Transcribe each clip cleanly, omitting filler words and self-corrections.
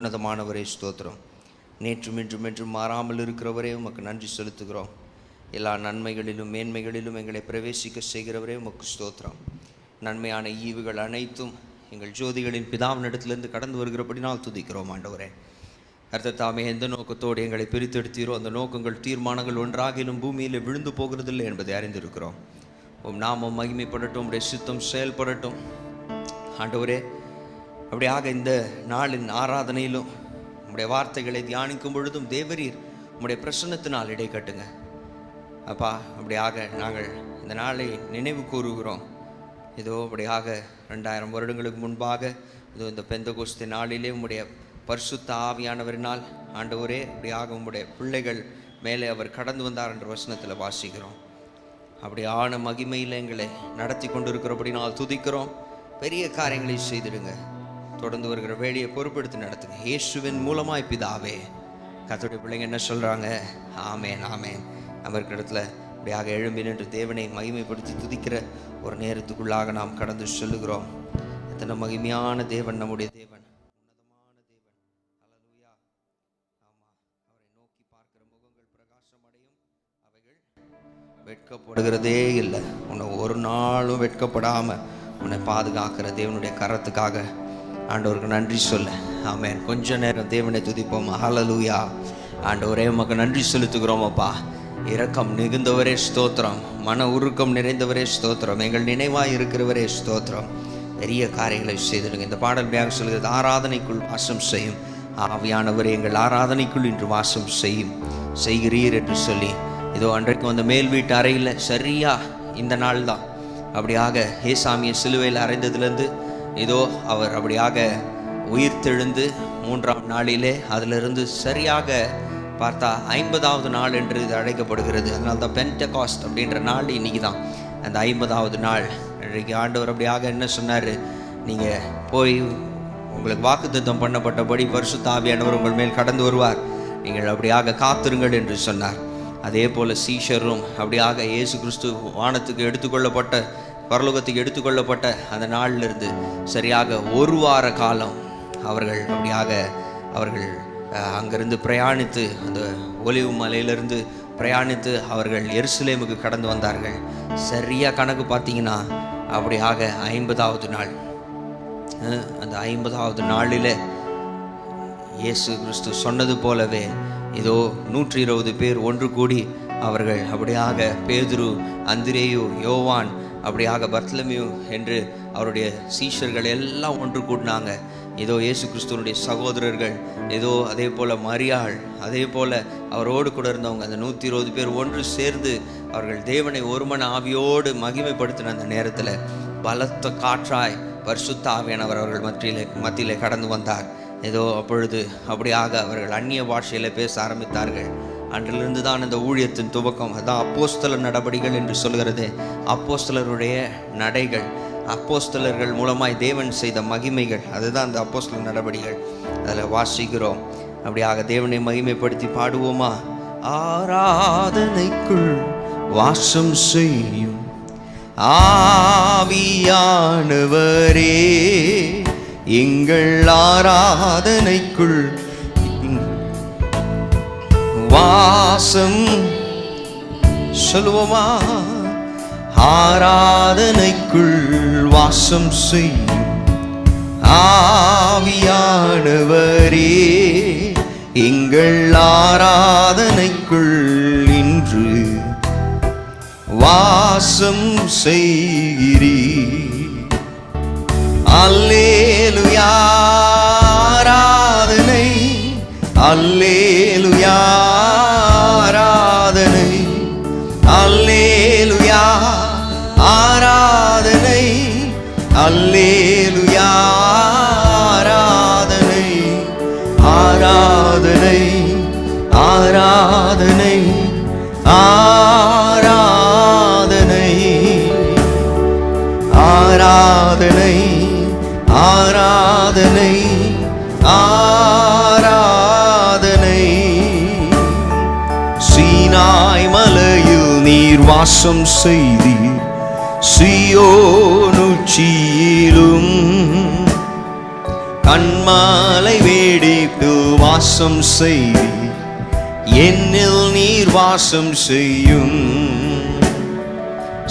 உன்னதமானவரே ஸ்தோத்திரம். நேற்றும் இன்றும் என்றும் மாறாமல் இருக்கிறவரே உமக்கு நன்றி செலுத்துகிறோம். எல்லா நன்மைகளிலும் மேன்மைகளிலும் எங்களை பிரவேசிக்க செய்கிறவரே உமக்கு ஸ்தோத்திரம். நன்மையான ஈவுகள் அனைத்தும் எங்கள் ஜோதிகளின் பிதாவினிடத்திலிருந்து கடந்து வருகிறபடினால் துதிக்கிறோம். ஆண்டவரே, கர்த்தர் தாமே எந்த நோக்கத்தோடு எங்களை பிரித்தெடுத்தீரோ அந்த நோக்கங்கள் தீர்மானங்கள் ஒன்றாகிலும் பூமியில் விழுந்து போகிறதில்லை என்பதை அறிந்திருக்கிறோம். உம் நாமம் மகிமைப்படட்டும், உடைய சித்தம் செயல்படட்டும். ஆண்டவரே, அப்படியாக இந்த நாளின் ஆராதனையிலும் உம்முடைய வார்த்தைகளை தியானிக்கும் பொழுதும் தேவரீர் உம்முடைய பிரசன்னத்தினால் இடை கட்டுங்க அப்பா. அப்படியாக நாங்கள் இந்த நாளை நினைவு கூறுகிறோம். இதோ அப்படியாக 2000 வருடங்களுக்கு முன்பாக இதோ இந்த பெந்தகோஸ்தே நாளிலே உம்முடைய பரிசுத்த ஆவியானவரினால் ஆண்டவரே அப்படியாக உம்முடைய பிள்ளைகள் மேலே அவர் கடந்து வந்தார் என்ற வசனத்தில் வாசிக்கிறோம். அப்படியான மகிமையில் எங்களை நடத்தி கொண்டிருக்கிறபடினால் துதிக்கிறோம். பெரிய காரியங்களை செய்திடுங்க. தொடர்ந்து வருகிற வேலையை பொறுப்பெடுத்து நடத்துங்க. இயேசுவின் மூலமாய் பிதாவே. கர்த்தருடைய பிள்ளைங்க என்ன சொல்கிறாங்க? ஆமேன் ஆமேன். நம்ம இருக்கிற இடத்துல அப்படியாக எழும்பி நின்று தேவனை மகிமைப்படுத்தி துதிக்கிற ஒரு நேரத்துக்குள்ளாக நாம் கடந்து சொல்லுகிறோம். எத்தனை மகிமையான தேவன் நம்முடைய தேவன், உன்னதமான தேவன். அல்லேலூயா. ஆமாம், அவரை நோக்கி பார்க்கிற முகங்கள் பிரகாசம் அடையும், அவைகள் வெட்கப்படுகிறதே இல்லை. உன்னை ஒரு நாளும் வெட்கப்படாமல் உன்னை பாதுகாக்கிற தேவனுடைய கரத்துக்காக ஆண்டவருக்கு நன்றி சொல்ல. ஆமென். கொஞ்ச நேரம் தேவனை துதிப்போம். ஹல்லேலூயா. ஆண்டவரே, உமக்கு நன்றி செலுத்துகிறோம் அப்பா. இரக்கம் மிகுந்தவரே ஸ்தோத்திரம், மன உருக்கம் நிறைந்தவரே ஸ்தோத்திரம், எங்கள் நினைவாய் இருக்கிறவரே ஸ்தோத்திரம். பெரிய காரியங்களை செய்திடுங்க. இந்த பாடல் மேக சொல்கிறது, ஆராதனைக்குள் வாசம் செய்யும் ஆவியானவரே, எங்கள் ஆராதனைக்குள் இன்று வாசம் செய்கிறீர் என்று சொல்லி இதோ அன்றைக்கு வந்த மேல் வீட்டு அறையில் சரியா இந்த நாள் தான் அப்படியாக ஏசாமியை சிலுவையில் அறைந்ததுலேருந்து இதோ அவர் அப்படியாக உயிர்த்தெழுந்து 3ஆம் நாளிலே அதிலிருந்து சரியாக பார்த்தா 50வது நாள் என்று இது அழைக்கப்படுகிறது. அதனால தான் பென்டெகாஸ்ட் அப்படின்ற நாள் இன்னைக்கு தான் அந்த 50வது நாள். இன்றைக்கு ஆண்டவர் அப்படியாக என்ன சொன்னார்? நீங்கள் போய் உங்களுக்கு வாக்குத்தத்தம் பண்ணப்பட்டபடி பரிசுத்த ஆவியானவர் உங்கள் மேல் கடந்து வருவார், நீங்கள் அப்படியாக காத்திருங்கள் என்று சொன்னார். அதே போல் சீஷரும் அப்படியாக இயேசு கிறிஸ்து வானத்துக்கு எடுத்துக்கொள்ளப்பட்ட பரலோகத்துக்கு எடுத்துக்கொள்ளப்பட்ட அந்த நாளிலிருந்து சரியாக 1 வார காலம் அவர்கள் அப்படியாக அவர்கள் அங்கிருந்து பிரயாணித்து அந்த ஒலிவு மலையிலிருந்து பிரயாணித்து அவர்கள் எருசலேமுக்கு கடந்து வந்தார்கள். சரியாக கணக்கு பார்த்தீங்கன்னா அப்படியாக 50வது நாள். அந்த 50வது நாளில் இயேசு கிறிஸ்து சொன்னது போலவே இதோ 120 பேர் ஒன்று கூடி அவர்கள் அப்படியாக பேதுரு, அந்திரேயு, யோவான், அப்படியாக பர்த்தலமியு என்று அவருடைய சீஷர்கள் எல்லாம் ஒன்று கூடினாங்க. ஏதோ இயேசு கிறிஸ்துவனுடைய சகோதரர்கள், ஏதோ அதே போல் மரியாள், அதே போல் அவரோடு கூட இருந்தவங்க அந்த 120 பேர் ஒன்று சேர்ந்து அவர்கள் தேவனை ஒருமன ஆவியோடு மகிமைப்படுத்தின அந்த நேரத்தில் பலத்த காற்றாய் பரிசுத்த ஆவியானவர் அவர்கள் மத்தியிலே கடந்து வந்தார். ஏதோ அப்பொழுது அப்படியாக அவர்கள் அந்நிய பாஷையில் பேச ஆரம்பித்தார்கள். அன்றிலிருந்து தான் இந்த ஊழியத்தின் துவக்கம். அதான் அப்போஸ்தலர் நடபடிகள் என்று சொல்கிறது. அப்போஸ்தலருடைய நடைகள், அப்போஸ்தலர்கள் மூலமாய் தேவன் செய்த மகிமைகள், அதுதான் அந்த அப்போஸ்தலர் நடபடிகள். அதில் வாசிக்கிறோம். அப்படியாக தேவனை மகிமைப்படுத்தி பாடுவோமா? ஆராதனைக்குள் வாசம் செய்யும் ஆவியானவரே, எங்கள் ஆராதனைக்குள் வாசம் சொல்லுவோமா? ஆராதனைக்குள் வாசம் செய்யும் ஆவியானவரே, எங்கள் ஆராதனைக்குள் இன்று வாசம் செய்கிறீர். அல்லேலூயா. ஆராதனை, அல்லேலூயா. ஆராதனை, அல்லேலூயா. ஆராதனை, அல்லேலூயா. ஆராதனை, ஆராதனை, ஆராதனை, ஆராதனை, ஆராதனை, ஆராதனை, ஆராதனை. சீனாய் மலையில் நீர் வாசம் செய்தீர், சீயோன் உச்சியிலும் கண்மாலை வேடிப்பில் வாசம் செய்தி என்னில் நீர் வாசம் செய்யும்.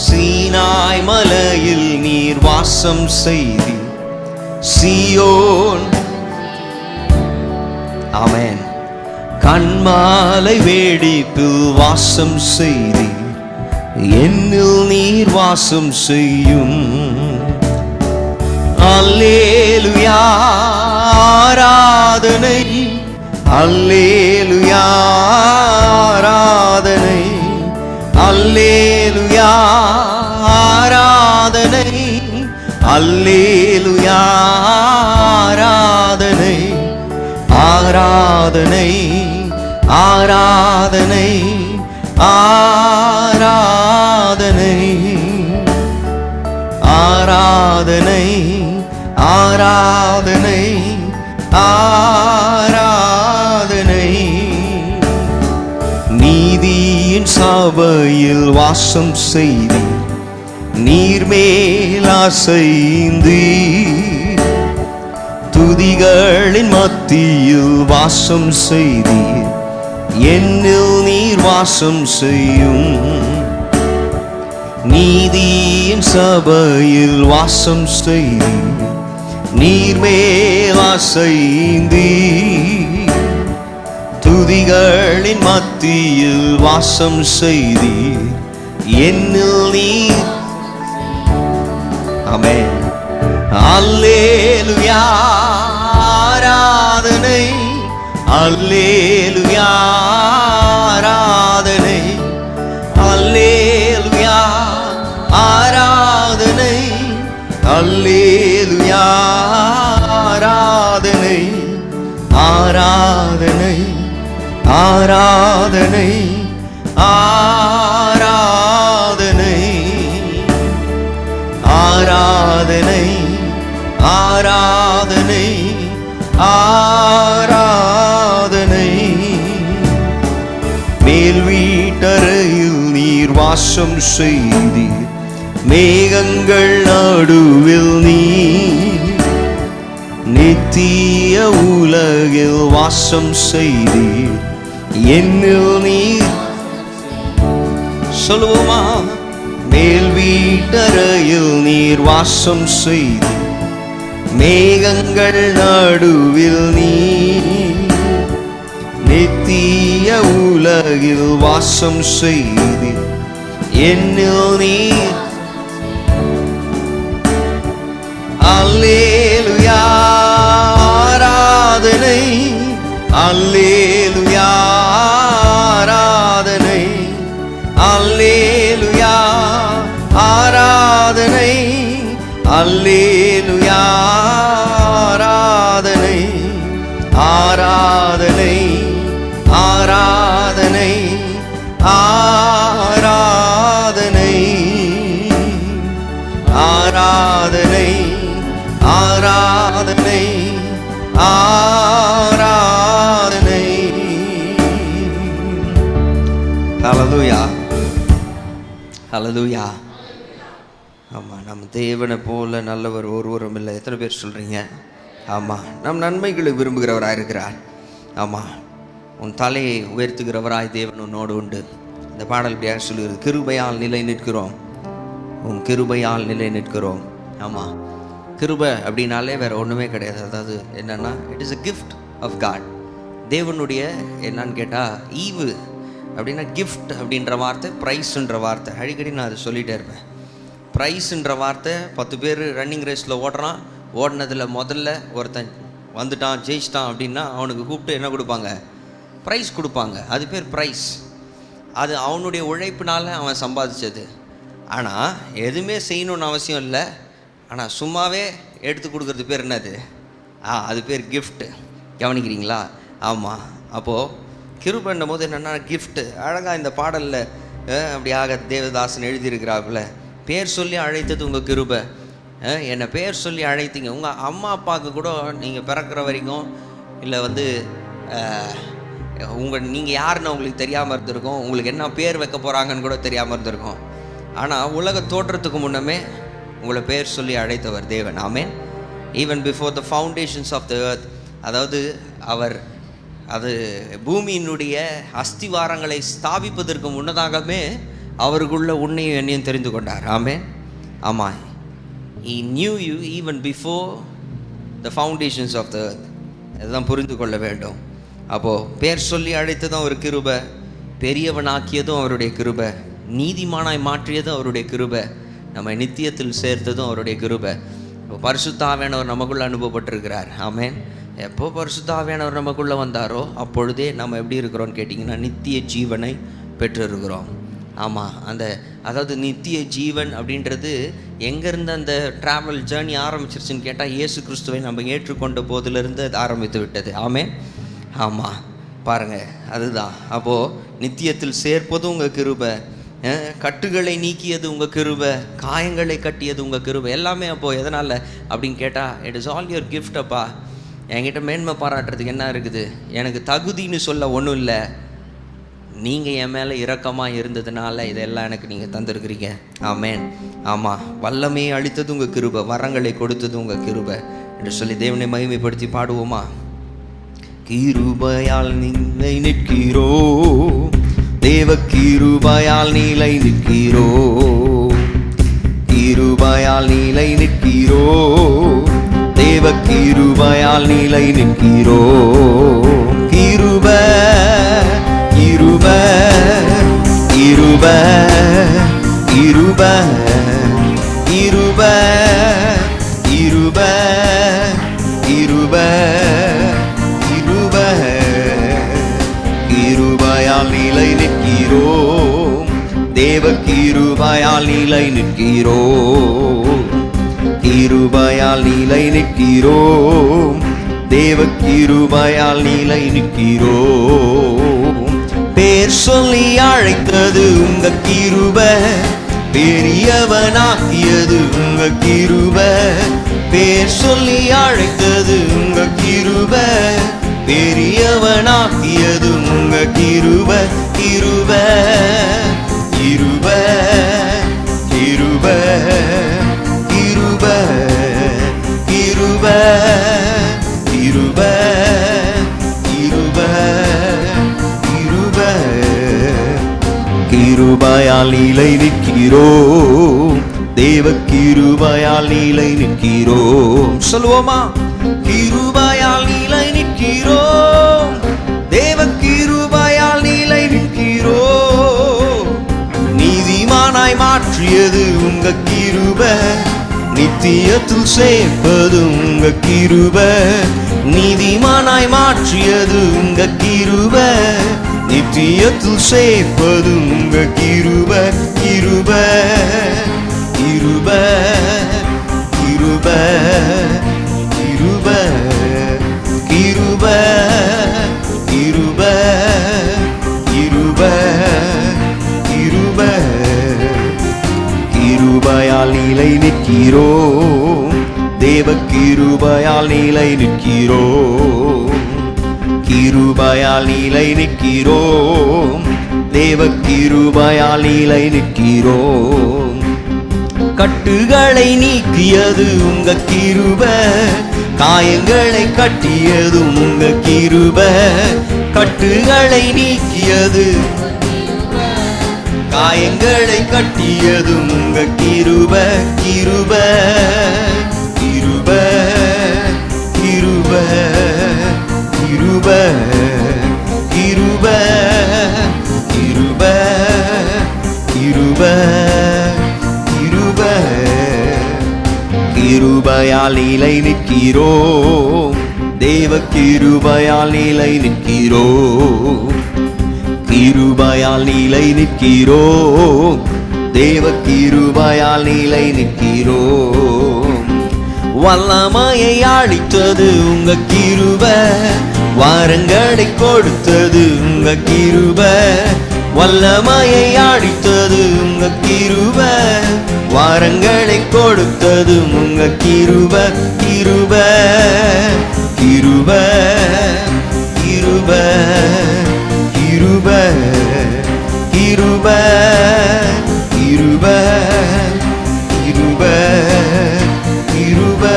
சீனாய் மலையில் நீர் வாசம் செய்தி சீயோன். ஆமென். கண்மாலை வேடிப்பில் வாசம் செய்தி என்னில் நீர் வாசம் செய்யும். அல்லேலூயா ஆராதனை, அல்லேலூயா ஆராதனை, அல்லேலூயா ஆராதனை, அல்லேலூயா ஆராதனை, ஆராதனை ஆராதனை ஆராதனை ஆராதனை ஆராதனை ஆராதனை. நீதியின் சபையில் வாசம் செய்தி நீர்மேல் அசைந்து துதிகளின் மத்தியில் வாசம் செய்தி என்னில் நீர் வாசம் செய்யும். நீதியின் சபையில் வாசம் செய்தி நீர்மேல் அசைந்து துதிகளின் மத்தியில் வாசம் செய்தி என்னில் நீர். ஆமென். அல்லேலூயா ஆராதனை, அல்லேலூயா ஆராதனை, அல்லேலூயா ஆராதனை, அல்லேலூயா ஆராதனை, ஆராதனை ஆராதனை ஆராதனை ஆராதனை ஆராதனை ஆராதனை. மேல் வீட்டறையில் நீர் வாசம் செய்தி மேகங்கள் நடுவில் நீர் நித்திய உலகில் வாசம் செய்தி என்னில் நீர். சொல்லுவோமா? மேல் வீட்டறையில் நீர் வாசம் செய்தி மேகங்கள் நடுவில் நீர் நித்திய உலகில் வாசம் செய்தி என்னில் நீர். அல்லேலூயா ஆராதனை, அல்லேலூயா ஆராதனை, அல்லேலூயா ஆராதனை, அல்லேலூயா ஆராதனை, ஆராதனை ஆராதனை ஆராதனை ஆராதனை ஆராதனை ஆராதனை. ஹல்லேலூயா ஹல்லேலூயா. ஆமாம், நம்ம தேவனை போல நல்லவர் ஒருவரும் இல்லை. எத்தனை பேர் சொல்கிறீங்க? ஆமாம், நம் நன்மைகளை விரும்புகிறவராக இருக்கிறார். ஆமாம், உன் தலையை உயர்த்துகிறவராய் தேவன் உன்னோடு உண்டு. இந்த பாடல் இப்படியாக சொல்லுகிறது, கிருபையால் நிலை நிற்கிறோம், உன் கிருபையால் நிலை நிற்கிறோம். ஆமாம், கிருபை அப்படின்னாலே வேறு ஒன்றுமே கிடையாது. அதாவது என்னென்னா, it is a gift of God. தேவனுடைய என்னன்னு கேட்டால் ஈவு அப்படின்னா கிஃப்ட் அப்படின்ற வார்த்தை, ப்ரைஸுன்ற வார்த்தை. அடிக்கடி நான் அதை சொல்லிகிட்டே இருப்பேன். ப்ரைஸுன்ற வார்த்தை, 10 பேர் ரன்னிங் ரேஸில் ஓடுறான், ஓடினதில் முதல்ல ஒருத்தன் வந்துட்டான், ஜெயிச்சிட்டான் அப்படின்னா அவனுக்கு கூப்பிட்டு என்ன கொடுப்பாங்க? ப்ரைஸ் கொடுப்பாங்க. அது பேர் ப்ரைஸ். அது அவனுடைய உழைப்பினால் அவன் சம்பாதிச்சது. ஆனால் எதுவுமே செய்யணுன்னு அவசியம் இல்லை. ஆனால் சும்மாவே எடுத்து கொடுக்குறது பேர் என்னது? அது பேர் கிஃப்ட்டு. கவனிக்கிறீங்களா? ஆமாம். அப்போது கிருபைன்னும் போது என்னென்னா கிஃப்ட்டு. அழகாக இந்த பாடலில் அப்படியாக தேவதாசன் எழுதியிருக்கிறாப்புல, பேர் சொல்லி அழைத்தது உங்கள் கிருபை. என்னை பேர் சொல்லி அழைத்தீங்க. உங்கள் அம்மா அப்பாவுக்கு கூட நீங்கள் பிறக்கிற வரைக்கும் இல்லை நீங்கள் யாருன்னு உங்களுக்கு தெரியாமல் இருந்திருக்கும், உங்களுக்கு என்ன பேர் வைக்க போகிறாங்கன்னு கூட தெரியாமல் இருந்திருக்கும். ஆனால் உலக தோற்றத்துக்கு முன்னமே உங்களை பேர் சொல்லி அழைத்தவர் தேவன். ஆமென். Even before the foundations of the earth. அதாவது அவர் அது பூமியினுடைய அஸ்திவாரங்களை ஸ்தாபிப்பதற்கு முன்னதாகவே அவருக்குள்ள உன்னையும் என்னையும் தெரிந்து கொண்டார். ஆமென். ஆமாம், he knew you even before the foundations of the earth. அதுதான் புரிந்து கொள்ள வேண்டும். அப்போது பேர் சொல்லி அழைத்ததும் ஒரு கிருபை, பெரியவனாக்கியதும் அவருடைய கிருபை, நீதிமானாய் மாற்றியதும் அவருடைய கிருபை, நம்ம நித்தியத்தில் சேர்த்ததும் அவருடைய கிருபை. இப்போ பரிசுத்த ஆவியானவர் நமக்குள்ளே அனுபவப்பட்டிருக்கிறார். ஆமென். எப்போ பரிசுத்த ஆவியானவர் நமக்குள்ளே வந்தாரோ அப்பொழுதே நம்ம எப்படி இருக்கிறோன்னு கேட்டிங்கன்னா நித்திய ஜீவனை பெற்றிருக்கிறோம். ஆமாம், அதாவது நித்திய ஜீவன் அப்படின்றது எங்கேருந்து அந்த ட்ராவல் ஜேர்னி ஆரம்பிச்சிருச்சுன்னு கேட்டால் இயேசு கிறிஸ்துவை நம்ம ஏற்றுக்கொண்ட போதிலிருந்து அது ஆரம்பித்து விட்டது. ஆமென். ஆமாம், பாருங்கள், அதுதான். அப்போது நித்தியத்தில் சேர்ப்பதும் உங்கள் கிருபை, கட்டுகளை நீக்கியது உங்கள் கிருபை, காயங்களை கட்டியது உங்கள் கிருபை, எல்லாமே அப்போது எதனால் அப்படின்னு கேட்டால் it is all your gift. அப்பா, என்கிட்ட மேன்மை பாராட்டுறதுக்கு என்ன இருக்குது? எனக்கு தகுதின்னு சொல்ல ஒன்றும் இல்லை. நீங்கள் என் மேலே இரக்கமாக இருந்ததுனால இதெல்லாம் எனக்கு நீங்கள் தந்திருக்கிறீங்க. ஆமென். ஆமாம், வல்லமையை அளித்தது உங்கள் கிருபை, வரங்களை கொடுத்தது உங்கள் கிருபை என்று சொல்லி தேவனை மகிமைப்படுத்தி பாடுவோமா? கிருபையால் நிலை நிற்கிறோ, தேவ கிருபையால் நிலை நிற்கிறோ, கிருபையால் நிலை நிற்கிறோ, தேவ கிருபையால் நிலை நிற்கிறோ. கிருபை கிருபை கிருபை கிருபை கிருபை கிருபை கிருபை கிருபை கிருபையால் நிலை நிற்கிறோம், தேவ கிருபையால் நிலை நிற்கிறோம், கிருபையால் நிலை நிற்கிறோம், தேவ கிருபையால் நிலை நிற்கிறோம். பேர் சொல்லி அழைத்தது உங்க கிருபை, பெரியவனாக்கியது உங்க கிருபை. பேர் சொல்லி அழைத்தது உங்க கிருபை, பெரியவனாக்கியது உங்க கிருபை. கிருபை கிருபை கிருபை கிருபை கிருபை கிருபை கிருபை கிருபை. கிருபையால் நிலை நிற்கிறோம், தேவ கிருபையால் நிலை நிற்கிறோம். சொல்லுவோமா? கிருபையால் நிலை நிற்கிறோம், தேவ கிருபையால் நிலை நிற்கிறோம். நீதிமானாய் மாற்றியது உங்க கிருபை, நித்தியத்தில் சேர்ப்பது உங்க கிருபை. நீதிமானாய் மாற்றியது உங்க கிருபை, நித்தியத்தில் சேர்ப்பது உங்க கிருபை. கிருபை கிருபை கிருபை கிருபை கிருபை கிருபை கிருபை கிருபை. கிருபையால் நிலை நிற்கிறோம், தேவ கிருபையால் நிலை நிற்கிறோம், கிருபையால் நிலை நிற்கிறோம், தேவ கிருபையால் நிலை நிற்கிறோம். கட்டுகளை நீக்கியது உங்க கிருபை, காயங்களை கட்டியது உங்க கிருபை. கட்டுகளை நீக்கியது, காயங்களை கட்டியது உங்க கிருபை. கிருபை கிருபை கிருபை கிருபை கிருபை கிருபை கிருபை கிருபை. கிருபையால் நிலை நிற்கிறோம், தேவ கிருபையால் நிலை நிற்கிறோம், கிருபையால் நிலை நிற்கிறோம், தேவ கிருபையால் நிலை நிற்கிறோம். வல்லமையை அளித்தது உங்க கிருபை, வரங்களை கொடுத்தது உங்க கிருபை. வல்லமையை அளித்தது உங்க கிருபை, வரங்களை கொடுத்தது உங்க கிருபை. கிருபை கிருபை கிருபை கிருபை கிருபை கிருபை கிருபை கிருபை.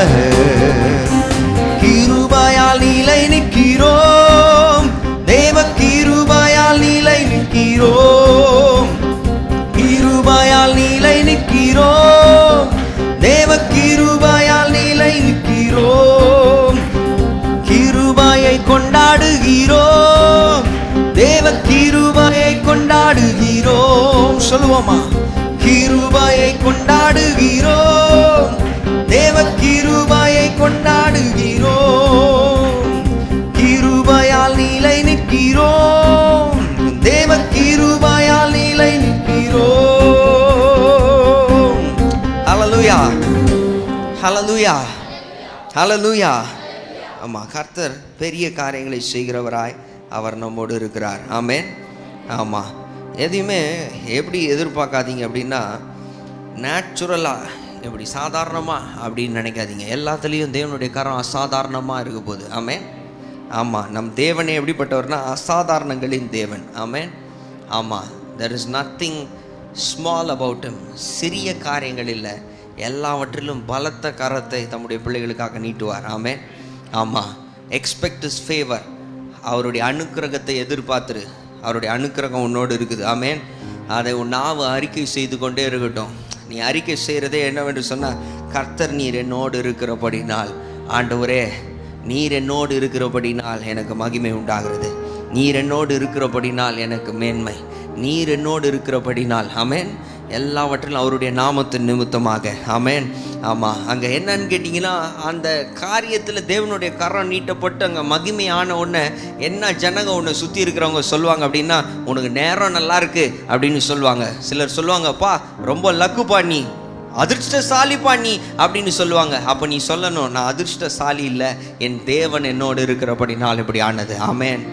கொண்டாடுகிறோம், தேவ கிருபையை கொண்டாடுகிறோம். சொல்லுவோமா? கிருபையை கொண்டாடுகிறோம், தேவ கிருபையை கொண்டாடுகிறோம். கிருபையால் நிலை நிற்கிறோம், தேவ கிருபையால் நிலை நிற்கிறோம். ஹல்லேலூயா, ஹல்லேலூயா, ஹல்லேலூயா. ஆமா, கர்த்தர் பெரிய காரியங்களை செய்கிறவராய் அவர் நம்மோடு இருக்கிறார். ஆமென். ஆமா, எதையுமே எப்படி எதிர்பார்க்காதீங்க அப்படின்னா, நேச்சுரலாக எப்படி சாதாரணமாக அப்படின்னு நினைக்காதீங்க. எல்லாத்துலேயும் தேவனுடைய கரம் அசாதாரணமாக இருக்க போகுது. ஆமென். ஆமாம், நம் தேவனே எப்படிப்பட்டவர்னா அசாதாரணங்களின் தேவன். ஆமென். ஆமாம், there is nothing small about him. சிறிய காரியங்கள் இல்லை, எல்லாவற்றிலும் பலத்த கரத்தை தம்முடைய பிள்ளைகளுக்காக நீட்டுவார். ஆமென். ஆமாம், எக்ஸ்பெக்ட் his favor. அவருடைய அனுக்கிரகத்தை எதிர்பார்த்துரு. அவருடைய அனுக்கிரகம் உன்னோடு இருக்குது. ஆமென். அதை உன் நாவு அறிக்கை செய்து கொண்டே இருக்கட்டும். நீ அறிக்கை செய்கிறதே என்னவென்று சொன்னால், கர்த்தர் நீர் என்னோடு இருக்கிறபடினால், ஆண்டவரே நீர் என்னோடு இருக்கிறபடினால் எனக்கு மகிமை உண்டாகிறது, நீர் என்னோடு இருக்கிறபடினால் எனக்கு மேன்மை, நீர் என்னோடு இருக்கிறபடினால். ஆமென். எல்லாவற்றிலும் அவருடைய நாமத்தின் நிமித்தமாக. ஆமென். ஆமாம், அங்கே என்னன்னு கேட்டிங்கன்னா, அந்த காரியத்தில் தேவனுடைய கரம் நீட்டப்பட்டு அங்கே மகிமையான உடனே என்ன ஜனங்க உன்னை சுற்றி இருக்கிறவங்க சொல்லுவாங்க அப்படின்னா, உனக்கு நேரம் நல்லா இருக்கு அப்படின்னு சொல்லுவாங்க. சிலர் சொல்லுவாங்கப்பா ரொம்ப லக்குப்பா, நீ அதிர்ஷ்டசாலிப்பா நீ அப்படின்னு சொல்லுவாங்க. அப்போ நீ சொல்லணும், நான் அதிர்ஷ்டசாலி இல்லை, என் தேவன் என்னோடு இருக்கிறபடினால் இப்படி ஆனது. ஆமென்.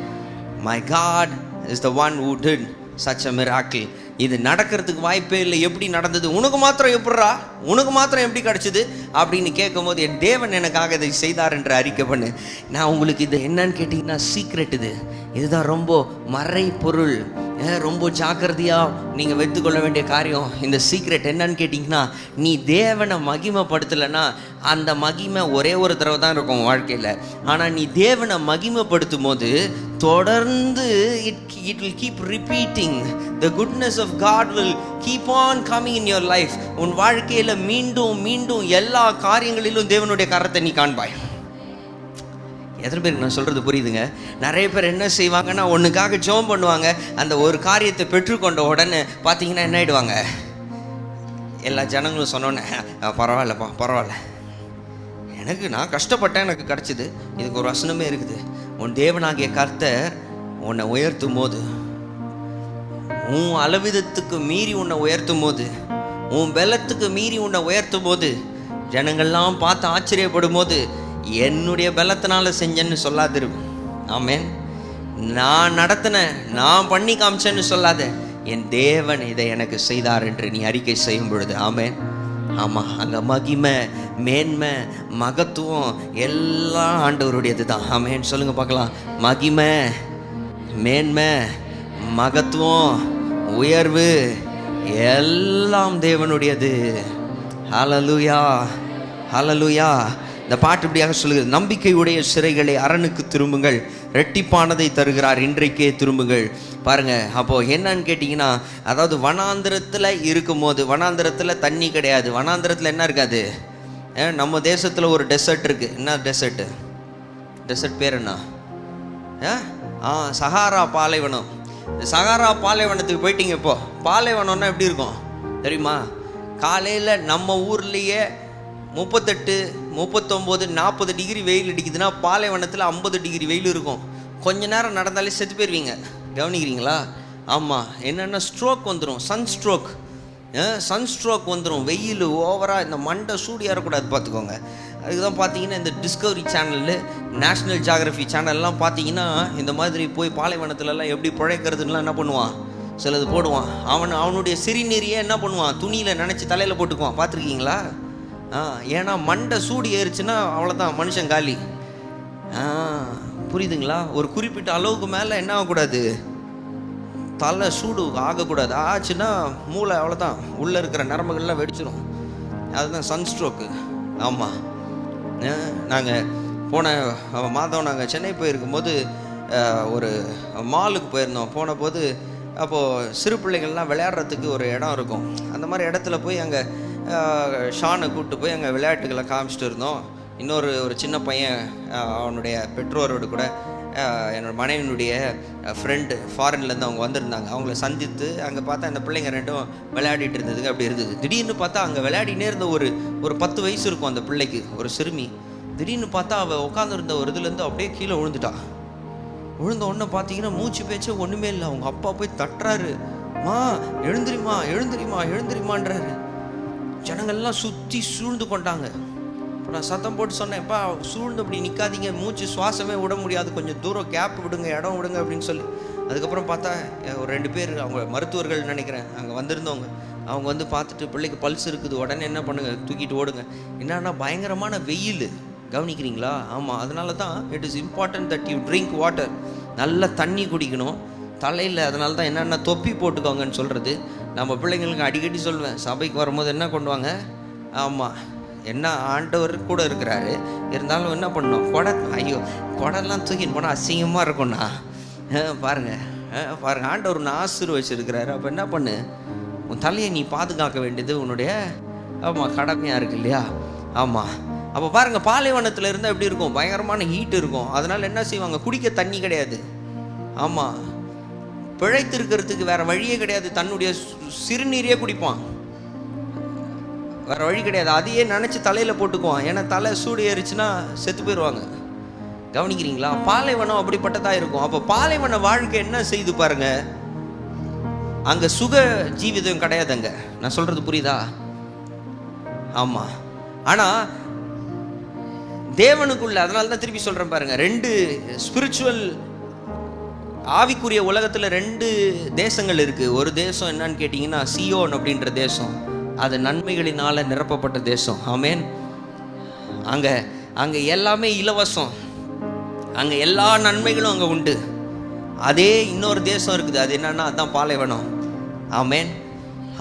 My God is the one who did such a miracle. இது நடக்கிறதுக்கு வாய்ப்பே இல்லை. எப்படி நடந்தது? உனக்கு மாத்திரம் எப்படிரா, உனக்கு மாத்திரம் எப்படி கிடச்சிது அப்படின்னு கேட்கும்போது, என் தேவன் எனக்காக இதை செய்தார் என்று அறிக்கை பண்ணு. நான் உங்களுக்கு இது என்னன்னு கேட்டிங்கன்னா, சீக்ரெட் இதுதான் ரொம்ப மறை பொருள். ரொம்ப ஜாக்கிரதையாக நீங்கள் வைத்துக்கொள்ள வேண்டிய காரியம். இந்த சீக்ரெட் என்னன்னு கேட்டிங்கன்னா, நீ தேவனை மகிமைப்படுத்தலைன்னா அந்த மகிமை ஒரே ஒரு தடவை தான் இருக்கும் வாழ்க்கையில். ஆனால் நீ தேவனை மகிமைப்படுத்தும் போது தொடர்ந்து it will keep repeating. The goodness of God will keep on coming in your life. உன் வாழ்க்கையில் மீண்டும் மீண்டும் எல்லா காரியங்களிலும் தேவனுடைய கரத்தை நீ காண்பாய். எத்தனை பேருக்கு நான் சொல்கிறது புரியுதுங்க? நிறைய பேர் என்ன செய்வாங்கன்னா, ஒன்றுக்காக ஜெபம் பண்ணுவாங்க, அந்த ஒரு காரியத்தை பெற்றுக்கொண்ட உடனே பார்த்தீங்கன்னா என்ன ஆகிடுவாங்க, எல்லா ஜனங்களும் சொன்னோன்னே பரவாயில்லப்பா பரவாயில்ல, நான் கஷ்டப்பட்டேன், எனக்கு கிடச்சிது. இதுக்கு ஒரு வசனமே இருக்குது, உன் தேவனாகிய கர்த்தர் உன்னை உயர்த்தும் போது, உன் அளவிதத்துக்கு மீறி உன்னை உயர்த்தும் போது, உன் பலத்துக்கு மீறி உன்னை உயர்த்தும் போது, ஜனங்கள்லாம் பார்த்து ஆச்சரியப்படும் போது, என்னுடைய பலத்தினால செஞ்சேன்னு சொல்லாதிரு. ஆமென். நான் நடத்தினேன், நான் பண்ணி காமிச்சேன்னு சொல்லாத, என் தேவன் இதை எனக்கு செய்தார் என்று நீ அறிக்கை செய்யும் பொழுது. ஆமென். ஆமாம், அங்கே மகிமை மேன்மை மகத்துவம் எல்லாம் ஆண்டவருடையது தான். ஆமென். சொல்லுங்க பார்க்கலாம். மகிமை மேன்மை மகத்துவம் உயர்வு எல்லாம் தேவனுடையது. ஹல்லேலூயா, ஹல்லேலூயா. இந்த பாட்டு இப்படியாக சொல்லுகிறது, நம்பிக்கையுடைய சிறைகளை அரணுக்கு திரும்புங்கள், ரெட்டிப்பானதை தருகிறார் இன்றைக்கே திரும்புங்கள். பாருங்கள், அப்போது என்னன்னு கேட்டிங்கன்னா, அதாவது வனாந்திரத்தில் இருக்கும்போது, வனாந்திரத்தில் தண்ணி கிடையாது, வனாந்திரத்தில் என்ன இருக்காது? நம்ம தேசத்தில் ஒரு டெசர்ட் இருக்குது. என்ன டெசர்ட்டு? டெசர்ட் பேர் என்ன? சஹாரா பாலைவனம். சஹாரா பாலைவனத்துக்கு போயிட்டீங்க. இப்போ பாலைவனம்னா எப்படி இருக்கும் தெரியுமா? காலையில் நம்ம ஊர்லேயே 38, 39, 40 டிகிரி வெயில் அடிக்குதுன்னா, பாலைவனத்தில் 50 டிகிரி வெயில் இருக்கும். கொஞ்ச நேரம் நடந்தாலே செத்து போயிடுவீங்க. கவனிக்கிறீங்களா? ஆமாம். என்னென்னா ஸ்ட்ரோக் வந்துடும், சன்ஸ்ட்ரோக் வந்துடும். வெயில் ஓவராக இந்த மண்டை சூடு ஏறக்கூடாது, பார்த்துக்கோங்க. அதுக்கு தான் பார்த்தீங்கன்னா இந்த டிஸ்கவரி சேனல், நேஷ்னல் ஜியாகிரஃபி சேனல்லாம் பார்த்தீங்கன்னா, இந்த மாதிரி போய் பாலைவனத்துலலாம் எப்படி பிழைக்கிறதுலாம் என்ன பண்ணுவான், சிலது போடுவான். அவனுடைய சிறுநீரையே என்ன பண்ணுவான், துணியில் நினச்சி தலையில் போட்டுக்குவான். பார்த்துருக்கீங்களா? ஏன்னா மண்டை சூடு ஏறிச்சுன்னா அவ்வளோதான், மனுஷன் காலி. புரியுதுங்களா? ஒரு குறிப்பிட்ட அளவுக்கு மேலே என்ன ஆகக்கூடாது, தலை சூடு ஆகக்கூடாது. ஆச்சுன்னா மூளை அவ்வளோதான், உள்ளே இருக்கிற நரம்புகள்லாம் வெடிச்சிடும். அதுதான் சன்ஸ்ட்ரோக்கு. ஆமாம். நாங்கள் போன மாதம் நாங்கள் சென்னை போயிருக்கும்போது ஒரு மாலுக்கு போயிருந்தோம். போன போது அப்போது சிறு பிள்ளைகள்லாம் விளையாடுறதுக்கு ஒரு இடம் இருக்கும். அந்த மாதிரி இடத்துல போய் அங்கே ஷானை கூப்பிட்டு போய் அங்கே விளையாட்டுகளை காமிச்சிட்டு இருந்தோம். ஒரு சின்ன பையன் அவனுடைய பெற்றோரோடு கூட என்னோடய மனைவியினுடைய ஃப்ரெண்டு ஃபாரின்லேருந்து அவங்க வந்திருந்தாங்க. அவங்கள சந்தித்து அங்கே பார்த்தா அந்த பிள்ளைங்க ரெண்டும் விளையாடிட்டு இருந்ததுக்கு அப்படி இருந்தது. திடீர்னு பார்த்தா அங்கே விளையாடினே இருந்த ஒரு 10 வயசு இருக்கும் அந்த பிள்ளைக்கு, ஒரு சிறுமி. திடீர்னு பார்த்தா அவள் உட்காந்துருந்த ஒரு இதுலேருந்து அப்படியே கீழே விழுந்துட்டா. விழுந்த உடனே பார்த்தீங்கன்னா மூச்சு பேச்சே ஒன்றுமே இல்லை. அவங்க அப்பா போய் தட்டுறாரு, மா எழுந்திரிமா எழுந்திரிமா எழுந்திரிமான்றாரு. ஜனங்கள்லாம் சுற்றி சூழ்ந்து கொண்டாங்க. நான் சத்தம் போட்டு சொன்னேன்ப்பா, சூழ்ந்து அப்படி நிற்காதீங்க, மூச்சு சுவாசமே விட முடியாது, கொஞ்சம் தூரம் கேப் விடுங்க, இடம் விடுங்க அப்படின்னு சொல்லி. அதுக்கப்புறம் பார்த்தா ஒரு 2 பேர், அவங்க மருத்துவர்கள் நினைக்கிறேன், அங்கே வந்திருந்தவங்க. அவங்க வந்து பார்த்துட்டு பிள்ளைக்கு பல்ஸ் இருக்குது, உடனே என்ன பண்ணுங்க, தூக்கிட்டு ஓடுங்க. என்னன்னா பயங்கரமான வெயில், கவனிக்கிறீங்களா? ஆமாம், அதனால தான் it is important that you drink water. நல்லா தண்ணி குடிக்கணும் தலையில். அதனால தான் என்னென்ன தொப்பி போட்டுக்கோங்கன்னு சொல்கிறது. நம்ம பிள்ளைங்களுக்கு அடிக்கடி சொல்வேன், சபைக்கு வரும்போது என்ன கொண்டு வாங்க. ஆமாம், என்ன ஆண்டவர் கூட இருக்கிறாரு, இருந்தாலும் என்ன பண்ணணும், ஐயோ குடெல்லாம் தூக்கின்னு போனால் அசிங்கமாக இருக்கும்ண்ணா. பாருங்கள் ஆண்டவர் ஒன்று ஆசீர்வச்சிருக்கிறாரு. அப்போ என்ன பண்ணு, உன் தலையை நீ பாதுகாக்க வேண்டியது உன்னுடைய கடமையாக இருக்கு இல்லையா? ஆமாம். அப்போ பாருங்கள், பாலைவனத்தில் இருந்தால் எப்படி இருக்கும், பயங்கரமான ஹீட் இருக்கும். அதனால் என்ன செய்வாங்க, குடிக்க தண்ணி கிடையாது. ஆமாம், பிழைத்து இருக்கிறதுக்கு வேறு வழியே கிடையாது, தன்னுடைய சிறுநீரையே குடிப்பான், வேறு வழி கிடையாது. அதையே நினச்சி தலையில் போட்டுக்குவான், ஏன்னா தலை சூடு ஏறிச்சுன்னா செத்து போயிடுவாங்க. கவனிக்கிறீங்களா? பாலைவனம் அப்படிப்பட்டதாக இருக்கும். அப்போ பாலைவன வாழ்க்கை என்ன செய்து பாருங்க, அங்கே சுக ஜீவிதம் கிடையாதுங்க. நான் சொல்கிறது புரியுதா? ஆமாம். ஆனால் தேவனுக்குள்ள, அதனால தான் திருப்பி சொல்கிறேன் பாருங்க, 2 ஸ்பிரிச்சுவல் ஆவிக்குரிய உலகத்தில் 2 தேசங்கள் இருக்குது. ஒரு தேசம் என்னன்னு கேட்டிங்கன்னா சியோன் அப்படின்ற தேசம், அது நன்மைகளினால் நிரப்பப்பட்ட தேசம். ஆமேன். அங்கே எல்லாமே இலவசம், அங்கே எல்லா நன்மைகளும் அங்கே உண்டு. அதே இன்னொரு தேசம் இருக்குது, அது என்னன்னா அதுதான் பாலைவனம். ஆமேன்.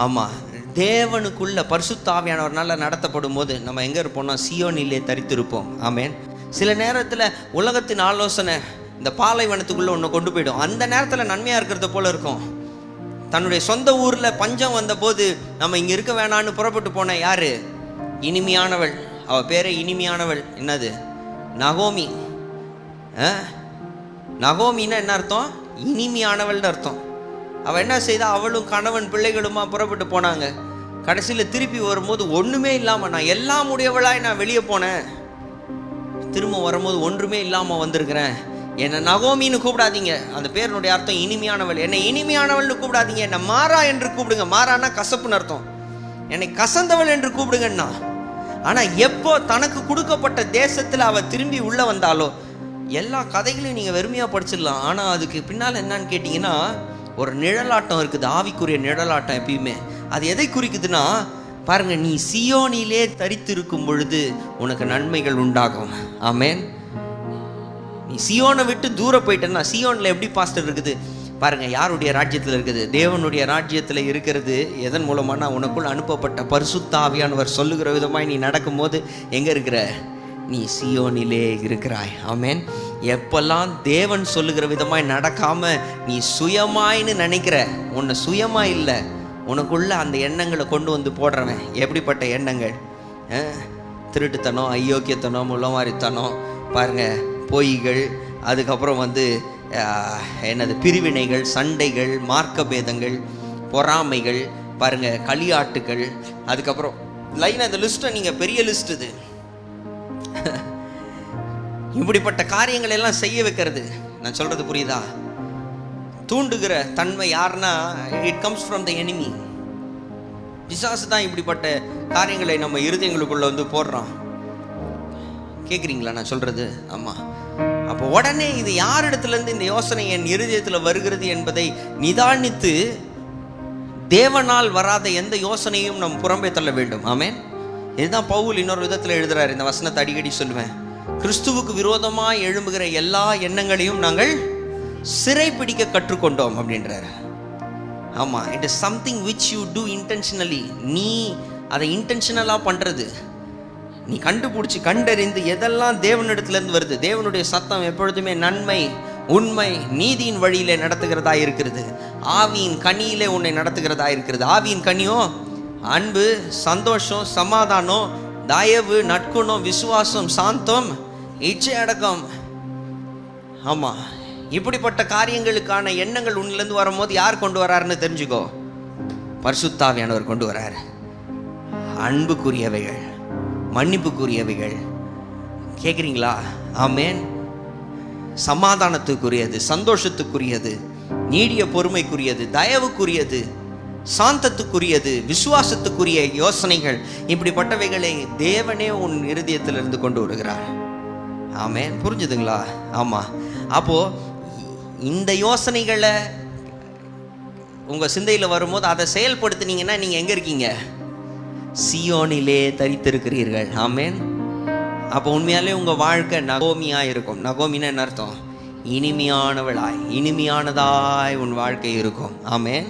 ஆமாம், தேவனுக்குள்ள பரிசுத்த ஆவியானவர்னால நடத்தப்படும் போது நம்ம எங்கே இருப்போம்னா சியோனிலே தரித்திருப்போம். ஆமேன். சில நேரத்தில் உலகத்தின் ஆலோசனை இந்த பாலைவனத்துக்குள்ளே ஒன்று கொண்டு போயிடும். அந்த நேரத்தில் நன்மையாக இருக்கிறத போல இருக்கும். தன்னுடைய சொந்த ஊரில் பஞ்சம் வந்தபோது நம்ம இங்கே இருக்க வேணான்னு புறப்பட்டு போன யார், இனிமையானவள். அவள் பேரே இனிமையானவள். என்னது, நகோமி. நகோமின்னா என்ன அர்த்தம், இனிமையானவள்னு அர்த்தம். அவள் என்ன செய்தா, அவளும் கணவன் பிள்ளைகளுமா புறப்பட்டு போனாங்க. கடைசியில் திருப்பி வரும்போது ஒன்றுமே இல்லாமல், நான் எல்லாம் உடையவளாய் நான் வெளியே போனேன், திரும்ப வரும்போது ஒன்றுமே இல்லாமல் வந்திருக்கிறேன். என்னை நகோமின்னு கூப்பிடாதீங்க, அந்த பேருனுடைய அர்த்தம் இனிமையானவள். என்னை இனிமையானவள்னு கூப்பிடாதீங்க, என்னை மாறா என்று கூப்பிடுங்க. மாறானா கசப்புன்னு அர்த்தம். என்னை கசந்தவள் என்று கூப்பிடுங்கண்ணா. ஆனால் எப்போ தனக்கு கொடுக்கப்பட்ட தேசத்தில் அவள் திரும்பி உள்ளே வந்தாலோ, எல்லா கதைகளையும் நீங்கள் வெறுமையாக படிச்சிடலாம். ஆனால் அதுக்கு பின்னால் என்னன்னு கேட்டிங்கன்னா ஒரு நிழலாட்டம் இருக்குது, ஆவிக்குரிய நிழலாட்டம். எப்பயுமே அது எதை குறிக்குதுன்னா பாருங்கள், நீ சியோனிலே தரித்திருக்கும் பொழுது உனக்கு நன்மைகள் உண்டாகும். ஆமேன். நீ சியோனை விட்டு தூரம் போயிட்டேன்னா, சியோனில் எப்படி பாஸ்டர் இருக்குது பாருங்கள், யாருடைய ராஜ்யத்தில் இருக்குது, தேவனுடைய ராஜ்யத்தில் இருக்கிறது. எதன் மூலமான, உனக்குள் அனுப்பப்பட்ட பரிசுத்த ஆவியானவர் சொல்லுகிற விதமாய் நீ நடக்கும்போது எங்கே இருக்கிற, நீ சியோனிலே இருக்கிறாய். ஆமேன். எப்பெல்லாம் தேவன் சொல்லுகிற விதமாய் நடக்காம நீ சுயமாயின்னு நினைக்கிற, உன்னை சுயமாக இல்லை, உனக்குள்ள அந்த எண்ணங்களை கொண்டு வந்து போடுறவன். எப்படிப்பட்ட எண்ணங்கள், திருட்டுத்தனம், அயோக்கியத்தனம், முள்ளமாரித்தனம், பாருங்கள், பொய்கள், அதுக்கப்புறம் என்னது பிரிவினைகள், சண்டைகள், மார்க்க பேதங்கள், பொறாமைகள், பாருங்கள், களியாட்டுகள், அதுக்கப்புறம் லைன், அந்த லிஸ்ட்டை நீங்கள் பெரிய லிஸ்ட் இது. இப்படிப்பட்ட காரியங்கள் எல்லாம் செய்ய வைக்கிறது. நான் சொல்றது புரியுதா? தூண்டுகிற தன்மை யாருன்னா, it comes from the enemy. பிசாசு தான் இப்படிப்பட்ட காரியங்களை நம்ம இருதயங்களுக்குள்ள போடுறான். கேட்குறீங்களா நான் சொல்றது? ஆமாம். அப்போ உடனே இது யார் இடத்துலேருந்து இந்த யோசனை என் இருதயத்தில் வருகிறது என்பதை நிதானித்து தேவனால் வராத எந்த யோசனையும் நம் புறம்பே தள்ள வேண்டும். ஆமேன். இதுதான் பவுல் இன்னொரு விதத்தில் எழுதுறாரு. இந்த வசனத்தை அடிக்கடி சொல்லுவேன். கிறிஸ்துவுக்கு விரோதமாக எழும்புகிற எல்லா எண்ணங்களையும் நாங்கள் சிறைப்பிடிக்க கற்றுக்கொண்டோம் அப்படின்றார். ஆமாம், it is something which you do intentionally. நீ அதை இன்டென்ஷனலாக பண்ணுறது, நீ கண்டுபிடிச்சி கண்டறிந்து எதெல்லாம் தேவனிடத்துலேருந்து வருது. தேவனுடைய சத்தம் எப்பொழுதுமே நன்மை, உண்மை, நீதியின் வழியிலே நடத்துகிறதா இருக்கிறது. ஆவியின் கனியிலே உன்னை நடத்துகிறதா இருக்கிறது. ஆவியின் கனியோ அன்பு, சந்தோஷம், சமாதானம், தயவு, நற்குணம், விசுவாசம், சாந்தம், இச்சை அடக்கம். ஆமாம், இப்படிப்பட்ட காரியங்களுக்கான எண்ணங்கள் உன்னிலேருந்து வரும்போது யார் கொண்டு வராருன்னு தெரிஞ்சுக்கோ. பரிசுத்தாவியானவர் கொண்டு வராரு. அன்புக்குரியவைகள், மன்னிப்புக்குரியவைகள், கேட்குறீங்களா? ஆமேன். சமாதானத்துக்குரியது, சந்தோஷத்துக்குரியது, நீடிய பொறுமைக்குரியது, தயவுக்குரியது, சாந்தத்துக்குரியது, விசுவாசத்துக்குரிய யோசனைகள், இப்படிப்பட்டவைகளை தேவனே உன் இருதயத்திலிருந்து கொண்டு வருகிறார். ஆமேன். புரிஞ்சுதுங்களா? ஆமாம். அப்போது இந்த யோசனைகளை உங்கள் சிந்தையில் வரும்போது அதை செயல்படுத்தினீங்கன்னா நீங்கள் எங்கே இருக்கீங்க? சியோனிலே தரித்திருக்கிறீர்கள். ஆமேன். அப்போ உண்மையாலே உங்கள் வாழ்க்கை நகோமியாக இருக்கும். நகோமின்னா என்ன அர்த்தம்? இனிமையானவளாய், இனிமையானதாய் உன் வாழ்க்கை இருக்கும். ஆமேன்.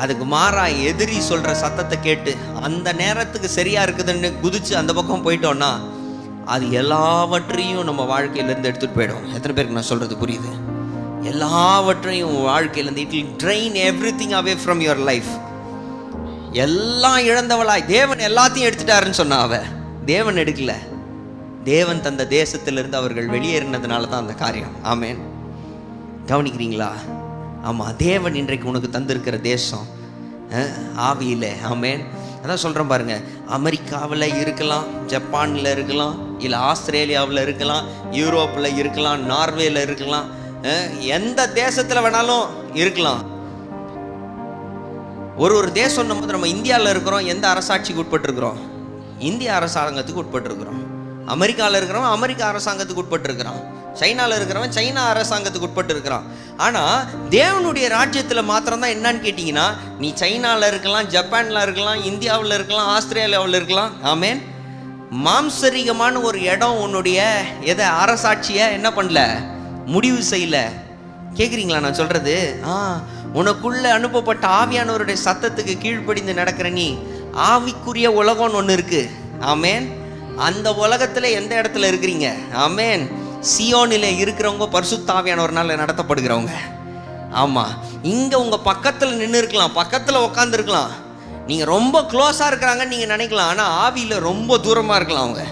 அதுக்கு மாறா எதிரி சொல்கிற சத்தத்தை கேட்டு அந்த நேரத்துக்கு சரியாக இருக்குதுன்னு குதிச்சு அந்த பக்கம் போயிட்டோன்னா அது எல்லாவற்றையும் நம்ம வாழ்க்கையிலேருந்து எடுத்துகிட்டு போயிடும். எத்தனை பேருக்கு நான் சொல்கிறது புரியுது? எல்லாவற்றையும் வாழ்க்கையிலேருந்து it will drain everything away from your life. எல்லாம் இழந்தவளாய் தேவன் எல்லாத்தையும் எடுத்துட்டாருன்னு சொன்னா அவ. தேவன் எடுக்கல. தேவன் தந்த தேசத்திலிருந்து அவர்கள் வெளியேறினதுனால தான் அந்த காரியம். ஆமேன். கவனிக்கிறீங்களா? ஆமாம். தேவன் இன்றைக்கு உனக்கு தந்திருக்கிற தேசம் ஆவியில். ஆமேன். அதான் சொல்கிறேன் பாருங்க. அமெரிக்காவில் இருக்கலாம், ஜப்பானில் இருக்கலாம், இல்லை ஆஸ்திரேலியாவில் இருக்கலாம், யூரோப்பில் இருக்கலாம், நார்வேல இருக்கலாம், எந்த தேசத்தில் வேணாலும் இருக்கலாம். ஒரு தேசம் நம்ம இந்தியாவில் இருக்கிறோம், எந்த அரசாட்சிக்கு உட்பட்டுருக்கிறோம்? இந்திய அரசாங்கத்துக்கு உட்பட்டுருக்கிறோம். அமெரிக்காவில் இருக்கிறவன் அமெரிக்கா அரசாங்கத்துக்கு உட்பட்டுருக்கிறான். சைனாவில் இருக்கிறவன் சைனா அரசாங்கத்துக்கு உட்பட்டு இருக்கிறான். ஆனால் தேவனுடைய ராஜ்யத்தில் மாத்திரம்தான் என்னன்னு கேட்டிங்கன்னா, நீ சைனாவில் இருக்கலாம், ஜப்பானில் இருக்கலாம், இந்தியாவில் இருக்கலாம், ஆஸ்திரேலியாவில் இருக்கலாம். ஆமேன். மாம்சரிகமான ஒரு இடம் உன்னுடைய எதை அரசாட்சியை என்ன பண்ணல, முடிவு செய்யல. கேட்குறீங்களா நான் சொல்கிறது? உனக்குள்ளே அனுப்பப்பட்ட ஆவியானவருடைய சத்தத்துக்கு கீழ்ப்படிந்து நடக்கிற நீ ஆவிக்குரிய உலகம்னு ஒன்று இருக்குது. ஆமேன். அந்த உலகத்தில் எந்த இடத்துல இருக்கிறீங்க? ஆமேன். சியோனிலே இருக்கிறவங்க பரிசுத்த ஆவியானவர்னால நடத்தப்படுகிறவங்க. ஆமாம். இங்கே உங்கள் பக்கத்தில் நின்று இருக்கலாம், பக்கத்தில் உட்காந்துருக்கலாம், நீங்கள் ரொம்ப க்ளோஸாக இருக்கிறாங்கன்னு நீங்கள் நினைக்கலாம். ஆனால் ஆவியில் ரொம்ப தூரமாக இருக்கலாம் அவங்க.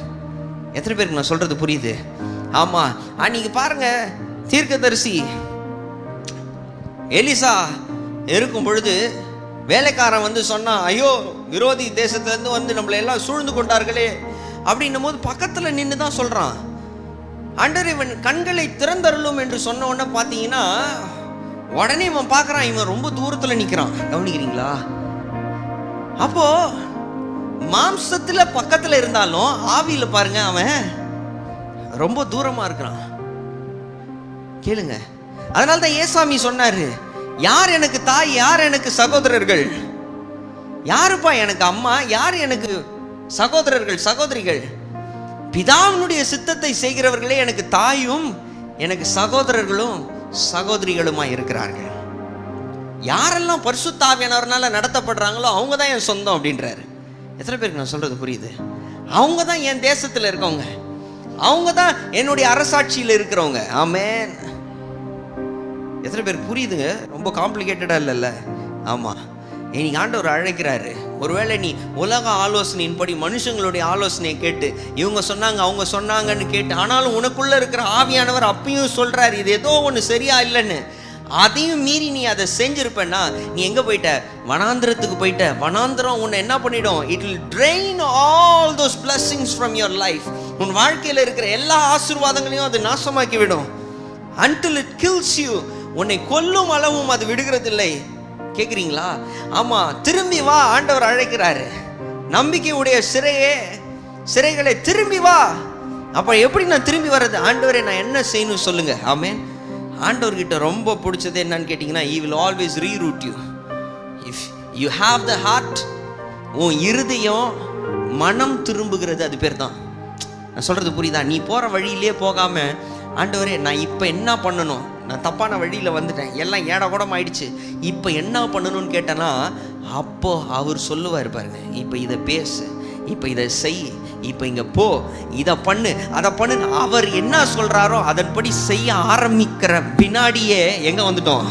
எத்தனை பேருக்கு நான் சொல்கிறது புரியுது? ஆமாம். நீங்கள் பாருங்கள், தீர்க்கதரிசி எலிசா இருக்கும் பொழுது வேலைக்காரன் வந்து சொன்னான், ஐயோ விரோதி தேசத்துலேருந்து வந்து நம்மளை எல்லாம் சூழ்ந்து கொண்டார்களே அப்படின்னும் போது பக்கத்தில் நின்று தான் சொல்கிறான், ஆண்டவர் இவன் கண்களை திறந்தருளும் என்று சொன்ன உடனே பார்த்தீங்கன்னா உடனே இவன் பார்க்குறான், இவன் ரொம்ப தூரத்தில் நிற்கிறான். கவனிக்கிறீங்களா? அப்போ மாம்சத்தில் பக்கத்தில் இருந்தாலும் ஆவியில் பாருங்க அவன் ரொம்ப தூரமாக இருக்கிறான். கேளுங்க. அதனால தான் ஏசாமி சொன்னாரு, யார் எனக்கு தாய், யார் எனக்கு சகோதரர்கள், யாருப்பா எனக்கு அம்மா, யார் எனக்கு சகோதரர்கள் சகோதரிகள்? பிதாவினுடைய சித்தத்தை செய்கிறவர்களே எனக்கு தாயும் எனக்கு சகோதரர்களும் சகோதரிகளுமா இருக்கிறார்கள். யாரெல்லாம் பரிசுத்த ஆவியானவர்னால நடத்தப்படுறாங்களோ அவங்க தான் என் சொந்தம் அப்படின்றாரு. எத்தனை பேருக்கு நான் சொல்றது புரியுது? அவங்க தான் என் தேசத்தில் இருக்கவங்க, அவங்க தான் என்னுடைய அரசாட்சியில் இருக்கிறவங்க. ஆமேன். எத்தனை பேருக்கு புரியுதுங்க? ரொம்ப காம்ப்ளிகேட்டடா இல்லைல்ல? ஆமாம். இன்னைக்கு ஆண்டவர் அழைக்கிறாரு. ஒருவேளை நீ உலக ஆலோசனையின்படி மனுஷங்களுடைய ஆலோசனையை கேட்டு இவங்க சொன்னாங்க அவங்க சொன்னாங்கன்னு கேட்டு, ஆனாலும் உனக்குள்ள இருக்கிற ஆவியானவர் அப்பயும் சொல்றாரு இது ஏதோ ஒன்று சரியா இல்லைன்னு, அதையும் மீறி நீ அதை செஞ்சிருப்பேன்னா நீ எங்க போயிட்ட? வனாந்திரத்துக்கு போயிட்ட. வனாந்திரம் உன்னை என்ன பண்ணிடும்? It will train all those blessings from your life. உன் வாழ்க்கையில் இருக்கிற எல்லா ஆசீர்வாதங்களையும் அது நாசமாக்கி விடும். until it kills you. உன்னை கொல்லும் அளவும் அது விடுகிறதில்லை. கேட்குறீங்களா? ஆமாம். திரும்பி வா, ஆண்டவர் அழைக்கிறாரு. நம்பிக்கையுடைய சிறைகளை திரும்பி வா. அப்போ எப்படி நான் திரும்பி வர்றது? ஆண்டவரை நான் என்ன செய்யணும் சொல்லுங்க. ஆமேன். ஆண்டவர்கிட்ட ரொம்ப பிடிச்சது என்னன்னு கேட்டிங்கன்னா, he will always reroute you. if you have the heart, உன் இருதயம் மனம் திரும்புகிறது, அது பேர் தான். நான் சொல்கிறது புரியுதா? நீ போகிற வழியிலே போகாமல், ஆண்டவரே நான் இப்போ என்ன பண்ணணும், நான் தப்பான வழியில் வந்துட்டேன், எல்லாம் ஏட கூடம் ஆயிடுச்சு, இப்போ என்ன பண்ணணும்னு கேட்டேன்னா, அப்போ அவர் சொல்லுவார் பாருங்க, இப்போ இதை பேசு, இப்போ இதை செய், இப்போ இங்கே போ, இதை பண்ணு, அதை பண்ணு. அவர் என்ன சொல்கிறாரோ அதன்படி செய்ய ஆரம்பிக்கிற பின்னாடியே எங்கே வந்துட்டோம்?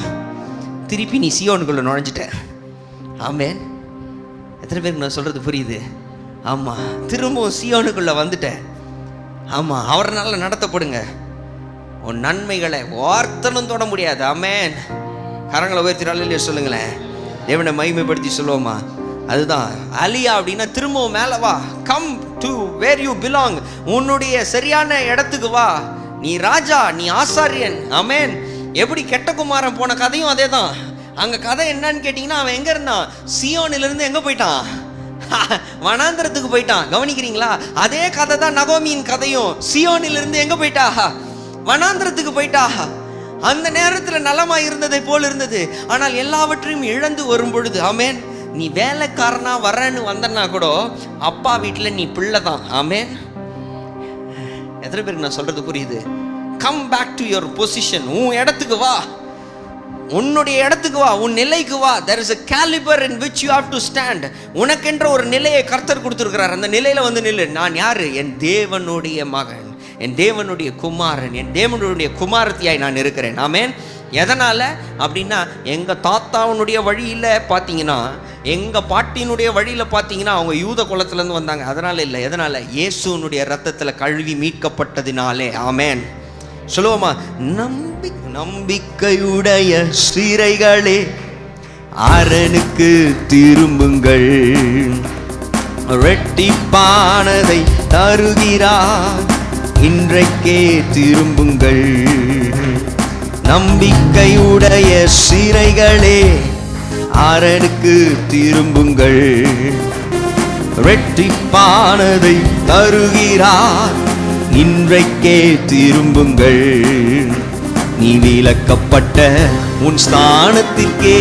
திருப்பி நீ சியோனுக்குள்ளே நுழைஞ்சிட்ட. ஆமேன். எத்தனை பேருக்கு நான் சொல்கிறது புரியுது? ஆமாம். திரும்பவும் சியோனுக்குள்ளே வந்துட்டேன். ஆமாம். அவர்னால நடத்தப்படுங்க. உன் நன்மைகளை வார்த்தனும் தொட முடியாது. ஆமென். கரங்களை உயர்த்தினாலே சொல்லுங்களேன், தேவனை மகிமைப்படுத்தி சொல்லுவோமா? அதுதான் அலியா அப்படின்னா திரும்பவும் மேலே வா. Come to where you belong. உன்னுடைய சரியான இடத்துக்கு வா. நீ ராஜா, நீ ஆசாரியன். ஆமென். எப்படி கெட்ட குமாரன் போன கதையும் அதே தான். அங்கே கதை என்னன்னு கேட்டிங்கன்னா, அவன் எங்கே இருந்தான்? சியோனிலிருந்து எங்கே போயிட்டான்? வனாந்திரத்துக்கு போயிட்டான். கவனிக்கிறீங்களா? அதே கதை தான் நகோமியின் கதையும். சியோனிலிருந்து எங்கே போயிட்டா? வனாந்திரத்துக்கு போயிட்டா. அந்த நேரத்தில் நலமாக இருந்ததை போல் இருந்தது. ஆனால் எல்லாவற்றையும் இழந்து வரும் பொழுது, ஆமென், நீ வேலைக்காரனா வரன்னு வந்தனா கூட அப்பா வீட்டில் நீ பிள்ளை தான். ஆமென். எத்தனை பேருக்கு நான் சொல்றது புரியுது? Come back to your position. உன் இடத்துக்கு வா, உன்னுடைய இடத்துக்கு வா, உன் நிலைக்கு வா. there is a caliber in which you have to stand. உனக்கென்ற ஒரு நிலையை கர்த்தர் கொடுத்திருக்கிறார். அந்த நிலையில வந்து நில்லு. நான் யாரு? என் தேவனுடைய மகன், என் தேவனுடைய குமாரன், என் தேவனுடைய குமாரத்தியாய் நான் இருக்கிறேன். ஆமென். எதனால் அப்படின்னா, எங்கள் தாத்தாவுனுடைய வழியில் பார்த்தீங்கன்னா, எங்கள் பாட்டினுடைய வழியில் பார்த்தீங்கன்னா அவங்க யூத குலத்துலேருந்து வந்தாங்க. அதனால் இல்லை. எதனால்? இயேசுனுடைய ரத்தத்தில் கழுவி மீட்கப்பட்டதினாலே. ஆமென். சொல்லுவோமா? நம்பிக்கையுடைய சிறைகளே அரணுக்கு திரும்புங்கள், ரெட்டிப்பானதை தருகிறார், இன்றைக்கே திரும்புங்கள். நம்பிக்கையுடைய சிறைகளே அரணுக்கு திரும்புங்கள், ரெட்டிப்பானதை தருகிறார், இன்றைக்கே திரும்புங்கள். நீ விலக்கப்பட்ட உன் ஸ்தானத்திற்கே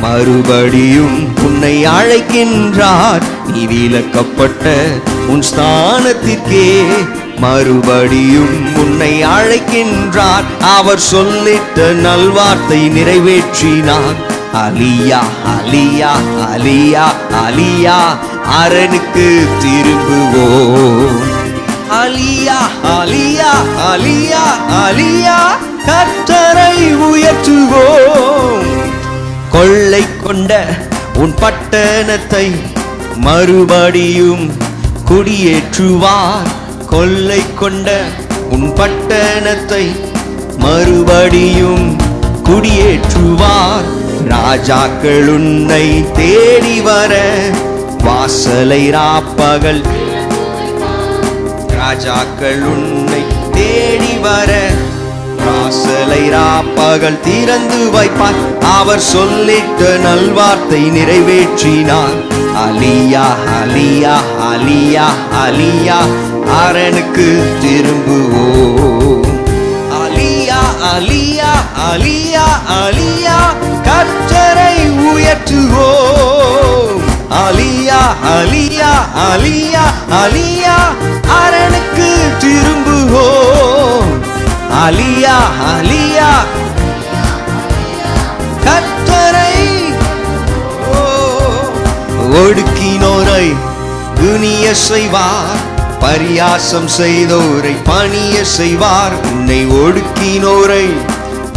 மறுபடியும் உன்னை அழைக்கின்றார். நீ விலக்கப்பட்ட உன் ஸ்தானத்திற்கே மறுபடியும் உன்னை அழைக்கின்றார். அவர் சொல்லிட்ட நல்வார்த்தை நிறைவேற்றினார். அலியா அலியா அலியா அலியா, அரணுக்கு திரும்புவோம். அலியா அலியா அலியா அலியா, கர்த்தரை உயர்த்துவோம். கொள்ளை கொண்ட உன் பட்டணத்தை மறுபடியும் குடியேற்றுவார். கொள்ளை கொண்ட உன் பட்டணத்தை மறுபடியும் குடியேற்றுவார். ராஜாக்கள் உன்னை தேடி வர வாசலை ராப்பகல், ராஜாக்கள் உன்னை தேடி வர வாசலை ராப்பகல் திறந்து வைப்பார். அவர் சொல்லிட்ட நல்வார்த்தை நிறைவேற்றினார். அலியா அலியா அலியா அலியா, அரணுக்கு திரும்புவோம். அலியா அலியா அலியா அலியா, கர்த்தரை உயர்த்துவோம். அலியா அலியா அலியா அலியா, அரணுக்கு திரும்புவோம். அலியா அலியா, கர்த்தரை ஒடுக்கினோரை குனிய செய்வார், பரியாசம் செய்தோரை பணிய செய்வார். உன்னை ஒடுக்கினோரை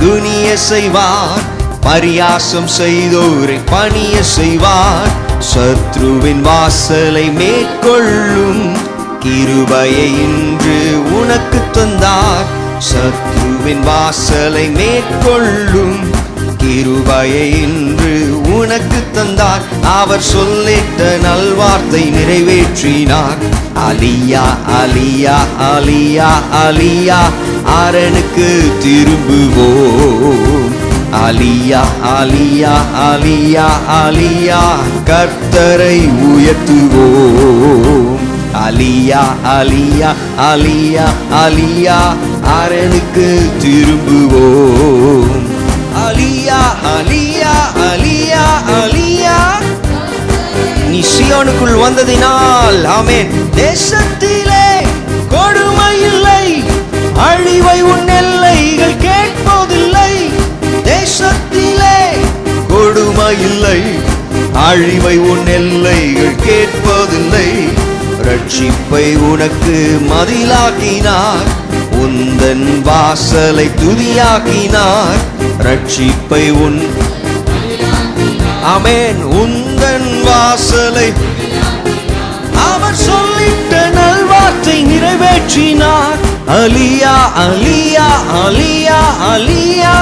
குனிய செய்வார், பரியாசம் செய்தோரை பணிய செய்வார். சத்ருவின் வாசலை மேற்கொள்ளும் கிருபையை இன்று உனக்கு தந்தார். சத்ருவின் வாசலை மேற்கொள்ளும் கிருபையை இன்று உனக்கு தந்தார். அவர் சொல்லிட்ட நல்வார்த்தை நிறைவேற்றினார். அலியா அலியா அலியா அலியா, அரணுக்கு திரும்புவோம். அலியா அலியா அலியா அலியா, கர்த்தரை உயர்த்துவோம். அலியா அலியா அலியா அலியா, அரணுக்கு திரும்புவோம். அலியா அலியா அலியா அலியா, நீ சியோனுக்குள் வந்ததினால். ஆமென். தேசத்திலே கொடுமை இல்லை, அழிவை உன் எல்லைகள் கேட்பதில்லை. தேசத்திலே கொடுமை இல்லை, அழிவை உன் எல்லைகள் கேட்பதில்லை. ரட்சிப்பை உனக்கு மதிலாக்கினார், உந்தன் வாசலை துதியாக்கினார். ரட்சிப்பை உன், ஆமென், உந்தன் வாசலை அவர் சொல்லிட்ட நல்வார்த்தை நிறைவேற்றினார். அலியா அலியா அலியா அலியா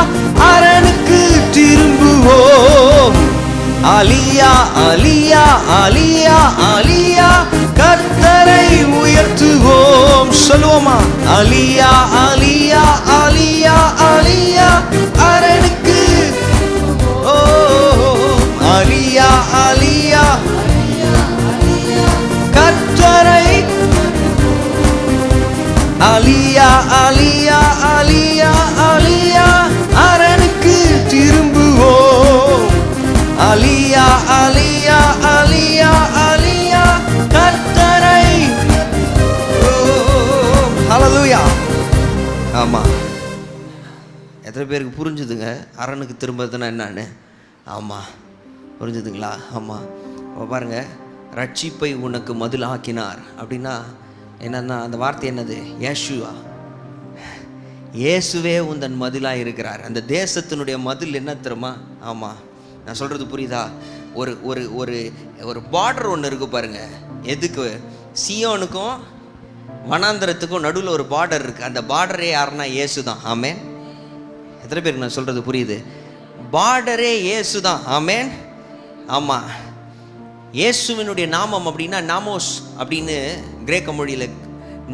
அரணுக்கு திரும்புவோம். அலியா அலியா அலியா அலியா கர்த்தரை உயர்த்துவோம். சொல்லுவோமா? அலியா அலியா அலியா அலியா அரணுக்கு ஓ அலியா அலியா கர்த்தரை அலியா அலியா அலியா அலியா அரணுக்கு திரும்புவோம். அலியா அலியா அலியா அலியா கர்த்தரை. ஹல்லேலூயா. ஆமா, எத்தனை பேருக்கு புரிஞ்சுதுங்க அரணுக்கு திரும்புறதுன்னா என்னன்னு? ஆமா, புரிஞ்சுதுங்களா? ஆமா, பாருங்க, ரட்சிப்பை உனக்கு மதில் ஆக்கினார் அப்படின்னா என்னன்னா அந்த வார்த்தை என்னது? யேசுவா, இயேசுவே உந்தன் மதிலாக இருக்கிறார். அந்த தேசத்தினுடைய மதில் என்ன தெரியுமா? ஆமாம், நான் சொல்கிறது புரியுதா? ஒரு ஒரு ஒரு ஒரு பார்டர் ஒன்று இருக்குது பாருங்க. எதுக்கு? சியோனுக்கும் வனாந்தரத்துக்கும் நடுவில் ஒரு பார்டர் இருக்குது. அந்த பார்டரே யாருன்னா இயேசு தான். ஆமேன். எத்தனை பேருக்கு நான் சொல்கிறது புரியுது? பார்டரே இயேசு தான். ஆமேன். ஆமாம், இயேசுவினுடைய நாமம் அப்படின்னா நாமோஸ் அப்படின்னு கிரேக்க மொழியில்.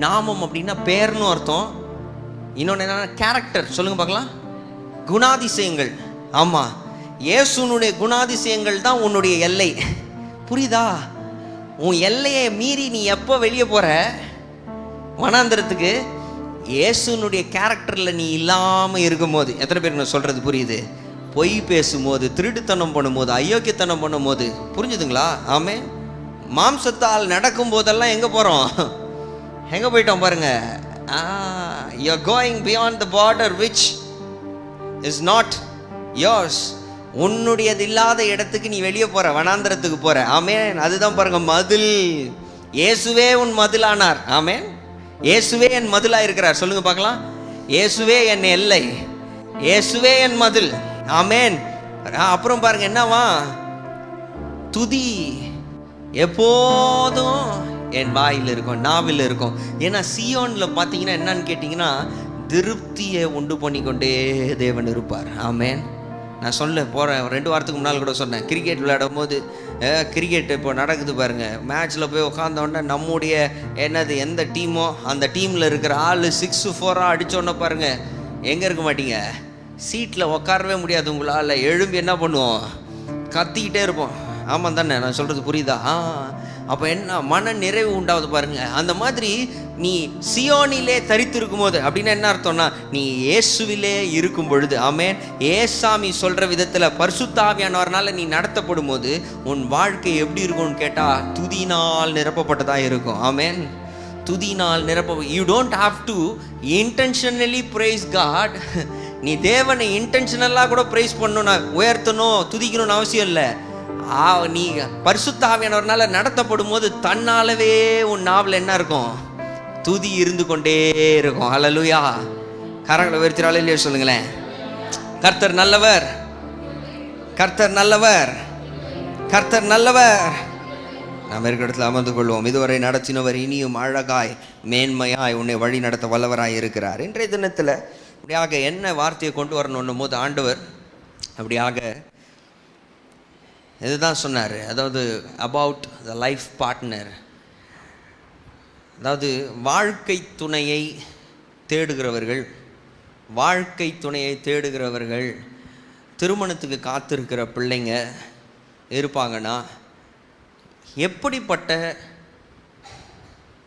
நாமம் அப்படின்னா பேர்னு அர்த்தம். இன்னொன்று என்னன்னா கேரக்டர். சொல்லுங்க பார்க்கலாம். குணாதிசயங்கள். ஆமாம், இயேசுனுடைய குணாதிசயங்கள் தான் உன்னுடைய எல்லை. புரியுதா? உன் எல்லையை மீறி நீ எப்போ வெளியே போகிற வனாந்தரத்துக்கு? இயேசுனுடைய கேரக்டரில் நீ இல்லாமல் இருக்கும்போது. எத்தனை பேருக்கு நான் சொல்கிறது புரியுது? பொய் பேசும்போது, திருட்டுத்தனம் பண்ணும்போது, அயோக்கியத்தனம் பண்ணும்போது. புரிஞ்சுதுங்களா? ஆமே. மாம்சத்தால் நடக்கும் போதெல்லாம் எங்கே போகிறோம்? எங்கே போயிட்டோம் பாருங்க. you are going beyond the border which is not yours. உன்னுடையது இல்லாத இடத்துக்கு நீ வெளியே போற, வனாந்தரத்துக்கு போற. ஆமென். அதுதான் பாருங்க மதில். இயேசுவே உன் மதிலானார். ஆமென். இயேசுவே என் மதிலா இருக்கிறார். சொல்லுங்க பார்க்கலாம். இயேசுவே என் எல்லை, இயேசுவே என் மதில். ஆமென். அப்புறம் பாருங்க என்னவா? துதி எப்போதும் என் வாயில் இருக்கும், நாவில் இருக்கும். ஏன்னா சியோன்ல பார்த்தீங்கன்னா என்னன்னு கேட்டிங்கன்னா திருப்தியை உண்டு பண்ணிக்கொண்டே தேவன் இருப்பார். ஆமென். நான் போகிறேன் 2 வாரத்துக்கு முன்னால் கூட சொன்னேன். கிரிக்கெட் விளையாடும் போது, கிரிக்கெட் இப்போ நடக்குது பாருங்கள். மேட்ச்சில் போய் உட்காந்தோடனே நம்முடைய எந்த டீமோ அந்த டீமில் இருக்கிற ஆள் 6-4 அடித்தோடனே பாருங்கள், எங்கே இருக்க மாட்டீங்க, சீட்டில் உட்காரவே முடியாது. உங்களால் எழும்பி என்ன பண்ணுவோம்? கத்திக்கிட்டே இருப்போம். ஆமாம் தானே? நான் சொல்கிறது புரியுதா? அப்போ என்ன மன நிறைவு உண்டாவது பாருங்க. அந்த மாதிரி நீ சியோனிலே தரித்திருக்கும் போது அப்படின்னா என்ன அர்த்தம்னா, நீ இயேசுவிலே இருக்கும் பொழுது. ஆமென். ஏசாமி சொல்கிற விதத்தில் பரிசுத்த ஆவியானவர்னால நீ நடத்தப்படும் போது உன் வாழ்க்கை எப்படி இருக்கும்னு கேட்டால் துதினால் நிரப்பப்பட்டதாக இருக்கும். ஆமென். துதினால் நிரப்ப. You don't have to intentionally praise God. நீ தேவனை இன்டென்ஷனலாக கூட ப்ரைஸ் பண்ணணும், உயர்த்தணும், துதிக்கணும்னு அவசியம் இல்லை. நீ பரிசுத்த ஆவியானவர்னால நடத்தப்படும் போது தன்னாலவே உன் நாவில் என்ன இருக்கும்? துதி இருந்து கொண்டே இருக்கும். ஹல்லேலூயா. கரங்களை உயர்த்தினாலே இல்லையா சொல்லுங்களேன். கர்த்தர் நல்லவர், கர்த்தர் நல்லவர், கர்த்தர் நல்லவர். நாம் இருக்கிற இடத்துல அமர்ந்து கொள்வோம். இதுவரை நடத்தினவர் இனியும் அழகாய் மேன்மையாய் உன்னை வழி நடத்த வல்லவராய் இருக்கிறார். இன்றைய தினத்தில் அப்படியாக என்ன வார்த்தையை கொண்டு வரணும் போது ஆண்டவர் அப்படியாக இதுதான் சொன்னார். அதாவது அபவுட் த லைஃப் பார்ட்னர். அதாவது வாழ்க்கை துணையை தேடுகிறவர்கள், வாழ்க்கை துணையை தேடுகிறவர்கள், திருமணத்துக்கு காத்திருக்கிற பிள்ளைங்க இருப்பாங்கன்னா எப்படிப்பட்ட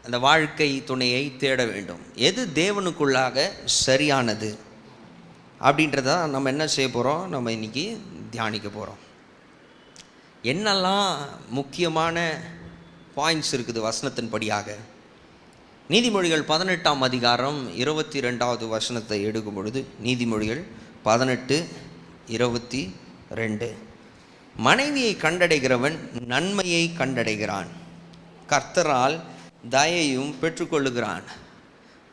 அந்த வாழ்க்கை துணையை தேட வேண்டும், எது தேவனுக்குள்ளாக சரியானது அப்படின்றத நம்ம என்ன செய்ய போகிறோம், நம்ம இன்றைக்கி தியானிக்க போகிறோம். என்னெல்லாம் முக்கியமான பாயிண்ட்ஸ் இருக்குது வசனத்தின் படியாக. நீதிமொழிகள் 18ஆம் அதிகாரம் 22வது வசனத்தை எடுக்கும் பொழுது, நீதிமொழிகள் 18:22, மனைவியை கண்டடைகிறவன் நன்மையை கண்டடைகிறான், கர்த்தரால் தயையும் பெற்றுக்கொள்ளுகிறான்.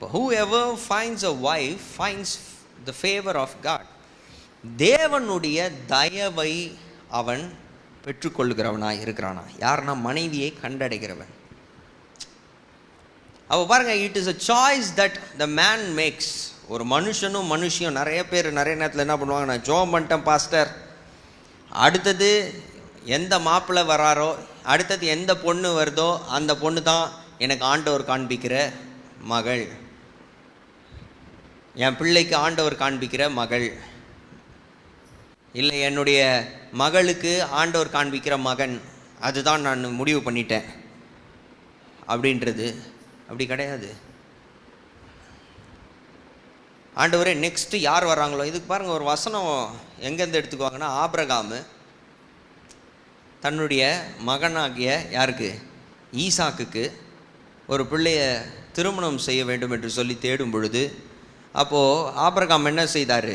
whoever finds a wife finds the favor of God. தேவனுடைய தயவை அவன் பெற்றுக்கொள்ளுகிறவனாய் இருக்கிறானா? யாருன்னா மனைவியை கண்டடைகிறவன். அப்போ பாருங்கள், it is a choice that the man makes. ஒரு மனுஷனும் மனுஷியும் நிறைய பேர் நிறைய நேரத்தில் என்ன பண்ணுவாங்க, நான் ஜோம் பண்ணிட்டேன் பாஸ்டர், அடுத்தது எந்த மாப்பிள்ளை வராரோ, அடுத்தது எந்த பொண்ணு வருதோ அந்த பொண்ணு தான் எனக்கு ஆண்டவர் காண்பிக்கிற மகள், என் பிள்ளைக்கு ஆண்டவர் காண்பிக்கிற மகள், இல்லை என்னுடைய மகளுக்கு ஆண்டவர் காண்பிக்கிற மகன், அதுதான் நான் முடிவு பண்ணிட்டேன் அப்படின்றது. அப்படி கிடையாது. ஆண்டவரே நெக்ஸ்ட்டு யார் வர்றாங்களோ, இதுக்கு பாருங்கள் ஒரு வசனம் எங்கேருந்து எடுத்துக்குவாங்கன்னா, ஆபிரகாமு தன்னுடைய மகனாகிய யாருக்கு, ஈசாக்குக்கு ஒரு பிள்ளைய திருமணம் செய்ய வேண்டும் என்று சொல்லி தேடும் பொழுது, அப்போது ஆபிரகாம் என்ன செய்தார்,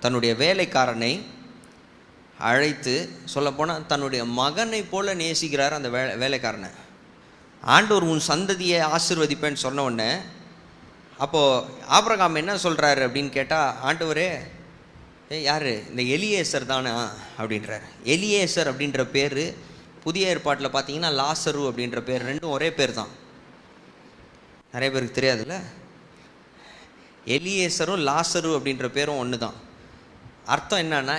தன்னுடைய வேலைக்காரனை அழைத்து, சொல்லப்போனால் தன்னுடைய மகனை போல நேசிக்கிறார் அந்த வேலைக்காரனை. ஆண்டவர் உன் சந்ததியை ஆசீர்வதிப்பேன்னு சொன்ன உடனே, அப்போது ஆபிரகாம் என்ன சொல்கிறாரு அப்படின்னு கேட்டால், ஆண்டவரே யார், இந்த எலியேசர் தானே அப்படின்றார். எலியேசர் அப்படின்ற பேர் புதிய ஏற்பாட்டில் பார்த்தீங்கன்னா லாசரு அப்படின்ற பேர், ரெண்டும் ஒரே பேர் தான். நிறைய பேருக்கு தெரியாதுல்ல, எலியேசரும் லாசரு அப்படின்ற பேரும் ஒன்று தான். அர்த்தம் என்னன்னா,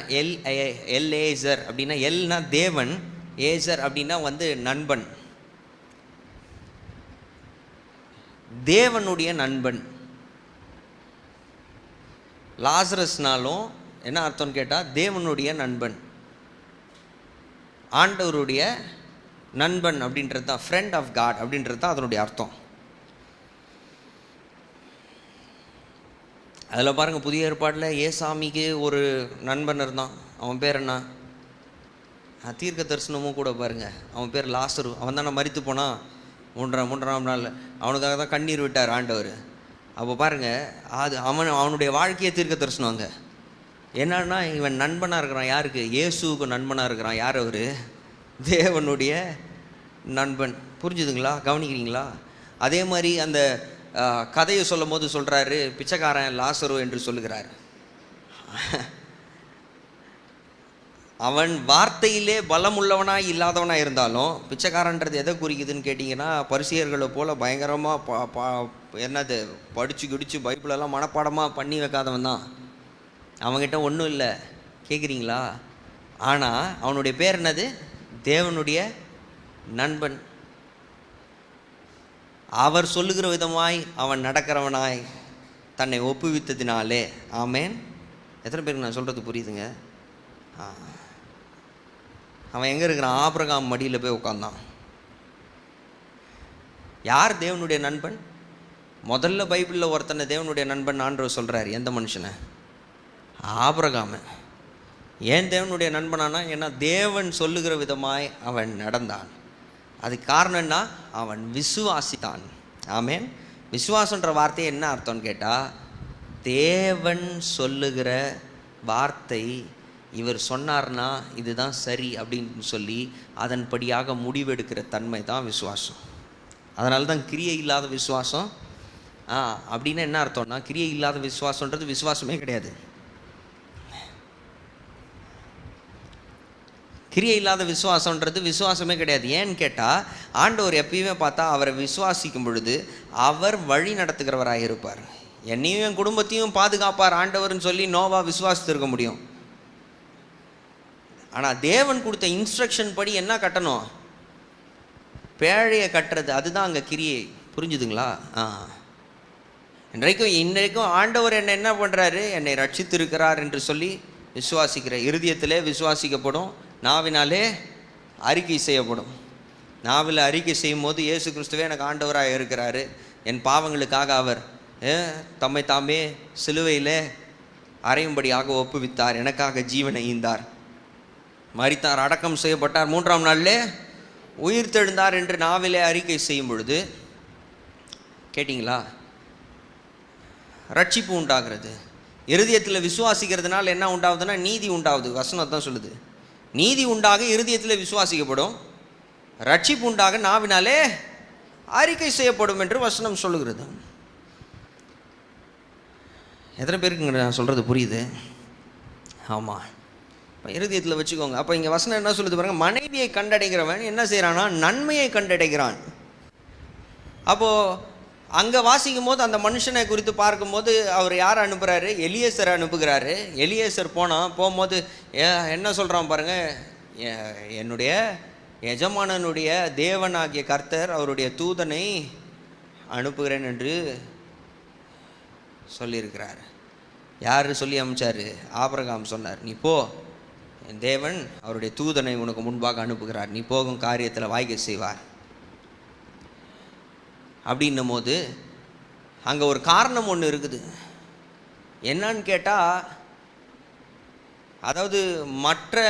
எல்ஏசர் அப்படின்னா எல்னா தேவன், ஏசர் அப்படின்னா நண்பன், தேவனுடைய நண்பன். லாசரஸ்னாலும் என்ன அர்த்தம்னு கேட்டால் தேவனுடைய நண்பன், ஆண்டவருடைய நண்பன் அப்படின்றது தான், ஃப்ரெண்ட் ஆஃப் காட் அப்படின்றது தான் அதனுடைய அர்த்தம். அதில் பாருங்கள், புதிய ஏற்பாட்டில் ஏசாமிக்கு ஒரு நண்பன் இருந்தான். அவன் பேர் என்ன, தீர்க்க தரிசனமும் கூட பாருங்கள், அவன் பேர் லாசரு. அவன் தானே மரித்து போனான் மூன்றாம் நாள், அவனுக்காக தான் கண்ணீர் விட்டார் ஆண்டவர். அப்போ பாருங்கள், அது அவனுடைய வாழ்க்கையை தீர்க்க தரிசனங்க. என்னன்னா, இவன் நண்பனாக இருக்கிறான் யாருக்கு, இயேசுவுக்கு நண்பனாக இருக்கிறான். யார் அவர், தேவனுடைய நண்பன். புரிஞ்சுதுங்களா, கவனிக்கிறீங்களா? அதே மாதிரி அந்த கதையை சொல்லும் போது சொல்கிறாரு, பிச்சைக்காரன் லாசரு என்று சொல்லுகிறார். அவன் வார்த்தையிலே பலம் உள்ளவனாக இல்லாதவனாக இருந்தாலும், பிச்சைக்காரன்றது எதை குறிக்குதுன்னு கேட்டிங்கன்னா, பரிசேயர்களை போல் பயங்கரமாக என்னது படித்து கிடிச்சு பைபிளெல்லாம் மனப்பாடமாக பண்ணி வைக்காதவன் தான். அவங்ககிட்ட ஒன்றும் இல்லை, கேட்குறீங்களா? ஆனால் அவனுடைய பேர் என்னது, தேவனுடைய நண்பன். அவர் சொல்லுகிற விதமாய் அவன் நடக்கிறவனாய் தன்னை ஒப்புவித்ததினாலே. ஆமேன். எத்தனை பேருக்கு நான் சொல்கிறது புரியுதுங்க? அவன் எங்கே இருக்கிறான், ஆபிரகாம் மடியில் போய் உட்காந்தான். யார் தேவனுடைய நண்பன்? முதல்ல பைபிளில் ஒருத்தனை தேவனுடைய நண்பன் ஆண்டவர் சொல்கிறார். எந்த மனுஷனை? ஆபிரகாம். ஏன் தேவனுடைய நண்பனானா, ஏன்னா தேவன் சொல்லுகிற விதமாய் அவன் நடந்தான். அதுக்கு காரணம்னா அவன் விசுவாசித்தான். ஆமேன். விசுவாசன்ற வார்த்தையை என்ன அர்த்தம்னு கேட்டால், தேவன் சொல்லுகிற வார்த்தை இவர் சொன்னார்னா இதுதான் சரி அப்படின்னு சொல்லி அதன்படியாக முடிவெடுக்கிற தன்மை தான் விசுவாசம். அதனால தான் கிரியை இல்லாத விசுவாசம். அப்படின்னா என்ன அர்த்தம்னா, கிரியை இல்லாத விசுவாசன்றது விசுவாசமே கிடையாது. கிரியை இல்லாத விசுவாசன்றது விசுவாசமே கிடையாது. ஏன்னு கேட்டால், ஆண்டவர் எப்பயுமே பார்த்தா அவரை விசுவாசிக்கும் பொழுது அவர் வழி நடத்துகிறவராக இருப்பார். என்னையும் என் குடும்பத்தையும் பாதுகாப்பார் ஆண்டவர்னு சொல்லி நோவா விசுவாசித்திருக்க முடியும். ஆனால் தேவன் கொடுத்த இன்ஸ்ட்ரக்ஷன் படி என்ன கட்டணும், பேழையை கட்டுறது, அதுதான் அங்கே கிரியை. புரிஞ்சுதுங்களா? இன்றைக்கும் ஆண்டவர் என்ன பண்ணுறாரு, என்னை ரட்சித்திருக்கிறார் என்று சொல்லி விசுவாசிக்கிற இருதயத்திலே விசுவாசிக்கப்படும், நாவினாலே அறிக்கை செய்யப்படும். நாவில் அறிக்கை செய்யும் போது இயேசு கிறிஸ்துவே எனக்கு ஆண்டவராக இருக்கிறாரு, என் பாவங்களுக்காக அவர் தம்மை தாமே சிலுவையில் அறையும்படியாக ஒப்புவித்தார், எனக்காக ஜீவனை ஈந்தார், மரித்தார், அடக்கம் செய்யப்பட்டார், 3ஆம் நாளிலே உயிர் தெழுந்தார் என்று நாவிலே அறிக்கை செய்யும் பொழுது, கேட்டிங்களா, ரட்சிப்பு உண்டாகிறது. இருதயத்தில் விசுவாசிக்கிறதுனால என்ன உண்டாகுதுன்னா நீதி உண்டாகுது. வசனம் தான் சொல்லுது, நீதி உண்டாக இருதயத்தில் விசுவாசிக்கப்படும், ரட்சிப்பு உண்டாக நாவினாலே அறிக்கை செய்யப்படும் என்று வசனம் சொல்லுகிறது. எத்தனை பேருக்கு நான் சொல்கிறது புரியுது? ஆமாம், இருதயத்தில் வச்சுக்கோங்க. அப்போ இங்கே வசனம் என்ன சொல்லுது பாருங்க, மனைவியை கண்டடைகிறவன் என்ன செய்கிறான்னா நன்மையை கண்டடைகிறான். அப்போது அங்கே வாசிக்கும் போது அந்த மனுஷனை குறித்து பார்க்கும்போது அவர் யார் அனுப்புகிறாரு? எலியேசரை அனுப்புகிறாரு. எலியேசர் போகும்போது என்ன சொல்கிறான் பாருங்கள், என்னுடைய எஜமானனுடைய தேவனாகிய கர்த்தர் அவருடைய தூதனை அனுப்புகிறேன் என்று சொல்லியிருக்கிறார். யார் சொல்லி அனுப்பிச்சார்? ஆபிரகாம் சொன்னார், நீ போ, என் தேவன் அவருடைய தூதனை உனக்கு முன்பாக அனுப்புகிறார், நீ போகும் காரியத்தில் வாய்க்க செய்வார் அப்படின்னும் போது அங்கே ஒரு காரணம் ஒன்று இருக்குது. என்னன்னு கேட்டால், அதாவது மற்ற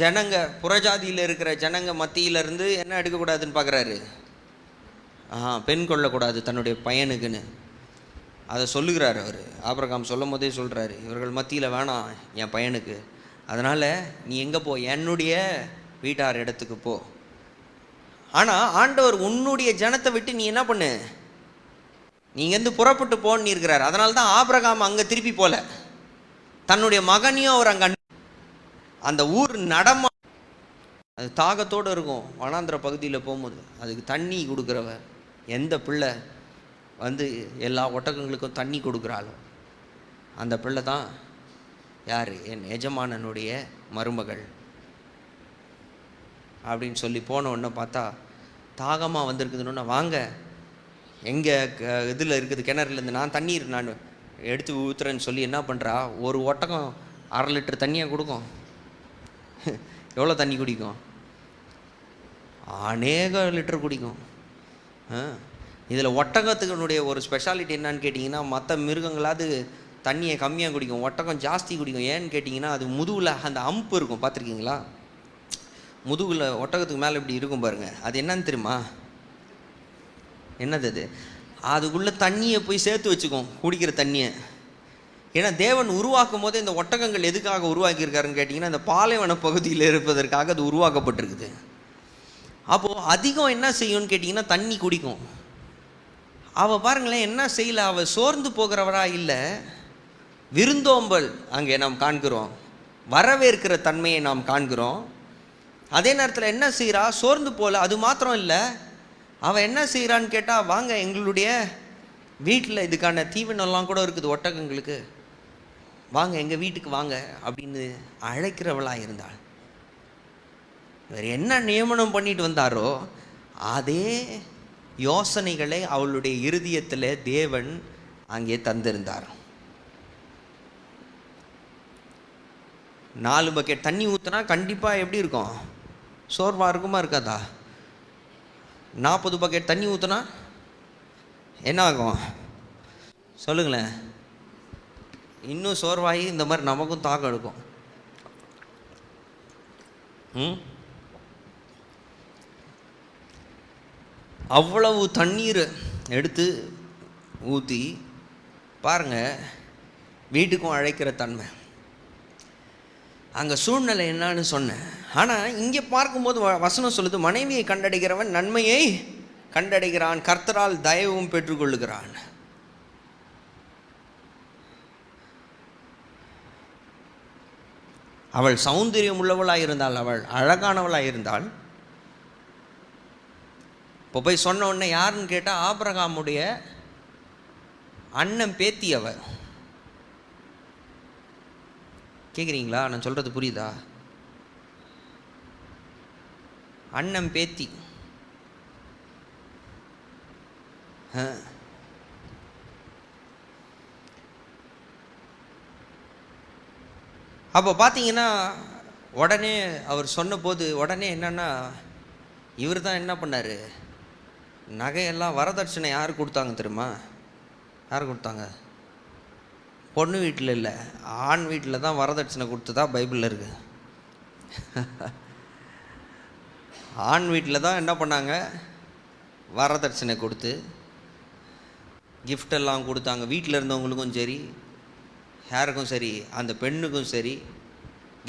ஜனங்க, புறஜாதியில் இருக்கிற ஜனங்க மத்தியிலேருந்து என்ன எடுக்கக்கூடாதுன்னு பார்க்குறாரு, பெண் கொள்ளக்கூடாது தன்னுடைய பையனுக்குன்னு அதை சொல்லுகிறார் அவர். ஆபிரகாம் சொல்லும் போதே சொல்கிறாரு, இவர்கள் மத்தியில் வேணாம் என் பையனுக்கு, அதனால் நீ எங்கே போ, என்னுடைய வீட்டார் இடத்துக்கு போ. ஆனால் ஆண்டவர் உன்னுடைய ஜனத்தை விட்டு நீ என்ன பண்ணு, நீ இங்கேருந்து புறப்பட்டு போன்னு இருக்கிறார். அதனால தான் ஆபிரகாம் அங்கே திருப்பி போல, தன்னுடைய மகனையும் அவர் அங்கே அந்த ஊர் நடமா, அது தாகத்தோடு இருக்கும். வனாந்திர பகுதியில் போகும்போது அதுக்கு தண்ணி கொடுக்குறவர், எந்த பிள்ளை வந்து எல்லா ஒட்டகங்களுக்கும் தண்ணி கொடுக்குறாளோ அந்த பிள்ளை தான் யார்? என் எஜமானனுடைய மருமகள் அப்படின்னு சொல்லி போன உடனே பார்த்தா தாகமாக வந்திருக்குதுன்னு, வாங்க எங்கே இதில் இருக்குது கிணறுலேருந்து நான் தண்ணீர் நான் எடுத்து ஊற்றுறேன்னு சொல்லி என்ன பண்ணுறா, ஒரு ஒட்டகம் 1/2 லிட்டர் தண்ணியாக கொடுக்கும். எவ்வளோ தண்ணி குடிக்கும்? அநேக லிட்டர் குடிக்கும். இதில் ஒட்டகத்துக்குனுடைய ஒரு ஸ்பெஷாலிட்டி என்னன்னு கேட்டிங்கன்னா, மற்ற மிருகங்களாவது தண்ணியை கம்மியாக குடிக்கும், ஒட்டகம் ஜாஸ்தி குடிக்கும். ஏன்னு கேட்டிங்கன்னா, அது முதுகில் அந்த அம்பு இருக்கும், பார்த்துருக்கீங்களா? முதுகில் ஒட்டகத்துக்கு மேலே இப்படி இருக்கும் பாருங்கள், அது என்னன்னு தெரியுமா? என்னது அது? அதுக்குள்ளே தண்ணியை போய் சேர்த்து வச்சுக்கும், குடிக்கிற தண்ணியை. ஏன்னா தேவன் உருவாக்கும் போதே இந்த ஒட்டகங்கள் எதுக்காக உருவாக்கியிருக்காருன்னு கேட்டிங்கன்னா, இந்த பாலைவன பகுதியில் இருப்பதற்காக அது உருவாக்கப்பட்டிருக்குது. அப்போது அதிகம் என்ன செய்யும்னு கேட்டிங்கன்னா, தண்ணி குடிக்கும். அவள் பாருங்களேன் என்ன செய்யலை, அவள் சோர்ந்து போகிறவரா இல்லை, விருந்தோம்பல் அங்கே நாம் காண்கிறோம், வரவேற்கிற தன்மையை நாம் காண்கிறோம். அதே நேரத்தில் என்ன செய்கிறா, சோர்ந்து போகல. அது மாத்திரம் இல்லை, அவள் என்ன செய்கிறான்னு கேட்டால், வாங்க எங்களுடைய வீட்டில் இதுக்கான தீவனம்லாம் கூட இருக்குது ஒட்டகங்களுக்கு, வாங்க எங்கள் வீட்டுக்கு வாங்க அப்படின்னு அழைக்கிறவளாக இருந்தாள். வேறு என்ன நியமனம் பண்ணிட்டு வந்தாரோ அதே யோசனைகளை அவளுடைய இருதயத்தில் தேவன் அங்கே தந்திருந்தார். 4 பக்கெட் தண்ணி ஊற்றினா கண்டிப்பாக எப்படி இருக்கும், சோர்வாக இருக்குமா இருக்காதா? 40 பக்கெட் தண்ணி ஊற்றினா என்ன ஆகும் சொல்லுங்களேன்? இன்னும் சோர்வாகி இந்த மாதிரி நமக்கும் தாக்கம் எடுக்கும். அவ்வளவு தண்ணீர் எடுத்து ஊற்றி பாருங்கள், வீட்டுக்கும் அழைக்கிற தன்மை. அங்கே சூழ்நிலை என்னான்னு சொன்னேன். ஆனால் இங்கே பார்க்கும்போது வசனம் சொல்லுது, மனைவியை கண்டடைகிறவன் நன்மையை கண்டடைகிறான், கர்த்தரால் தயவும் பெற்றுக்கொள்ளுகிறான். அவள் சௌந்தரியம் உள்ளவளாக இருந்தாள், அவள் அழகானவளாக இருந்தாள். இப்போ போய் சொன்ன உடனே யாருன்னு கேட்டால், ஆபிரகாமுடைய அண்ணன் பேத்தி அவ. கேட்குறீங்களா? நான் சொல்கிறது புரியுதா? அண்ணன் பேத்தி. அப்போ பார்த்தீங்கன்னா உடனே அவர் சொன்னபோது உடனே என்னன்னா, இவர் தான் என்ன பண்ணார், நகையெல்லாம் வரதட்சணை யார் கொடுத்தாங்க தெரியுமா? யார் கொடுத்தாங்க? பொண்ணு வீட்டில் இல்லை, ஆண் வீட்டில் தான் வரதட்சணை கொடுத்ததா பைபிளில் இருக்குது. ஆண் வீட்டில் தான் என்ன பண்ணாங்க, வரதட்சணை கொடுத்து கிஃப்டெல்லாம் கொடுத்தாங்க. வீட்டில் இருந்தவங்களுக்கும் சரி, யாருக்கும் சரி, அந்த பெண்ணுக்கும் சரி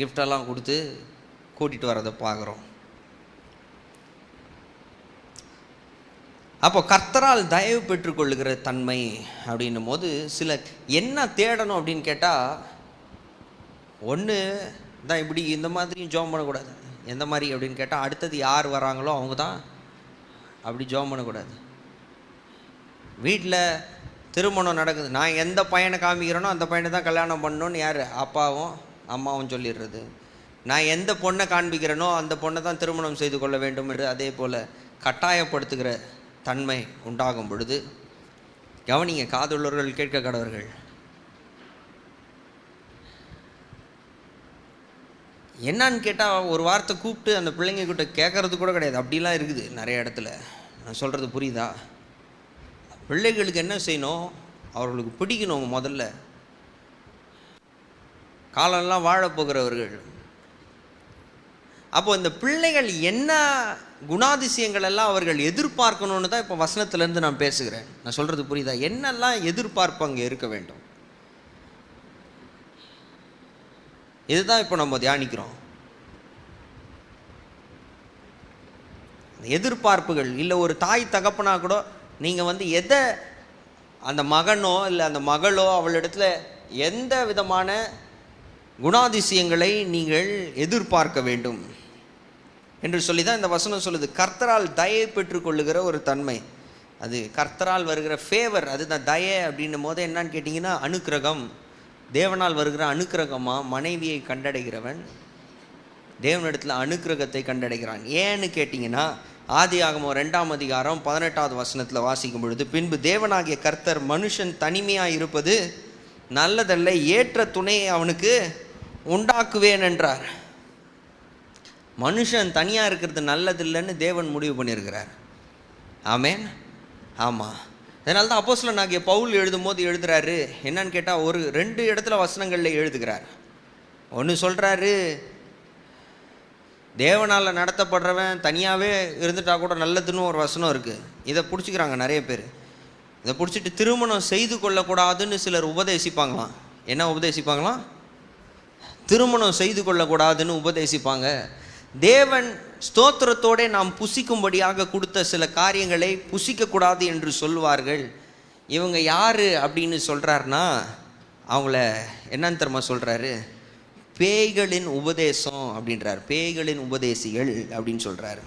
கிஃப்டெல்லாம் கொடுத்து கூட்டிகிட்டு வரதை பார்க்குறோம். அப்போ கர்த்தரால் தயவு பெற்றுக்கொள்ளுகிற தன்மை அப்படின்னும் போது சில என்ன தேடணும் அப்படின்னு கேட்டால், ஒன்று தான் இப்படி இந்த மாதிரியும் ஜோம் பண்ணக்கூடாது. எந்த மாதிரி அப்படின்னு கேட்டால், அடுத்தது யார் வராங்களோ அவங்க தான் அப்படி ஜோம் பண்ணக்கூடாது. வீட்டில் திருமணம் நடக்குது, நான் எந்த பையனை காமிக்கிறேனோ அந்த பையனை தான் கல்யாணம் பண்ணணும்னு யார்? அப்பாவும் அம்மாவும் சொல்லிடுறது. நான் எந்த பொண்ணை காண்பிக்கிறேனோ அந்த பொண்ணை தான் திருமணம் செய்து கொள்ள வேண்டும் என்று அதே போல் கட்டாயப்படுத்துகிற தன்மை உண்டாகும் பொழுது, கவனிங்க காதுள்ளவர்கள் கேட்க கடவர்கள், என்னான்னு கேட்டால் ஒரு வார்த்தை கூப்பிட்டு அந்த பிள்ளைங்க கிட்ட கேட்கறது கூட கிடையாது. அப்படிலாம் இருக்குது நிறைய இடத்துல. நான் சொல்கிறது புரியுதா? பிள்ளைகளுக்கு என்ன செய்யணும்? அவர்களுக்கு பிடிக்கணும். முதல்ல காலம்லாம் வாழப்போகிறவர்கள். அப்போ இந்த பிள்ளைகள் என்ன குணாதிசயங்கள் எல்லாம் அவர்கள் எதிர்பார்க்கணும்னு தான் இப்போ வசனத்திலேருந்து நான் பேசுகிறேன். நான் சொல்கிறது புரியுதா? என்னெல்லாம் எதிர்பார்ப்பு அங்கே இருக்க வேண்டும், இதுதான் இப்போ நம்ம தியானிக்கிறோம். எதிர்பார்ப்புகள் இல்லை. ஒரு தாய் தகப்பனா கூட நீங்கள் எதை அந்த மகனோ இல்லை அந்த மகளோ அவளிடத்துல எந்த விதமான குணாதிசயங்களை நீங்கள் எதிர்பார்க்க வேண்டும் என்று சொல்லி தான் இந்த வசனம் சொல்லுது. கர்த்தரால் தயை பெற்றுக்கொள்ளுகிற ஒரு தன்மை, அது கர்த்தரால் வருகிற ஃபேவர், அதுதான் தயை அப்படின்னும் போது என்னன்னு கேட்டிங்கன்னா அனுக்கிரகம். தேவனால் வருகிற அனுக்கிரகமாக மனைவியை கண்டடைகிறவன் தேவனிடத்தில் அனுக்கிரகத்தை கண்டடைகிறான். ஏன்னு கேட்டிங்கன்னா ஆதியாகமம் 2ஆம் அதிகாரம் 18வது வசனத்தில் வாசிக்கும் பொழுது, பின்பு தேவனாகிய கர்த்தர் மனுஷன் தனிமையாக இருப்பது நல்லதல்ல, ஏற்ற துணையை அவனுக்கு உண்டாக்குவேன் என்றார். மனுஷன் தனியாக இருக்கிறது நல்லதில்லைன்னு தேவன் முடிவு பண்ணியிருக்கிறார். ஆமேன். ஆமாம். அதனால தான் அப்போஸ்தலனாகிய பவுல் எழுதும் போது எழுதுகிறாரு. என்னன்னு கேட்டால் 2 இடத்துல வசனங்களில் எழுதுகிறார். ஒன்று சொல்கிறாரு, தேவனால் நடத்தப்படுறவன் தனியாகவே இருந்துட்டா கூட நல்லதுன்னு ஒரு வசனம் இருக்குது. இதை பிடிச்சிக்கிறாங்க நிறைய பேர். இதை பிடிச்சிட்டு திருமணம் செய்து கொள்ளக்கூடாதுன்னு சிலர் உபதேசிப்பாங்களாம். என்ன உபதேசிப்பாங்களாம்? திருமணம் செய்து கொள்ளக்கூடாதுன்னு உபதேசிப்பாங்க. தேவன் ஸ்தோத்திரத்தோடு நாம் புசிக்கும்படியாக கொடுத்த சில காரியங்களை புசிக்கக்கூடாது என்று சொல்லுவார்கள். இவங்க யார் அப்படின்னு சொல்கிறாருன்னா, அவங்கள என்னன்னு தெரியுமா சொல்கிறாரு? பேய்களின் உபதேசம் அப்படின்றார். பேய்களின் உபதேசிகள் அப்படின்னு சொல்கிறாரு.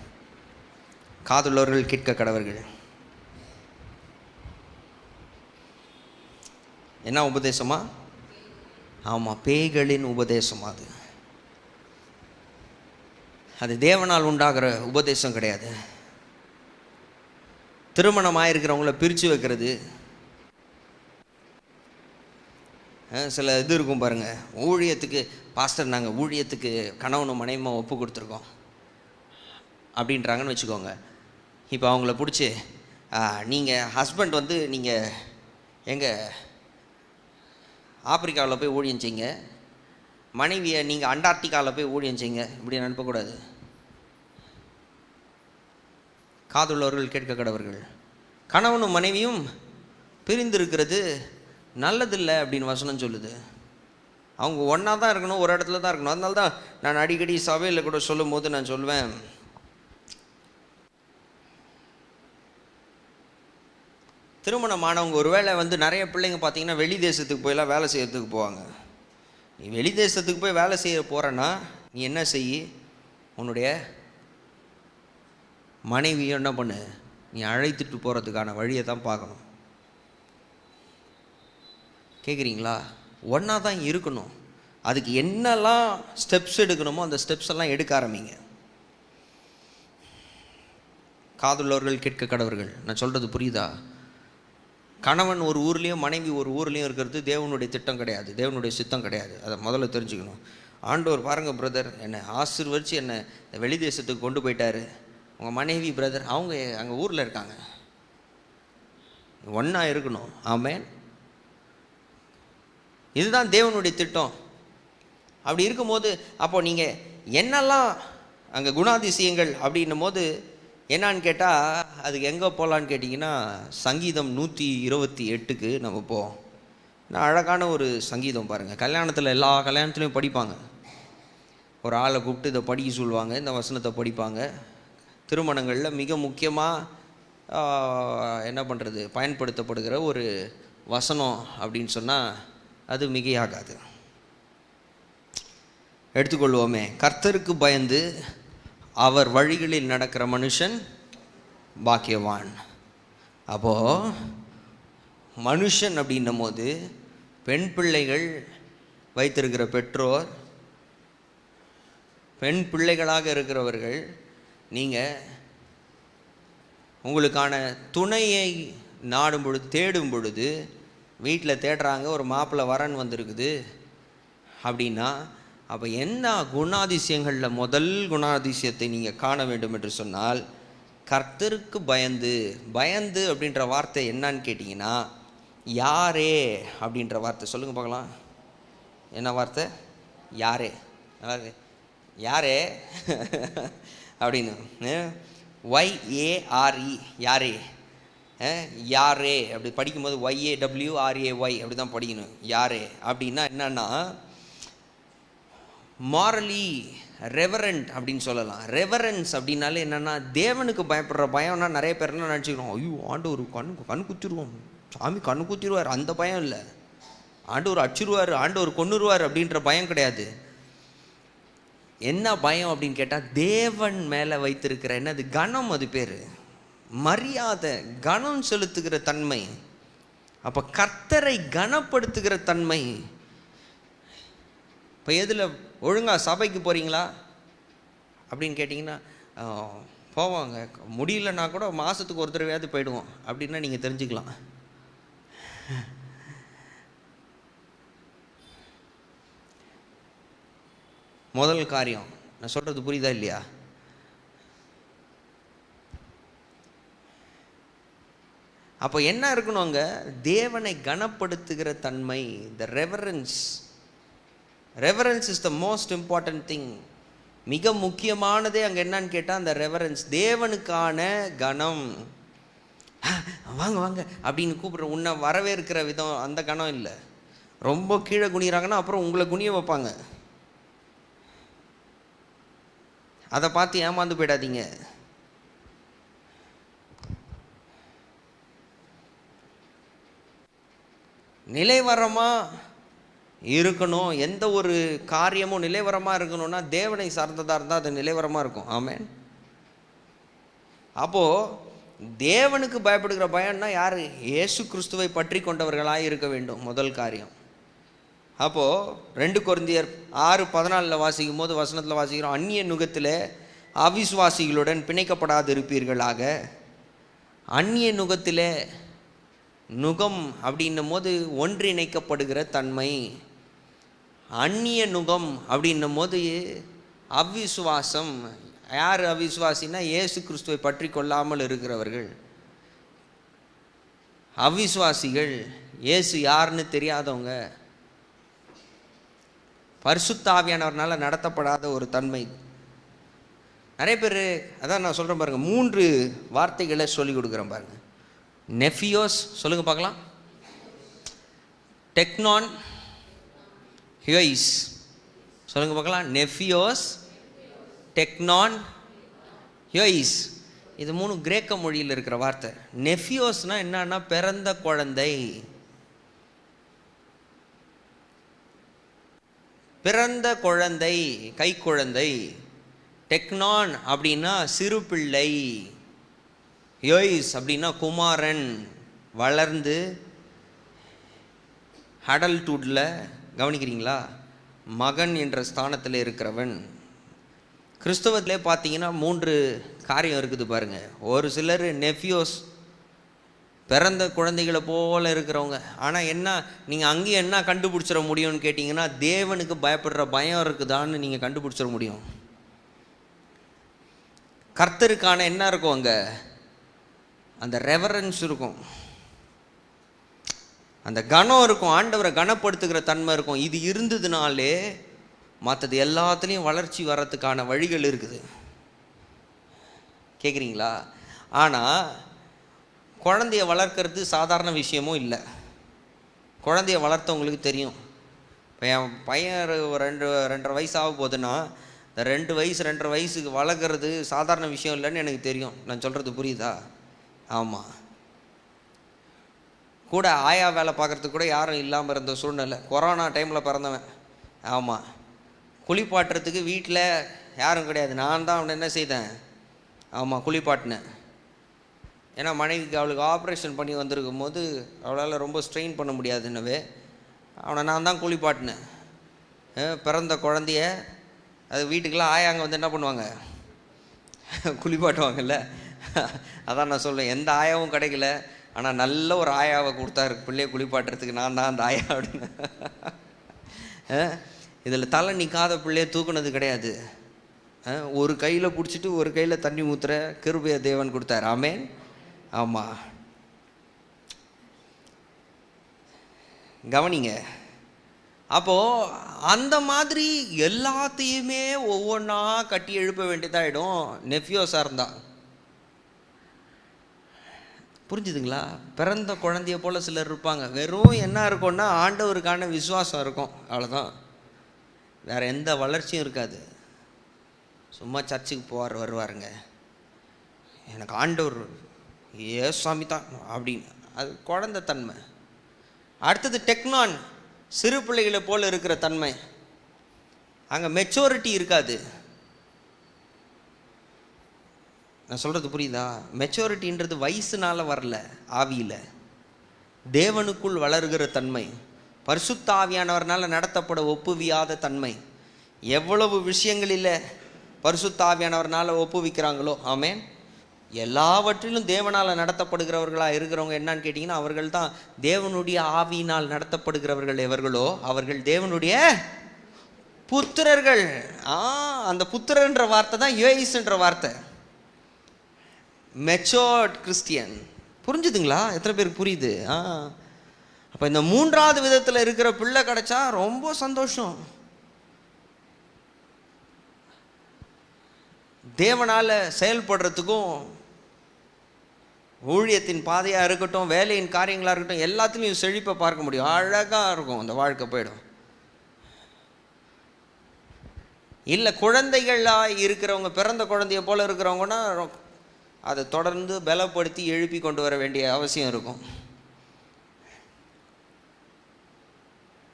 காதுள்ளவர்கள் கேட்க கடவர்கள். என்ன உபதேசமா? ஆமாம், பேய்களின் உபதேசம். அது தேவனால் உண்டாகிற உபதேசம் கிடையாது. திருமணம் ஆயிருக்கிறவங்கள பிரித்து வைக்கிறது, சில இது இருக்கும் பாருங்கள். ஊழியத்துக்கு பாஸ்டர் நாங்கள் ஊழியத்துக்கு கணவனும் மனைவியும் ஒப்பு கொடுத்துருக்கோம் அப்படின்றாங்கன்னு வச்சுக்கோங்க. இப்போ அவங்கள பிடிச்சி, நீங்கள் ஹஸ்பண்ட் நீங்கள் எங்கள் ஆப்பிரிக்காவில் போய் ஊழியம் செய்யுங்க, மனைவியை நீங்கள் அண்டார்டிகாவில் போய் ஊழியம் செய்யுங்க, இப்படி அனுப்பக்கூடாது. காதுள்ளவர்கள் கேட்க கடவர்கள். கணவனும் மனைவியும் பிரிந்திருக்கிறது நல்லதில்லை அப்படின்னு வசனம் சொல்லுது. அவங்க ஒன்றா தான் இருக்கணும், ஒரு இடத்துல தான் இருக்கணும். அதனால தான் நான் அடிக்கடி சபையில் கூட சொல்லும் போது நான் சொல்வேன், திருமணமானவங்க ஒருவேளை நிறைய பிள்ளைங்க பார்த்தீங்கன்னா வெளி தேசத்துக்கு போயெல்லாம் வேலை செய்கிறதுக்கு போவாங்க. நீ வெளி தேசத்துக்கு போய் வேலை செய்ய போகிறேன்னா நீ என்ன செய்யி, உன்னுடைய மனைவியை என்ன பண்ணு, நீ அழைத்துட்டு போகிறதுக்கான வழியை தான் பார்க்கணும். கேட்குறீங்களா? ஒன்றா தான் இருக்கணும். அதுக்கு என்னெல்லாம் ஸ்டெப்ஸ் எடுக்கணுமோ அந்த ஸ்டெப்ஸ் எல்லாம் எடுக்க ஆரம்பிங்க. காதுள்ளவர்கள் கேட்க கடவர்கள். நான் சொல்கிறது புரியுதா? கணவன் ஒரு ஊர்லேயும் மனைவி ஒரு ஊர்லேயும் இருக்கிறது தேவனுடைய திட்டம் கிடையாது, தேவனுடைய சித்தம் கிடையாது. அதை முதல்ல தெரிஞ்சுக்கணும். ஆண்டவர் பாருங்கள் பிரதர், என்னை ஆசீர்வதிச்சு என்னை வெளி தேசத்துக்கு கொண்டு போயிட்டாரு. உங்கள் மனைவி பிரதர் அவங்க அங்கே ஊரில் இருக்காங்க, ஒன்றா இருக்கணும். ஆமேன். இதுதான் தேவனுடைய திட்டம். அப்படி இருக்கும்போது அப்போது நீங்கள் என்னெல்லாம் அங்கே குணாதிசயங்கள் அப்படின்னும் போது என்னான்னு கேட்டால் அதுக்கு எங்கே போகலான்னு கேட்டிங்கன்னா சங்கீதம் 128க்கு நம்ம போவோம். நான் அழகான ஒரு சங்கீதம் பாருங்கள். கல்யாணத்தில் எல்லா கல்யாணத்துலேயும் படிப்பாங்க. ஒரு ஆளை கூப்பிட்டு இதை படிக்க சொல்லுவாங்க, இந்த வசனத்தை படிப்பாங்க. திருமணங்களில் மிக முக்கியமாக என்ன பண்ணுறது பயன்படுத்தப்படுகிற ஒரு வசனம் அப்படின்னு சொன்னால் அது மிகையாகாது. எடுத்துக்கொள்வோமே, கர்த்தருக்கு பயந்து அவர் வழிகளில் நடக்கிற மனுஷன் பாக்கியவான். அப்போது மனுஷன் அப்படின்னும் போது பெண் பிள்ளைகள் வைத்திருக்கிற பெற்றோர், பெண் பிள்ளைகளாக இருக்கிறவர்கள், நீங்கள் உங்களுக்கான துணையை நாடும் பொழுது, தேடும் பொழுது, வீட்டில் தேடுறாங்க, ஒரு மாப்பிள்ளை வரன் வந்திருக்குது அப்படின்னா, அப்போ என்ன குணாதிசயங்களில் முதல் குணாதிசயத்தை நீங்கள் காண வேண்டும் என்று சொன்னால், கர்த்தருக்கு பயந்து. பயந்து அப்படின்ற வார்த்தை என்னன்னு கேட்டிங்கன்னா, யாரே அப்படின்ற வார்த்தை. சொல்லுங்கள் பார்க்கலாம், என்ன வார்த்தை? யாரே. யாரே அப்படின்னு, YARE, யாரே. யாரே அப்படி படிக்கும்போது YAWRAY அப்படி தான் படிக்கணும். யாரே அப்படின்னா என்னன்னா, மாரலி ரெவரண்ட் அப்படின்னு சொல்லலாம். ரெவரன்ஸ் அப்படின்னாலே என்னென்னா, தேவனுக்கு பயப்படுற பயம்னா நிறைய பேர் என்ன நினச்சிக்கிறோம், ஐயோ ஆண்டவர் கண்ணு குத்திடுவோம், சாமி கண்ணு குத்திடுவார், அந்த பயம் இல்லை. ஆண்டவர் அடிச்சிருவார், ஆண்டவர் கொன்னுருவார் அப்படின்ற பயம் கிடையாது. என்ன பயம் அப்படின்னு கேட்டால், தேவன் மேலே வைத்திருக்கிற என்னது கனம், அது பேர் மரியாதை, கனம் செலுத்துகிற தன்மை. அப்போ கர்த்தரை கனப்படுத்துகிற தன்மை. இப்போ எதில் ஒழுங்காக சபைக்கு போகிறீங்களா அப்படின்னு கேட்டிங்கன்னா, போவாங்க, முடியலன்னா கூட மாதத்துக்கு ஒரு தடவையாவது போயிடுவோம் அப்படின்னா நீங்கள் தெரிஞ்சுக்கலாம். முதல் காரியம், நான் சொல்கிறது புரியுதா இல்லையா? அப்போ என்ன இருக்கணும் அங்கே? தேவனை கனப்படுத்துகிற தன்மை. The reverence. Reverence is the most important thing. மிக முக்கியமானதே அங்கே என்னன்னு கேட்டால் அந்த ரெவரன்ஸ், தேவனுக்கான கனம். வாங்க வாங்க அப்படின்னு கூப்பிடுற, உன்னை வரவேற்கிற விதம், அந்த கனம் இல்லை. ரொம்ப கீழே குனிகிறாங்கன்னா அப்புறம் உங்களை குனிய வைப்பாங்க. அதை பார்த்து ஏமாந்து போயிடாதீங்க. நிலைவரமாக இருக்கணும். எந்த ஒரு காரியமும் நிலைவரமாக இருக்கணும்னா தேவனை சார்ந்ததாக இருந்தால் அது நிலைவரமாக இருக்கும். ஆமென். அப்போது தேவனுக்கு பயப்படுகிற பயம்னா யார்? இயேசு கிறிஸ்துவை பற்றி கொண்டவர்களாக இருக்க வேண்டும், முதல் காரியம். அப்போது 2 கொரிந்தியர் 6:14 வாசிக்கும் போது வசனத்தில் வாசிக்கிறோம், அந்நிய நுகத்தில் அவிசுவாசிகளுடன் பிணைக்கப்படாது இருப்பீர்களாக. அந்நிய நுகத்தில், நுகம் அப்படின்னும் போது ஒன்றிணைக்கப்படுகிற தன்மை. அந்நிய நுகம் அப்படின்னும் போது அவிசுவாசம். யார் அவிசுவாசின்னா? இயேசு கிறிஸ்துவை பற்றி கொள்ளாமல் இருக்கிறவர்கள் அவிசுவாசிகள். இயேசு யாருன்னு தெரியாதவங்க, பரிசுத்த ஆவியானவர்னால நடத்தப்படாத ஒரு தன்மை. நிறைய பேர், அதான் நான் சொல்கிறேன் பாருங்கள், 3 வார்த்தைகளை சொல்லிக் கொடுக்குறேன் பாருங்கள். நெஃபியோஸ், சொல்லுங்கள் பார்க்கலாம். டெக்னான், ஹியோயிஸ். சொல்லுங்கள் பார்க்கலாம். நெஃபியோஸ், டெக்னான், ஹியோயிஸ். இது 3 கிரேக்க மொழியில் இருக்கிற வார்த்தை. நெஃபியோஸ்னால் என்னன்னா, பிறந்த குழந்தை. பிறந்த குழந்தை, கை குழந்தை. டெக்னான் அப்படின்னா சிறு பிள்ளை. யோயிஸ் அப்படின்னா குமாரன், வளர்ந்து அடல்ட்ஹுட்டில், கவனிக்கிறீங்களா, மகன் என்ற ஸ்தானத்தில் இருக்கிறவன். கிறிஸ்தவத்திலே பார்த்தீங்கன்னா 3 காரியம் இருக்குது பாருங்கள். ஒரு சிலர் நெஃபியோஸ், பிறந்த குழந்தைகளை போல இருக்கிறவங்க. ஆனால் என்ன, நீங்கள் அங்கேயும் என்ன கண்டுபிடிச்சிட முடியும்னு கேட்டிங்கன்னா, தேவனுக்கு பயப்படுற பயம் இருக்குதான்னு நீங்கள் கண்டுபிடிச்சிட முடியும். கர்த்தருக்கான என்ன இருக்கும் அங்கே? அந்த ரெவரன்ஸ் இருக்கும், அந்த கனம் இருக்கும், ஆண்டவரை கனப்படுத்துகிற தன்மை இருக்கும். இது இருந்ததுனாலே மற்றது எல்லாத்துலேயும் வளர்ச்சி வர்றதுக்கான வழிகள் இருக்குது. கேட்குறீங்களா? ஆனால் குழந்தைய வளர்க்குறது சாதாரண விஷயமும் இல்லை. குழந்தைய வளர்த்தவங்களுக்கு தெரியும். இப்போ என் பையன் 2.5 வயசு ஆக போகுதுன்னா, இந்த 2 வயசு 2.5 வயசுக்கு வளர்க்குறது சாதாரண விஷயம் இல்லைன்னு எனக்கு தெரியும். நான் சொல்கிறது புரியுதா? ஆமாம். கூட ஆயா வேலை பார்க்குறதுக்கு கூட யாரும் இல்லாமல் இருந்த சூழ்நிலை. கொரோனா டைமில் பிறந்தவன். ஆமாம். குளிப்பாட்டுறதுக்கு வீட்டில் யாரும் கிடையாது. நான் தான் அவனை என்ன செய்தேன்? ஆமாம், குளிப்பாட்டினேன். ஏன்னா மனைவிக்கு அவளுக்கு ஆப்ரேஷன் பண்ணி வந்திருக்கும் போது அவளால் ரொம்ப ஸ்ட்ரெயின் பண்ண முடியாதுன்னவே அவனை நான் தான் குளிப்பாட்டினேன். பிறந்த குழந்தைய அது வீட்டுக்கெல்லாம் ஆயாங்க வந்து என்ன பண்ணுவாங்க, குளிப்பாட்டுவாங்கல்ல. அதான் நான் சொல்லுவேன், எந்த ஆயாவும் கிடைக்கல, ஆனால் நல்ல ஒரு ஆயாவை கொடுத்தாரு பிள்ளைய குளிப்பாட்டுறதுக்கு, நான் தான் அந்த ஆயா அப்படின்னு. இதில் தலை நிற்காத பிள்ளைய தூக்குனது கிடையாது. ஒரு கையில் பிடிச்சிட்டு ஒரு கையில் தண்ணி ஊற்றுற கிருபைய தேவன் கொடுத்தாரு. ஆமேன். ஆமாம், கவனிங்க. அப்போது அந்த மாதிரி எல்லாத்தையுமே ஒவ்வொன்றா கட்டி எழுப்ப வேண்டியதாகிடும் நெஃப்யோஸாக இருந்தால். புரிஞ்சுதுங்களா? பிறந்த குழந்தைய போல் சிலர் இருப்பாங்க. வெறும் என்ன இருக்கும்னா ஆண்டவருக்கான விசுவாசம் இருக்கும், அவ்வளோதான். வேறு எந்த வளர்ச்சியும் இருக்காது. சும்மா சர்ச்சுக்கு வருவாருங்க, எனக்கு ஆண்டவர் ஏசாமி தான் அப்படின்னு. அது குழந்தை தன்மை. அடுத்தது டெக்னான், சிறு பிள்ளைகளை போல் இருக்கிற தன்மை. அங்கே மெச்சூரிட்டி இருக்காது. நான் சொல்கிறது புரியுதா? மெச்சூரிட்டின்றது வயசுனால வரல, ஆவியில் தேவனுக்குள் வளர்கிற தன்மை, பரிசுத்த ஆவியானவர்னால் நடத்தப்பட ஒப்புவியாத தன்மை. எவ்வளவு விஷயங்களில் பரிசுத்த ஆவியானவர்னால் ஒப்புவிக்கிறாங்களோ, ஆமேன், எல்லாவற்றிலும் தேவனால் நடத்தப்படுகிறவர்களாக இருக்கிறவங்க என்னன்னு கேட்டிங்கன்னா அவர்கள் தான் தேவனுடைய ஆவியினால் நடத்தப்படுகிறவர்கள். எவர்களோ அவர்கள் தேவனுடைய புத்திரர்கள். அந்த புத்திரன்ற வார்த்தை தான் யோயிஸ்ன்ற வார்த்தை, மெச்சோர்ட் கிறிஸ்டியன். புரிஞ்சுதுங்களா? எத்தனை பேருக்கு புரியுது? அப்போ இந்த மூன்றாவது விதத்தில் இருக்கிற பிள்ளை கிடைச்சா ரொம்ப சந்தோஷம். தேவனால் செயல்படுறதுக்கும், ஊழியத்தின் பாதையாக இருக்கட்டும், வேலையின் காரியங்களாக இருக்கட்டும், எல்லாத்துலேயும் செழிப்பை பார்க்க முடியும். அழகாக இருக்கும் அந்த வாழ்க்கை, போயிடும். இல்லை குழந்தைகளாக இருக்கிறவங்க, பிறந்த குழந்தைய போல் இருக்கிறவங்கன்னா அதை தொடர்ந்து பலப்படுத்தி எழுப்பி கொண்டு வர வேண்டிய அவசியம் இருக்கும்.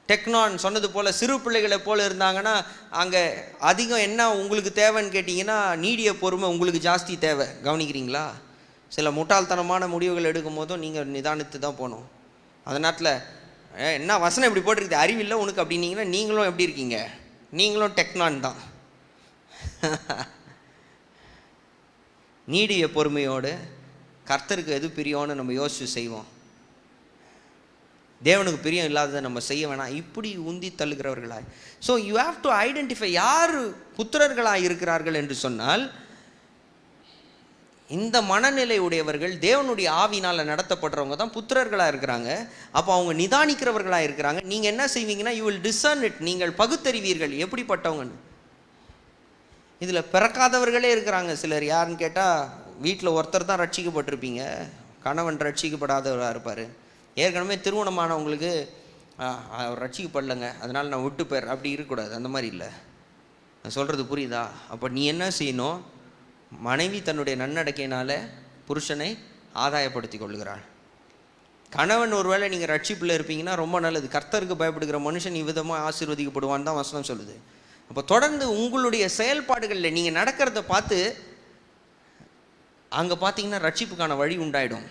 டெக்னான் சொன்னது போல் சிறு பிள்ளைகளை போல் இருந்தாங்கன்னா அங்கே அதிகம் என்ன உங்களுக்கு தேவைன்னு கேட்டிங்கன்னா நீடிய பொறுமை உங்களுக்கு ஜாஸ்தி தேவை. கவனிக்கிறீங்களா? சில முட்டாள்தனமான முடிவுகள் எடுக்கும் போதும் நீங்கள் நிதானித்து தான் போகணும். அந்த நேரத்தில் என்ன வசனம் இப்படி போட்டிருக்குது, அறிவில்லை உனக்கு அப்படின்னீங்கன்னா நீங்களும் எப்படி இருக்கீங்க? நீங்களும் டெக்னான் தான். நீடிய பொறுமையோடு கர்த்தருக்கு எது பிரியம்னு நம்ம யோசிச்சு செய்வோம். தேவனுக்கு பிரியம் இல்லாததை நம்ம செய்ய வேணாம், இப்படி உந்தி தள்ளுகிறவர்களாய். So you have to identify யார் புத்திரர்களாக இருக்கிறார்கள் என்று சொன்னால், இந்த மனநிலை உடையவர்கள் தேவனுடைய ஆவினால் நடத்தப்படுறவங்க தான் புத்திரர்களாக இருக்கிறாங்க. அப்போ அவங்க நிதானிக்கிறவர்களாக இருக்கிறாங்க. நீங்கள் என்ன செய்வீங்கன்னா, யூ வில் டிசர்ன் இட், நீங்கள் பகுத்தறிவீர்கள் எப்படிப்பட்டவங்கன்னு. இதில் பிறக்காதவர்களே இருக்கிறாங்க சிலர். யாருன்னு கேட்டால் வீட்டில் ஒருத்தர் தான் ரட்சிக்கப்பட்டிருப்பீங்க, கணவன் ரட்சிக்கப்படாதவராக இருப்பார். ஏற்கனவே திருமணமானவங்களுக்கு அவர் ரட்சிக்கப்படலைங்க அதனால் நான் விட்டு போயிடுறேன், அப்படி இருக்கக்கூடாது. அந்த மாதிரி இல்லை. நான் சொல்கிறது புரியுதா? அப்போ நீ என்ன செய்யணும்? மனைவி தன்னுடைய நன்னடக்கையினால் புருஷனை ஆதாயப்படுத்தி கொள்கிறாள். கணவன் ஒருவேளை நீங்கள் ரட்சிப்பில் இருப்பீங்கன்னா ரொம்ப நல்லது. கர்த்தருக்கு பயப்படுகிற மனுஷன் இவ்விதமாக ஆசீர்வதிக்கப்படுவான்னு தான் வசனம் சொல்லுது. அப்போ தொடர்ந்து உங்களுடைய செயல்பாடுகளில் நீங்கள் நடக்கிறத பார்த்து அங்கே பார்த்தீங்கன்னா ரட்சிப்புக்கான வழி உண்டாயிடும்.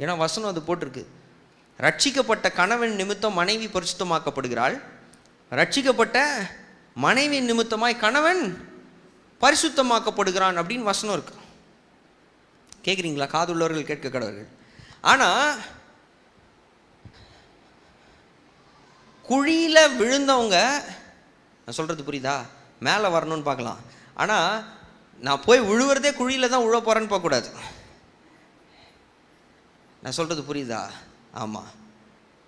ஏன்னா வசனம் அது போட்டிருக்கு, ரட்சிக்கப்பட்ட கணவன் நிமித்தம் மனைவி பரிசுத்தமாக்கப்படுகிறாள், ரட்சிக்கப்பட்ட மனைவி நிமித்தமாய் கணவன் பரிசுத்தமாக்கப்படுகிறான் அப்படின்னு வசனம் இருக்கு. கேட்குறீங்களா? காதுள்ளவர்கள் கேட்க கடவர்கள். ஆனால் குழியில் விழுந்தவங்க, நான் சொல்கிறது புரியுதா, மேலே வரணும்னு பார்க்கலாம். ஆனால் நான் போய் விழுவுறதே குழியில் தான் விழ போகிறேன்னு போகக்கூடாது. நான் சொல்கிறது புரியுதா? ஆமாம்,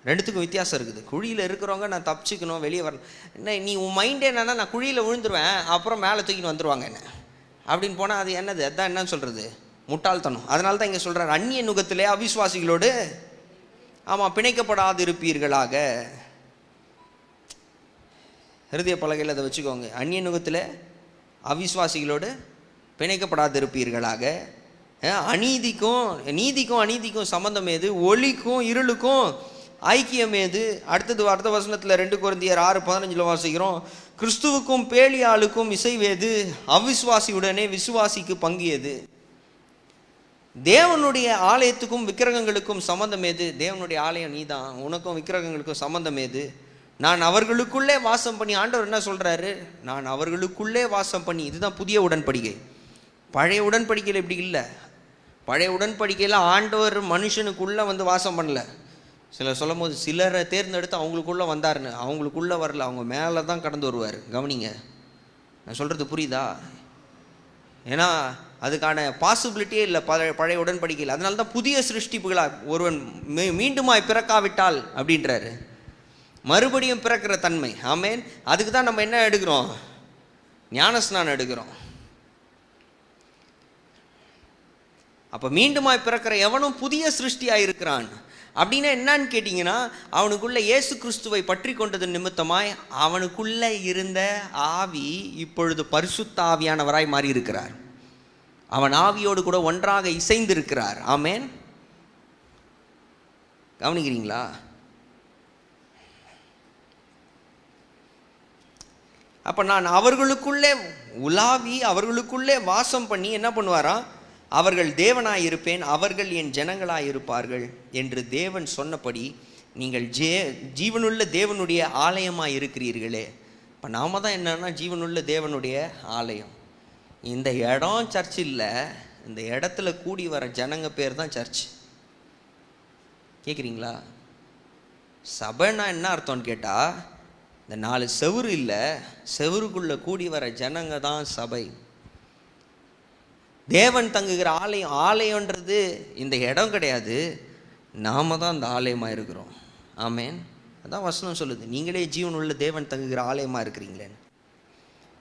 ரெண்டுத்துக்கும் வித்தியாசம் இருக்குது. குழியில் இருக்கிறவங்க நான் தப்பிச்சுக்கணும், வெளியே வரணும். என்ன நீ உன் மைண்டே என்னன்னா, நான் குழியில் விழுந்துருவேன் அப்புறம் மேலே தூக்கின்னு வந்துடுவாங்க என்ன அப்படின்னு போனால் அது என்னது? அதுதான் என்னன்னு சொல்கிறது, முட்டாள்தனம். அதனால தான் இங்கே சொல்கிறார், அந்நிய நுகத்திலே அவிசுவாசிகளோடு பிணைக்கப்படாது இருப்பீர்களாக. ஹிருதய பலகையில் அதை வச்சுக்கோங்க, அந்நிய நுகத்தில் அவிசுவாசிகளோடு பிணைக்கப்படாது இருப்பீர்களாக. அநீதிக்கும் அநீதிக்கும் சம்பந்தம் ஏது? ஒளிக்கும் இருளுக்கும் ஐக்கியம் ஏது? அடுத்தது அடுத்த வசனத்தில் 2 கொரிந்தியர் 6:15 வாசிக்கிறோம், கிறிஸ்துவுக்கும் பேலியாளுக்கும் இசைவேது? அவிசுவாசியுடனே விசுவாசிக்கு பங்கு ஏது? தேவனுடைய ஆலயத்துக்கும் விக்கிரகங்களுக்கும் சம்பந்தம் ஏது? தேவனுடைய ஆலயம் நீ தான், உனக்கும் விக்கிரகங்களுக்கும் சம்பந்தம் ஏது? நான் அவர்களுக்குள்ளே வாசம் பண்ணி, ஆண்டவர் என்ன சொல்கிறாரு? நான் அவர்களுக்குள்ளே வாசம் பண்ணி. இதுதான் புதிய உடன்படிக்கை. பழைய உடன்படிக்கையில் இப்படி இல்லை. பழைய உடன்படிக்கையில் ஆண்டவர் மனுஷனுக்குள்ளே வந்து வாசம் பண்ணல. சிலர் சொல்லும் போது சிலரை தேர்ந்தெடுத்து அவங்களுக்குள்ளே வந்தாருன்னு. அவங்களுக்குள்ளே வரல, அவங்க மேலே தான் கடந்து வருவார். கவனிங்க, நான் சொல்கிறது புரியுதா? ஏன்னா அதுக்கான பாசிபிலிட்டியே இல்லை பழைய உடன்படிக்கையில். அதனால தான் புதிய சிருஷ்டிப்புகளாக ஒருவன் மீண்டுமாய் பிறக்காவிட்டால் அப்படின்றாரு, மறுபடியும் பிறக்கிற தன்மை. ஆமேன். அதுக்கு தான் நம்ம என்ன எடுக்கிறோம்? ஞானஸ்நானம் எடுக்கிறோம். அப்போ மீண்டுமாய் பிறக்கிற எவனும் புதிய சிருஷ்டியாக இருக்கிறான். அப்படின்னா என்னன்னு கேட்டிங்கன்னா, அவனுக்குள்ளே இயேசு கிறிஸ்துவை பற்றி கொண்டது நிமித்தமாய் அவனுக்குள்ளே இருந்த ஆவி இப்பொழுது பரிசுத்த ஆவியானவராய் மாறி இருக்கிறார். அவன் ஆவியோடு கூட ஒன்றாக இசைந்திருக்கிறார். ஆமேன். கவனிக்கிறீங்களா? அப்போ நான் அவர்களுக்குள்ளே உலாவி அவர்களுக்குள்ளே வாசம் பண்ணி என்ன பண்ணுவாரா? அவர்கள் தேவனாய் இருப்பேன், அவர்கள் என் ஜனங்களாய் இருப்பார்கள் என்று தேவன் சொன்னபடி நீங்கள் ஜீவனுள்ள தேவனுடைய ஆலயமாக இருக்கிறீர்களே. இப்போ நாம தான் என்னன்னா ஜீவனுள்ள தேவனுடைய ஆலயம். இந்த இடம் சர்ச் இல்லை, இந்த இடத்துல கூடி வர ஜனங்க பேர் தான் சர்ச். கேட்குறீங்களா? சபைன்னா என்ன அர்த்தம்னு கேட்டால், இந்த 4 செவுரு இல்லை, செவுருக்குள்ளே கூடி வர ஜனங்க தான் சபை. தேவன் தங்குகிற ஆலயம், ஆலயன்றது இந்த இடம் கிடையாது, நாம தான் அந்த ஆலயமாக இருக்கிறோம். ஆமேன். அதான் வசனம் சொல்லுது, நீங்களே ஜீவன் உள்ள தேவன் தங்குகிற ஆலயமாக இருக்கிறீங்களேன்னு.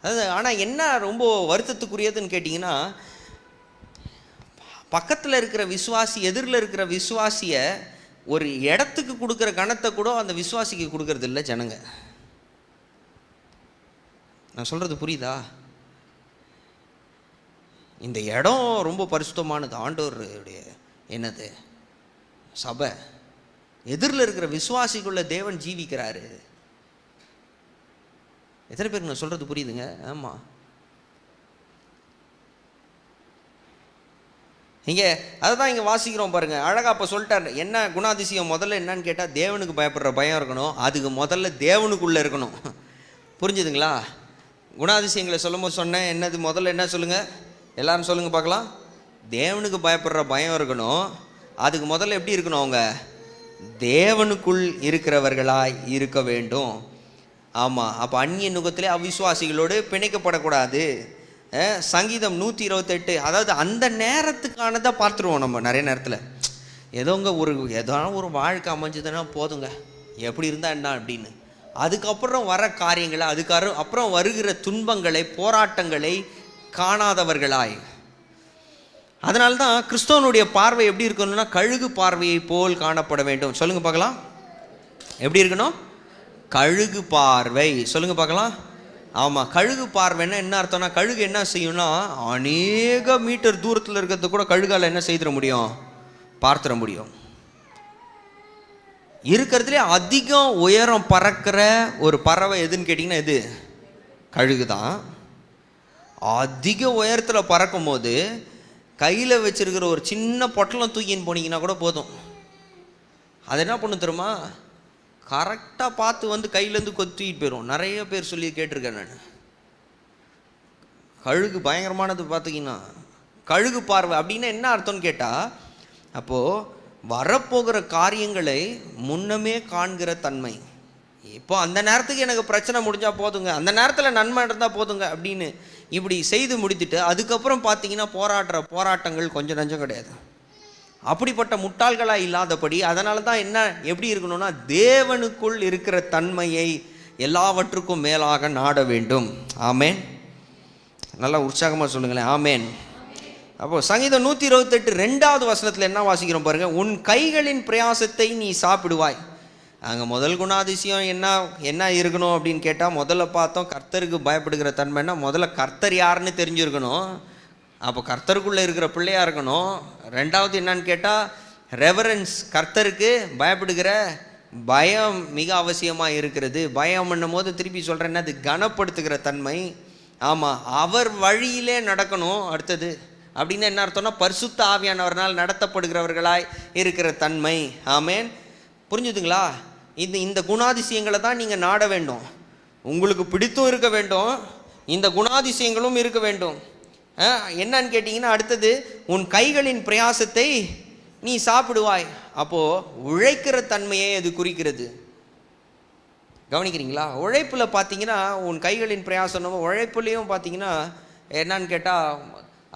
அது ஆனால் என்ன ரொம்ப வருத்தத்துக்குரியதுன்னு கேட்டிங்கன்னா, பக்கத்தில் இருக்கிற விசுவாசி எதிரில் இருக்கிற விசுவாசியை ஒரு இடத்துக்கு கொடுக்குற கணத்தை கூட அந்த விசுவாசிக்கு கொடுக்கறது இல்லை ஜனங்க. நான் சொல்கிறது புரியுதா? இந்த இடம் ரொம்ப பரிசுத்தமானது, ஆண்டவருடைய என்னது சபை. எதிரில் இருக்கிற விசுவாசிக்குள்ள தேவன் ஜீவிக்கிறாரு. எத்தனை பேருக்கு நான் சொல்கிறது புரியுதுங்க? ஆமாம். இங்கே அதை தான் இங்கே வாசிக்கிறோம் பாருங்கள், அழகாக அப்போ சொல்லிட்டார். என்ன குணாதிசயம் முதல்ல என்னன்னு கேட்டால், தேவனுக்கு பயப்படுற பயம் இருக்கணும். அதுக்கு முதல்ல தேவனுக்குள்ளே இருக்கணும். புரிஞ்சுதுங்களா? குணாதிசயங்களை சொல்லும் போது சொன்னேன், என்னது முதல்ல என்ன சொல்லுங்கள், எல்லாரும் சொல்லுங்கள் பார்க்கலாம். தேவனுக்கு பயப்படுற பயம் இருக்கணும். அதுக்கு முதல்ல எப்படி இருக்கணும்? அவங்க தேவனுக்குள் இருக்கிறவர்களாய் இருக்க வேண்டும். ஆமாம். அப்போ அந்நிய நுகத்திலே அவிசுவாசிகளோடு பிணைக்கப்படக்கூடாது. சங்கீதம் 128, அதாவது அந்த நேரத்துக்கானதை பார்த்துருவோம் நம்ம. நிறைய நேரத்தில் ஏதோங்க ஏதோ ஒரு வாழ்க்கை அமைஞ்சதுன்னா போதுங்க, எப்படி இருந்தால் என்ன அப்படின்னு. அதுக்கப்புறம் வர காரியங்களை, அப்புறம் வருகிற துன்பங்களை, போராட்டங்களை காணாதவர்களாய். அதனால்தான் கிறிஸ்தவனுடைய பார்வை எப்படி இருக்கணும்னா, கழுகு பார்வையை போல் காணப்பட வேண்டும். சொல்லுங்க பார்க்கலாம், எப்படி இருக்கணும்? கழுகு பார்வை. சொல்லுங்க பார்க்கலாம். ஆமாம், கழுகு பார்வைன்னா என்ன அர்த்தம்னா, கழுகு என்ன செய்யும்னா, அநேக மீட்டர் தூரத்தில் இருக்கிறது கூட கழுகால் என்ன செய்திட முடியும்? பார்த்துட முடியும். இருக்கிறதுலே அதிகம் உயரம் பறக்கிற ஒரு பறவை எதுன்னு கேட்டிங்கன்னா, எது? கழுகு தான். அதிக உயரத்தில் பறக்கும் போது கையில் வச்சிருக்கிற ஒரு சின்ன பொட்டலம் தூக்கின்னு போனீங்கன்னா கூட போதும். அது என்ன பண்ணும் தெரியுமா? கரெக்டாக பார்த்து வந்து கையிலேருந்து கொத்திட்டு போயிடும். நிறைய பேர் சொல்லி கேட்டிருக்கேன் நான். கழுகு பயங்கரமானது. பார்த்தீங்கன்னா கழுகு பார்வை அப்படின்னா என்ன அர்த்தம்னு கேட்டால், அப்போது வரப்போகிற காரியங்களை முன்னமே காண்கிற தன்மை. இப்போ அந்த நேரத்துக்கு எனக்கு பிரச்சனை முடிஞ்சால் போதுங்க, அந்த நேரத்தில் நன்மை இருந்தால் போதுங்க அப்படின்னு இப்படி செய்து முடித்துட்டு அதுக்கப்புறம் பார்த்தீங்கன்னா போராட்டங்கள் கொஞ்சம் நஞ்சம் கிடையாது. அப்படிப்பட்ட முட்டாள்களாக இல்லாதபடி, அதனால தான் என்ன எப்படி இருக்கணும்னா, தேவனுக்குள் இருக்கிற தன்மையை எல்லாவற்றுக்கும் மேலாக நாட வேண்டும். ஆமேன். நல்லா உற்சாகமாக சொல்லுங்களேன். ஆமேன். அப்போது சங்கீதம் 128 2வது வசனத்தில் என்ன வாசிக்கிறோம் பாருங்கள். உன் கைகளின் பிரயாசத்தை நீ சாப்பிடுவாய். அங்கே முதல் குணாதிசயம் என்ன இருக்கணும் அப்படின்னு கேட்டால், முதல்ல பார்த்தோம் கர்த்தருக்கு பயப்படுகிற தன்மைன்னா முதல்ல கர்த்தர் யாருன்னு தெரிஞ்சிருக்கணும். அப்போ கர்த்தருக்குள்ளே இருக்கிற பிள்ளையாக இருக்கணும். ரெண்டாவது என்னன்னு கேட்டால் ரெவரன்ஸ், கர்த்தருக்கு பயப்படுகிற பயம் மிக அவசியமாக இருக்கிறது. பயம் பண்ணும் போது திருப்பி சொல்கிறேன்னா அது கனப்படுத்துகிற தன்மை. ஆமாம், அவர் வழியிலே நடக்கணும். அடுத்தது அப்படின்னு என்ன அர்த்தம்னா பரிசுத்த ஆவியானவரால் நடத்தப்படுகிறவர்களாய் இருக்கிற தன்மை. ஆமேன். புரிஞ்சுதுங்களா? இந்த குணாதிசயங்களை தான் நீங்கள் நாட வேண்டும். உங்களுக்கு பிடித்தும் இருக்க வேண்டும், இந்த குணாதிசயங்களும் இருக்க வேண்டும். என்னன்னு கேட்டிங்கன்னா, அடுத்தது உன் கைகளின் பிரயாசத்தை நீ சாப்பிடுவாய். அப்போது உழைக்கிற தன்மையை அது குறிக்கிறது. கவனிக்கிறீங்களா? உழைப்பில் பார்த்தீங்கன்னா உன் கைகளின் பிரயாசம், உழைப்புலேயும் பார்த்தீங்கன்னா என்னன்னு கேட்டால்,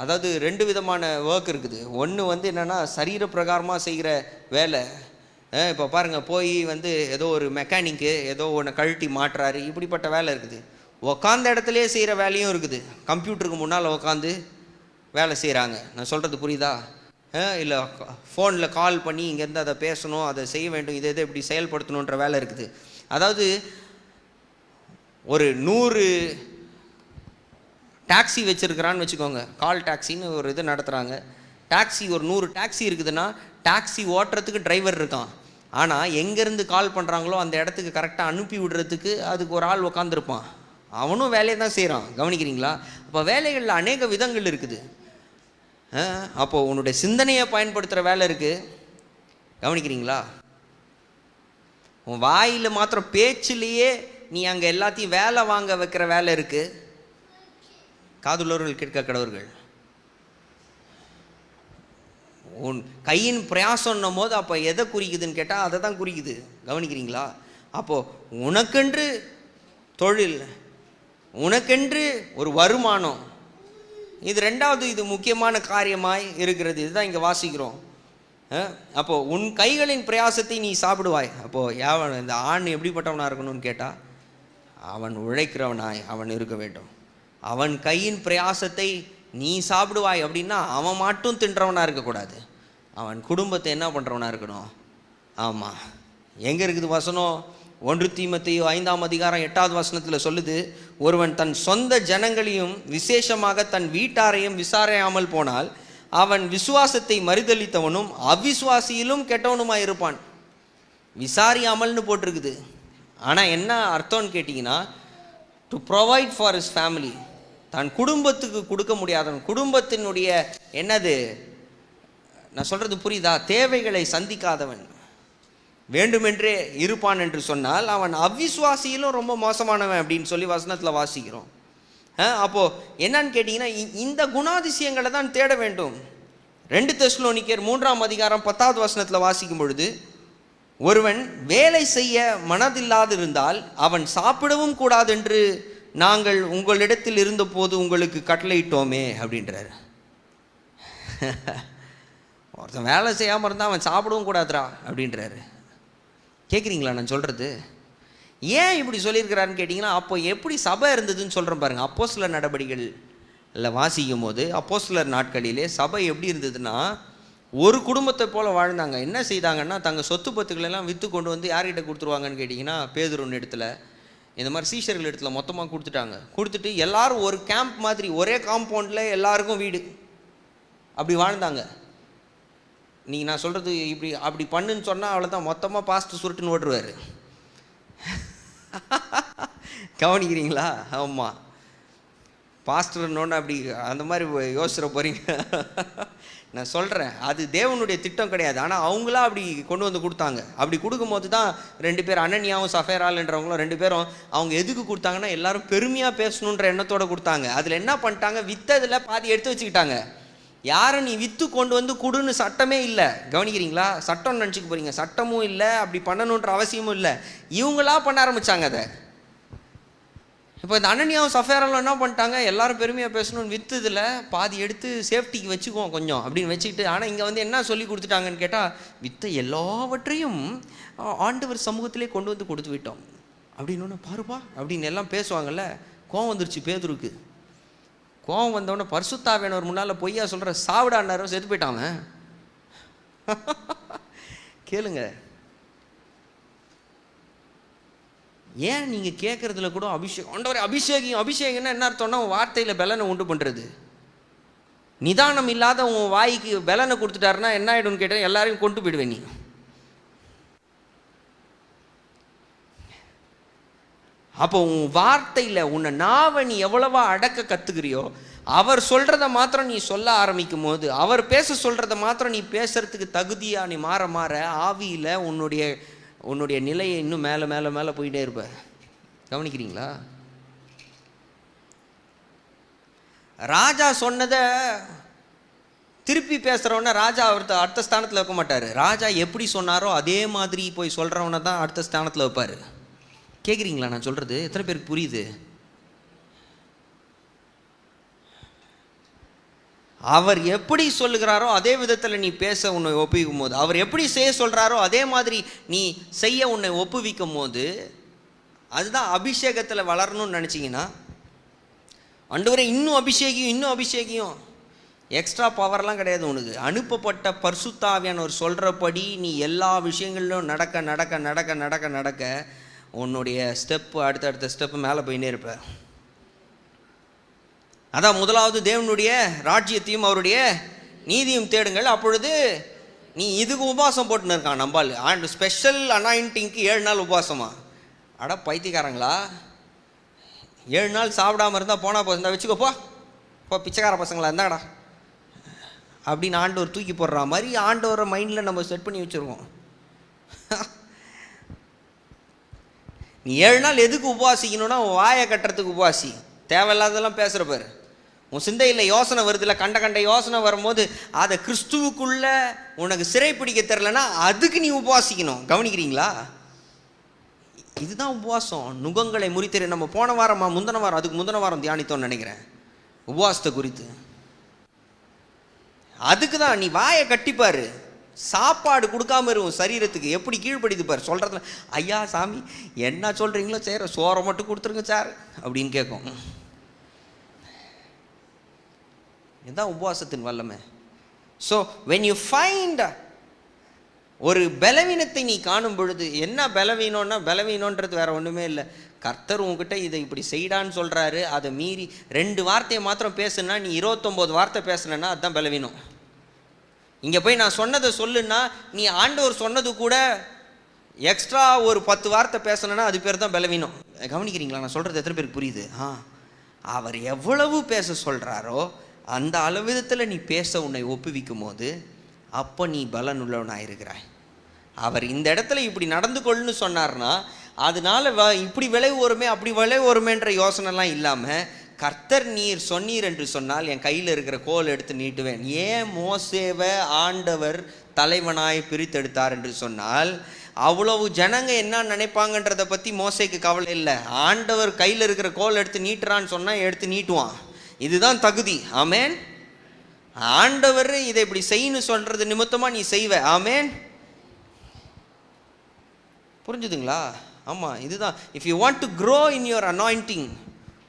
அதாவது 2 விதமான ஒர்க் இருக்குது. ஒன்று என்னென்னா சரீர பிரகாரமாக செய்கிற வேலை. இப்போ பாருங்கள், போய் ஏதோ ஒரு மெக்கானிக்கு ஏதோ ஒன்று கழட்டி மாட்டுறாரு, இப்படிப்பட்ட வேலை இருக்குது. உக்காந்த இடத்துலையே செய்கிற வேலையும் இருக்குது. கம்ப்யூட்டருக்கு முன்னால் உக்காந்து வேலை செய்கிறாங்க. நான் சொல்கிறது புரியுதா? இல்லை ஃபோனில் கால் பண்ணி இங்கேருந்து அதை பேசணும், அதை செய்ய வேண்டும், இதை இப்படி செயல்படுத்தணுன்ற வேலை இருக்குது. அதாவது ஒரு 100 டாக்ஸி வச்சுருக்கிறான்னு வச்சுக்கோங்க, கால் டாக்ஸின்னு ஒரு இது நடத்துகிறாங்க. டாக்ஸி ஒரு 100 டாக்ஸி இருக்குதுன்னா டாக்ஸி ஓட்டுறதுக்கு டிரைவர் இருக்கான். ஆனால் எங்கேருந்து கால் பண்ணுறாங்களோ அந்த இடத்துக்கு கரெக்டாக அனுப்பி விடுறதுக்கு அதுக்கு ஒரு ஆள் உக்காந்துருப்பான். அவனும் வேலையை தான் செய்கிறான். கவனிக்கிறீங்களா? அப்போ வேலைகளில் அநேக விதங்கள் இருக்குது. அப்போது உன்னுடைய சிந்தனையை பயன்படுத்துகிற வேலை இருக்குது. கவனிக்கிறீங்களா? உன் வாயில் மாத்திரம் பேச்சிலேயே நீ அங்கே எல்லாத்தையும் வேலை வாங்க வைக்கிற வேலை இருக்குது. காதுள்ளவர்கள் கேட்க கடவர்கள். உன் கையின் பிரயாசம்னும் போது அப்போ எதை குறிக்குதுன்னு கேட்டால் அதை தான் குறிக்குது. கவனிக்கிறீங்களா? அப்போது உனக்கென்று தொழில், உனக்கென்று ஒரு வருமானம், இது 2வது இது முக்கியமான காரியமாய் இருக்கிறது. இதுதான் இங்கே வாசிக்கிறோம். அப்போது உன் கைகளின் பிரயாசத்தை நீ சாப்பிடுவாய். அப்போது இந்த ஆண் எப்படிப்பட்டவனாக இருக்கணும்னு கேட்டால், அவன் உழைக்கிறவனாய் அவன் இருக்க வேண்டும். அவன் கையின் பிரயாசத்தை நீ சாப்பிடுவாய் அப்படின்னா அவன் மட்டும் தின்றவனாக இருக்கக்கூடாது, அவன் குடும்பத்தை என்ன பண்ணுறவனாக இருக்கணும். ஆமாம், எங்கே இருக்குது வசனம்? 1 தீமோத்தேயு 5ஆம் அதிகாரம் 8வது வசனத்தில் சொல்லுது, ஒருவன் தன் சொந்த ஜனங்களையும் விசேஷமாக தன் வீட்டாரையும் விசாரியாமல் போனால் அவன் விசுவாசத்தை மறுதளித்தவனும் அவிசுவாசியிலும் கெட்டவனுமாய் இருப்பான். விசாரியாமல்னு போட்டிருக்குது. ஆனால் என்ன அர்த்தம்னு கேட்டிங்கன்னா, to provide for his family, தன் குடும்பத்துக்கு கொடுக்க முடியாதவன், குடும்பத்தினுடைய என்னது நான் சொல்கிறது புரியுதா, தேவைகளை சந்திக்காதவன் வேண்டுமென்றே இருப்பான் என்று சொன்னால் அவன் அவிசுவாசியிலும் ரொம்ப மோசமானவன் அப்படின்னு சொல்லி வசனத்தில் வாசிக்கிறோம். அப்போது என்னன்னு கேட்டிங்கன்னா, இந்த குணாதிசயங்களை தான் தேட வேண்டும். 2 தெசலோனிக்கேயர் 3ஆம் அதிகாரம் 10வது வசனத்தில் வாசிக்கும் பொழுது, ஒருவன் வேலை செய்ய மனதில்லாதிருந்தால் அவன் சாப்பிடவும் கூடாது என்று நாங்கள் உங்களிடத்தில் இருந்தபோது உங்களுக்கு கட்டளையிட்டோமே அப்படின்றார். ஒருத்தன் வேலை செய்யாமல் இருந்தால் அவன் சாப்பிடவும் கூடாதுரா அப்படின்றாரு. கேட்குறீங்களா நான் சொல்கிறது? ஏன் இப்படி சொல்லியிருக்கிறாருன்னு கேட்டிங்கன்னா, அப்போ எப்படி சபை இருந்ததுன்னு சொல்கிறேன் பாருங்கள். அப்போஸ்தலர் நடபடிகளில் வாசிக்கும் போது அப்போஸ்தலர் நாட்களிலே சபை எப்படி இருந்ததுன்னா, ஒரு குடும்பத்தை போல் வாழ்ந்தாங்க. என்ன செய்தாங்கன்னா, தங்கள் சொத்து பத்துக்களெல்லாம் விற்று கொண்டு வந்து யார்கிட்ட கொடுத்துருவாங்கன்னு கேட்டிங்கன்னா, பேதுருன்னு இடத்துல, இந்த மாதிரி சீஷர்கள் இடத்துல மொத்தமாக கொடுத்துட்டாங்க. கொடுத்துட்டு எல்லாரும் ஒரு கேம்ப் மாதிரி ஒரே காம்பவுண்டில் எல்லாருக்கும் வீடு, அப்படி வாழ்ந்தாங்க. நீங்கள் நான் சொல்கிறது இப்படி அப்படி பண்ணுன்னு சொன்னால் அவ்வளோதான், மொத்தமாக பாஸ்ட் சுருட்டுன்னு ஓட்டுருவார். கவனிக்கிறீங்களா? ஆமாம், பாஸ்டர்னோன்னு அப்படி அந்த மாதிரி யோசிச்சுற போகிறீங்க. நான் சொல்கிறேன், அது தேவனுடைய திட்டம் கிடையாது. ஆனால் அவங்களா அப்படி கொண்டு வந்து கொடுத்தாங்க. அப்படி கொடுக்கும்போது தான் 2 பேர், அனனியாவும் சஃபேரால்ன்றவங்களும் 2 பேரும் அவங்க எதுக்கு கொடுத்தாங்கன்னா, எல்லாரும் பெருமையாக பேசணுன்ற எண்ணத்தோடு கொடுத்தாங்க. அதில் என்ன பண்ணிட்டாங்க, விற்றதில் பாதி எடுத்து வச்சுக்கிட்டாங்க. யாரும் நீ விற்று கொண்டு வந்து கொடுன்னு சட்டமே இல்லை. கவனிக்கிறீங்களா? சட்டம் நினச்சிக்க போகிறீங்க, சட்டமும் இல்லை, அப்படி பண்ணணுன்ற அவசியமும் இல்லை. இவங்களா பண்ண ஆரம்பித்தாங்க அதை. இப்போ இந்த அனனியாவும் சஃபேராலும் என்ன பண்ணிட்டாங்க, எல்லாரும் பெருமையாக பேசணும்னு விற்றுதில் பாதி எடுத்து சேஃப்டிக்கு வச்சுக்குவோம் கொஞ்சம் அப்படின்னு வச்சுக்கிட்டு, ஆனால் இங்கே என்ன சொல்லி கொடுத்துட்டாங்கன்னு கேட்டால், விற்ற எல்லாவற்றையும் ஆண்டவர் சமூகத்திலே கொண்டு வந்து கொடுத்து விட்டோம் அப்படின்னு. பாருப்பா அப்படின்னு எல்லாம் பேசுவாங்கல்ல. கோவம் வந்துருச்சு பேதுருக்கு. கோவம் வந்தவொடனே பரிசுத்தாவியானவர் முன்னால் பொய்யா சொல்கிற சாவிடான்னாரும் செத்து போயிட்டாங்க. கேளுங்க, ஏன் நீங்கள் கேட்குறதுல கூட அபிஷேகம், ஆண்டவரே அபிஷேகம் அபிஷேகம்னா என்ன அர்த்தம்னா, உன் வார்த்தையில் பலனை உண்டு பண்ணுறது. நிதானம் இல்லாத உன் வாய்க்கு பலனை கொடுத்துட்டாருன்னா என்ன ஆகிடும்னு கேட்டால் எல்லாரையும் கொண்டு போயிடுவேன் நீ. அப்போ உன் வார்த்தையில் உன்னை நாவை நீ எவ்வளவா அடக்க கற்றுக்கிறியோ அவர் சொல்கிறத மாத்திரம் நீ சொல்ல ஆரம்பிக்கும் போது, அவர் பேச சொல்கிறத மாத்திரம் நீ பேசுறதுக்கு தகுதியாக நீ மாற மாற ஆவியில் உன்னுடைய நிலையை இன்னும் மேலே மேலே மேலே போயிட்டே இருப்ப. கவனிக்கிறீங்களா? ராஜா சொன்னதை திருப்பி பேசுகிறவன ராஜா அடுத்த ஸ்தானத்தில் வைக்க மாட்டார். ராஜா எப்படி சொன்னாரோ அதே மாதிரி போய் சொல்கிறவனை தான் அடுத்த ஸ்தானத்தில் வைப்பார். கேட்குறீங்களா நான் சொல்கிறது? எத்தனை பேருக்கு புரியுது? அவர் எப்படி சொல்லுகிறாரோ அதே விதத்தில் நீ பேச உன்னை ஒப்புவிக்கும் போது, அவர் எப்படி செய்ய சொல்கிறாரோ அதே மாதிரி நீ செய்ய உன்னை ஒப்புவிக்கும் போது, அதுதான் அபிஷேகத்தில் வளரணும்னு நினச்சிங்கன்னா, ஆண்டவரே இன்னும் அபிஷேகியும் எக்ஸ்ட்ரா பவர்லாம் கிடையாது உனக்கு. அனுப்பப்பட்ட பரிசுத்த ஆவியானவர் சொல்கிறபடி நீ எல்லா விஷயங்களிலும் நடக்க நடக்க நடக்க நடக்க நடக்க உன்னுடைய ஸ்டெப்பு அடுத்தடுத்த ஸ்டெப்பு மேலே போயின்னே இருப்ப. அதான் முதலாவது தேவனுடைய ராஜ்யத்தையும் அவருடைய நீதியும் தேடுங்கள், அப்பொழுது நீ இதுக்கு உபவாசம் போட்டுன்னு இருக்கான் நம்பால். அண்ட் ஸ்பெஷல் அனாயிண்டிங்க்கு 7 நாள் உபவாசமா? அட பைத்தியக்காரங்களா, 7 நாள் சாப்பிடாமல் இருந்தால் போனால் போதும், வச்சுக்கோப்பா இப்போ பிச்சைக்கார பசங்களா இருந்தாடா அப்படின்னு ஆண்டவர் தூக்கி போடுற மாதிரி ஆண்டவரை மைண்டில் நம்ம செட் பண்ணி வச்சுருவோம். நீ 7 நாள் எதுக்கு உபவாசிக்கணும்னா உன் வாயை கட்டுறதுக்கு உபவாசி. தேவையில்லாததெல்லாம் பேசுகிற பேர் உன் சிந்தையில் யோசனை வருதுல்ல, கண்ட யோசனை வரும்போது அதை கிறிஸ்துவுக்குள்ள உனக்கு சிறை பிடிக்க தெரிலனா அதுக்கு நீ உபவாசிக்கணும். கவனிக்கிறீங்களா? இதுதான் உபவாசம். நுகங்களை முறித்தெறிய நம்ம போன வாரமா அதுக்கு முந்தின வாரம் தியானித்தோன்னு நினைக்கிறேன் உபவாசத்தை குறித்து. அதுக்கு தான் நீ வாயை கட்டிப்பாரு, சாப்பாடு கொடுக்காம இருக்கும் சரீரத்துக்கு. எப்படி கீழ்படிது பாரு சொல்கிறதுல, ஐயா சாமி என்ன சொல்கிறீங்களோ செய்கிற, சோறை மட்டும் கொடுத்துருங்க சார் அப்படின்னு கேட்கும். இதுதான் உபவாசத்தின் வல்லமை. ஸோ வென் யூ ஃபைண்ட் ஒரு பலவீனத்தை நீ காணும் பொழுது, என்ன பலவீனன்றது வேற ஒன்றுமே இல்லை. கர்த்தர் உங்ககிட்ட இதை இப்படி செய்டான்னு சொல்கிறாரு, அதை மீறி 2 வார்த்தையை மாத்திரம் பேசுனா நீ 29 வார்த்தை பேசுனா அதுதான் பலவீனம். இங்கே போய் நான் சொன்னதை சொல்லுன்னா நீ ஆண்டவர் சொன்னது கூட எக்ஸ்ட்ரா ஒரு 10 வார்த்தை பேசணுன்னா அது பேர் தான் பலவீனம். கவனிக்கிறீங்களா நான் சொல்கிறது? எத்தனை பேருக்கு புரியுது? அவர் எவ்வளவு பேச சொல்கிறாரோ அந்த அளவிதத்தில் நீ பேச உன்னை ஒப்புவிக்கும் போது அப்போ நீ பலன் உள்ளவனாயிருக்கிறாய். அவர் இந்த இடத்துல இப்படி நடந்து கொள்ளுன்னு சொன்னார்னா அதனால இப்படி விளைவு வருமே அப்படி விளைவு வருமேன்ற யோசனைலாம் இல்லாமல், கர்த்தர் நீர் சொன்னீர் என்று சொன்னால் என் கையில் இருக்கிற கோல் எடுத்து நீட்டுவேன். ஏன் மோசேவை ஆண்டவர் தலைவனாய் பிரித்தெடுத்தார் என்று சொன்னால், அவ்வளவு ஜனங்க என்ன நினைப்பாங்கன்றதை பற்றி மோசேக்கு கவலை இல்லை. ஆண்டவர் கையில் இருக்கிற கோல் எடுத்து நீட்டுறான்னு சொன்னால் எடுத்து நீட்டுவான். இதுதான் தகுதி. ஆமேன். ஆண்டவர் இதை இப்படி செய்யணும் சொல்றது நிமித்தமாக நீ செய்வ. ஆமேன். புரிஞ்சுதுங்களா? ஆமாம், இதுதான். If you want to grow in your anointing,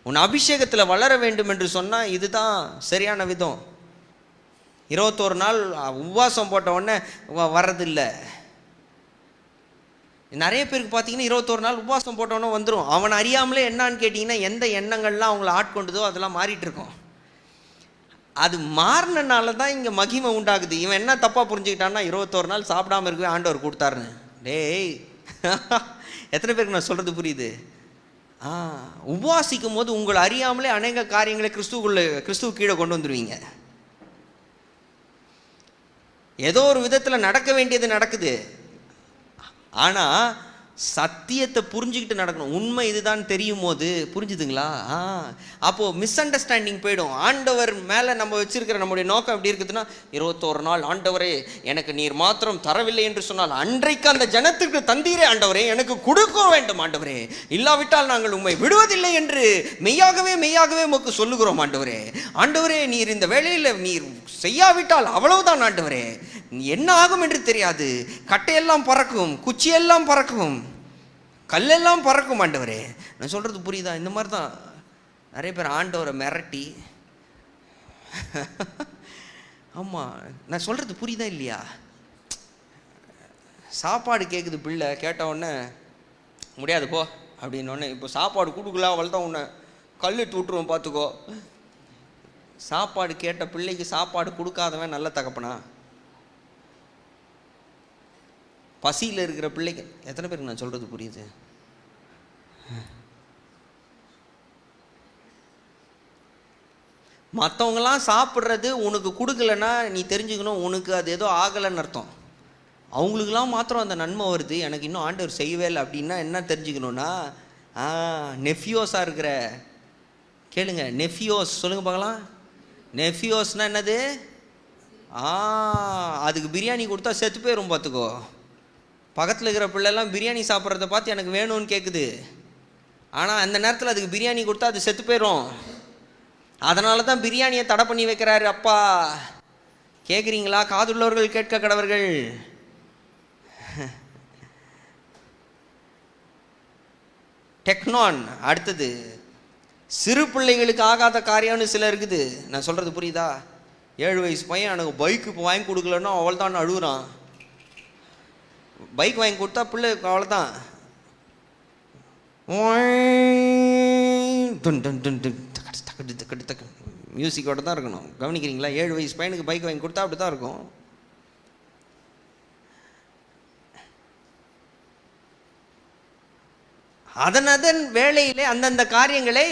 உன் அபிஷேகத்தில் வளர வேண்டும் என்று சொன்னால் இதுதான் சரியான விதம். 21 நாள் உபவாசம் போட்ட உடனே வர்றதில்லை. நிறைய பேருக்கு பார்த்தீங்கன்னா 21 நாள் உபவாசம் போட்டவொன்னே வந்துடும். அவன் அறியாமலே என்னான்னு கேட்டிங்கன்னா எந்த எண்ணங்கள்லாம் அவங்கள ஆட்கொண்டதோ அதெல்லாம் மாறிட்டு இருக்கும். அது மாறினால தான் இங்கே மகிமை உண்டாகுது. இவன் என்ன தப்பாக புரிஞ்சுக்கிட்டான்னா 21 நாள் சாப்பிடாம இருக்கவே ஆண்டவர் கொடுத்தாருன்னு. டேய், எத்தனை பேருக்கு நான் சொல்கிறது புரியுது? உபவாசிக்கும் போது உங்களை அறியாமலே அநேக காரியங்களை கிறிஸ்துவ கீழே கொண்டு வந்துடுவீங்க. ஏதோ ஒரு விதத்தில் நடக்க வேண்டியது நடக்குது, ஆனால் சத்தியத்தை புரிஞ்சுக்கிட்டு நடக்கணும். உண்மை இதுதான் தெரியும் போது, புரிஞ்சுதுங்களா? அப்போது மிஸ் அண்டர்ஸ்டாண்டிங் போயிடும். ஆண்டவர் மேலே நம்ம வச்சிருக்கிற நம்முடைய நோக்கம் எப்படி இருக்குதுன்னா, 21 நாள் ஆண்டவரே எனக்கு நீர் மாத்திரம் தரவில்லை என்று சொன்னால் அன்றைக்கு அந்த ஜனத்துக்கு தந்தீரே ஆண்டவரே, எனக்கு கொடுக்க வேண்டும் ஆண்டவரே, இல்லாவிட்டால் நாங்கள் உண்மை விடுவதில்லை என்று மெய்யாகவே உமக்கு சொல்லுகிறோம் ஆண்டவரே. ஆண்டவரே நீர் இந்த வேளையில் நீர் செய்யாவிட்டால் அவ்வளவுதான் ஆண்டவரே, என்ன ஆகும் என்று தெரியாது. கட்டையெல்லாம் பறக்கும், குச்சியெல்லாம் பறக்கும், கல்லெல்லாம் பறக்கும் ஆண்டவரே. நான் சொல்கிறது புரியுதா? இந்த மாதிரி தான் நிறைய பேர் ஆண்டவரை மிரட்டி. ஆமாம், நான் சொல்கிறது புரியுதா இல்லையா? சாப்பாடு கேட்குது பிள்ளை, கேட்ட உடனே முடியாது போ அப்படின்னோடனே, இப்போ சாப்பாடு கொடுக்கல அவள்தான் உன்னை கல்லிட்டு விட்டுருவோம் பார்த்துக்கோ. சாப்பாடு கேட்ட பிள்ளைக்கு சாப்பாடு கொடுக்காதவன் நல்ல தகப்பனா? பசியில் இருக்கிற பிள்ளைக்கு எத்தனை பேருக்கு நான் சொல்கிறது புரியுது? மற்றவங்களாம் சாப்பிட்றது உனக்கு கொடுக்கலன்னா நீ தெரிஞ்சுக்கணும், உனக்கு அது ஏதோ ஆகலைன்னு அர்த்தம். அவங்களுக்கெல்லாம் மாத்திரம் அந்த நன்மை வருது, எனக்கு இன்னும் ஆண்டவர் செய்யவே இல்லை அப்படின்னா என்ன தெரிஞ்சுக்கணுன்னா, நெஃபியோஸாக இருக்கிற, கேளுங்க, நெஃபியோஸ் சொல்லுங்க பார்க்கலாம். நெஃபியோஸ்னால் என்னது? அதுக்கு பிரியாணி கொடுத்தா செத்து போயிடும் பார்த்துக்கோ. பக்கத்தில் இருக்கிற பிள்ளைலாம் பிரியாணி சாப்பிட்றத பார்த்து எனக்கு வேணும்னு கேட்குது, ஆனால் அந்த நேரத்தில் அதுக்கு பிரியாணி கொடுத்தா அது செத்து போயிடும். அதனால தான் பிரியாணியை தடை பண்ணி வைக்கிறாரு அப்பா. கேட்குறீங்களா? காதுள்ளவர்கள் கேட்க கடவர்கள். டெக்னான். அடுத்தது, சிறு பிள்ளைகளுக்கு ஆகாத காரியம்னு சில இருக்குது. நான் சொல்கிறது புரியுதா? 7 வயசு பையன் எனக்கு பைக்கு இப்போ வாங்கி கொடுக்கலன்னா அவள் தான் அழுகுறான். பைக் வாங்கி கொடுத்தா பிள்ளை அவள் தான் மியூசிக்கோட தான் இருக்கணும். கவனிக்கிறீங்களா? 7 வயசு பையனுக்கு பைக் வாங்கி கொடுத்தா அப்படி தான் இருக்கும். அதன் வேலையிலே அந்தந்த காரியங்களை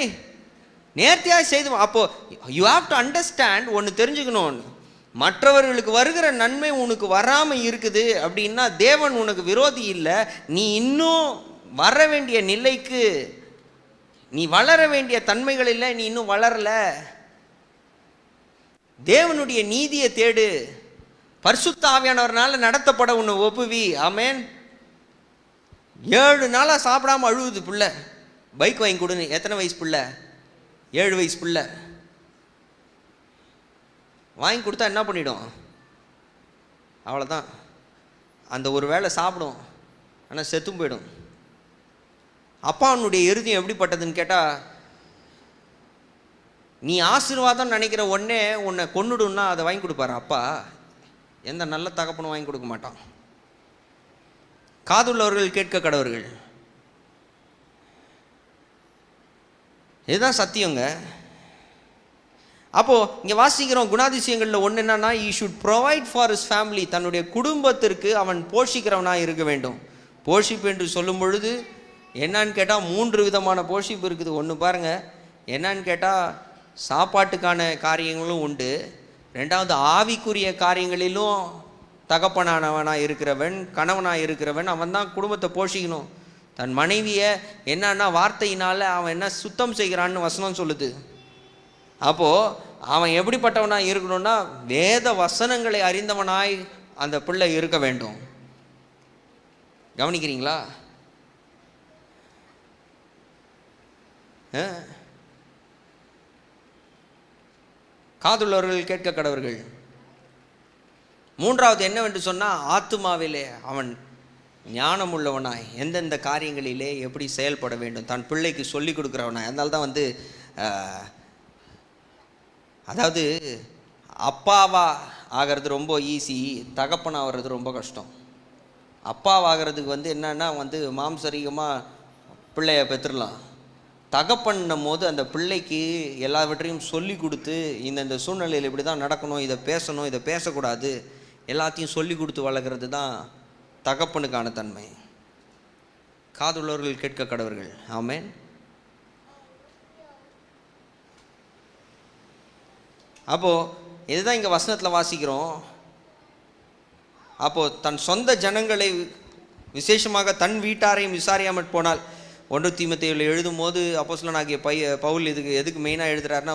நேர்த்தியாக செய்து. அப்போது யூ ஹாவ் டு அண்டர்ஸ்டாண்ட், ஒன்று தெரிஞ்சுக்கணும், மற்றவர்களுக்கு வருகிற நன்மை உனக்கு வராமல் இருக்குது அப்படின்னா தேவன் உனக்கு விரோதி இல்லை. நீ இன்னும் வர வேண்டிய நிலைக்கு, நீ வளர வேண்டிய தன்மைகள் இல்லை, நீ இன்னும் வளரல. தேவனுடைய நீதியை தேடு, பரிசுத்த ஆவியானவர்னால நடத்தப்பட உன்னை ஒப்புவி. ஆமேன். 7 நாளாக சாப்பிடாம அழுவுது பிள்ளை, பைக் வாங்கி கொடுன்னு. எத்தனை வயசு பிள்ளை? 7 வயசு பிள்ளை. வாங்கி கொடுத்தா என்ன பண்ணிடும்? அவ்வளோதான். அந்த ஒரு வேளை சாப்பிடும், ஆனால் செத்தும் போயிடும். அப்பாவுடைய இறுதியம் எப்படிப்பட்டதுன்னு கேட்டால், நீ ஆசீர்வாதம் நினைக்கிற ஒன்னே உன்னை கொன்னுடுன்னா அதை வாங்கி கொடுப்பாரு அப்பா. எந்த நல்ல தகப்பனும் வாங்கி கொடுக்க மாட்டான். காதுள்ளவர்கள் கேட்க கடவர்கள். இதுதான் சத்தியங்க. அப்போது இங்கே வாசிக்கிறோம், குணாதிசயங்களில் ஒன்று என்னன்னா, he should provide for his family. தன்னுடைய குடும்பத்திற்கு அவன் போஷிக்கிறவனாக இருக்க வேண்டும். போஷிப்பு என்று சொல்லும் பொழுது என்னான்னு கேட்டால் 3 விதமான போஷிப்பு இருக்குது. ஒன்று பாருங்கள், என்னான்னு கேட்டால் சாப்பாட்டுக்கான காரியங்களும் உண்டு. 2வது ஆவிக்குரிய காரியங்களிலும் தகப்பனானவனாக இருக்கிறவன், கணவனாக இருக்கிறவன், அவன் தான் குடும்பத்தை போஷிக்கணும். தன் மனைவியை என்னன்னா வார்த்தையினால் அவன் என்ன சுத்தம் செய்கிறான்னு வசனம் சொல்லுது. அப்போது அவன் எப்படிப்பட்டவனாக இருக்கணும்னா, வேத வசனங்களை அறிந்தவனாய் அந்த பிள்ளை இருக்க வேண்டும். கவனிக்கிறீங்களா? காதுள்ளவர்கள் கேட்க கடவர்கள். 3வது என்னவென்று சொன்னால், ஆத்துமாவிலே அவன் ஞானம் உள்ளவனாய் எந்தெந்த காரியங்களிலே எப்படி செயல்பட வேண்டும் தன் பிள்ளைக்கு சொல்லி கொடுக்குறவனாய். அதனால தான் அதாவது அப்பாவா ஆகிறது ரொம்ப ஈஸி, தகப்பனாகிறது ரொம்ப கஷ்டம். அப்பாவாகிறதுக்கு என்னன்னா மாம்சரீகமாக பிள்ளைய பெற்றுடலாம். தகப்பன்னும் போது அந்த பிள்ளைக்கு எல்லாவற்றையும் சொல்லி கொடுத்து, இந்த சூழ்நிலையில் இப்படி தான் நடக்கணும், இதை பேசணும், இதை பேசக்கூடாது, எல்லாத்தையும் சொல்லி கொடுத்து வளர்க்குறது தான் தகப்பனுக்கான தன்மை. காதுள்ளவர்கள் கேட்க கடவர்கள். ஆமேன். அப்போது இதுதான் இங்கே வசனத்தில் வாசிக்கிறோம். அப்போது தன் சொந்த ஜனங்களை, விசேஷமாக தன் வீட்டாரையும் விசாரியாமல் போனால், 1 தீமோத்தேயுவில் எழுதும் போது அப்போஸ்தலனாகிய பவுல் எதுக்கு மெயினாக எழுதுறாருன்னா,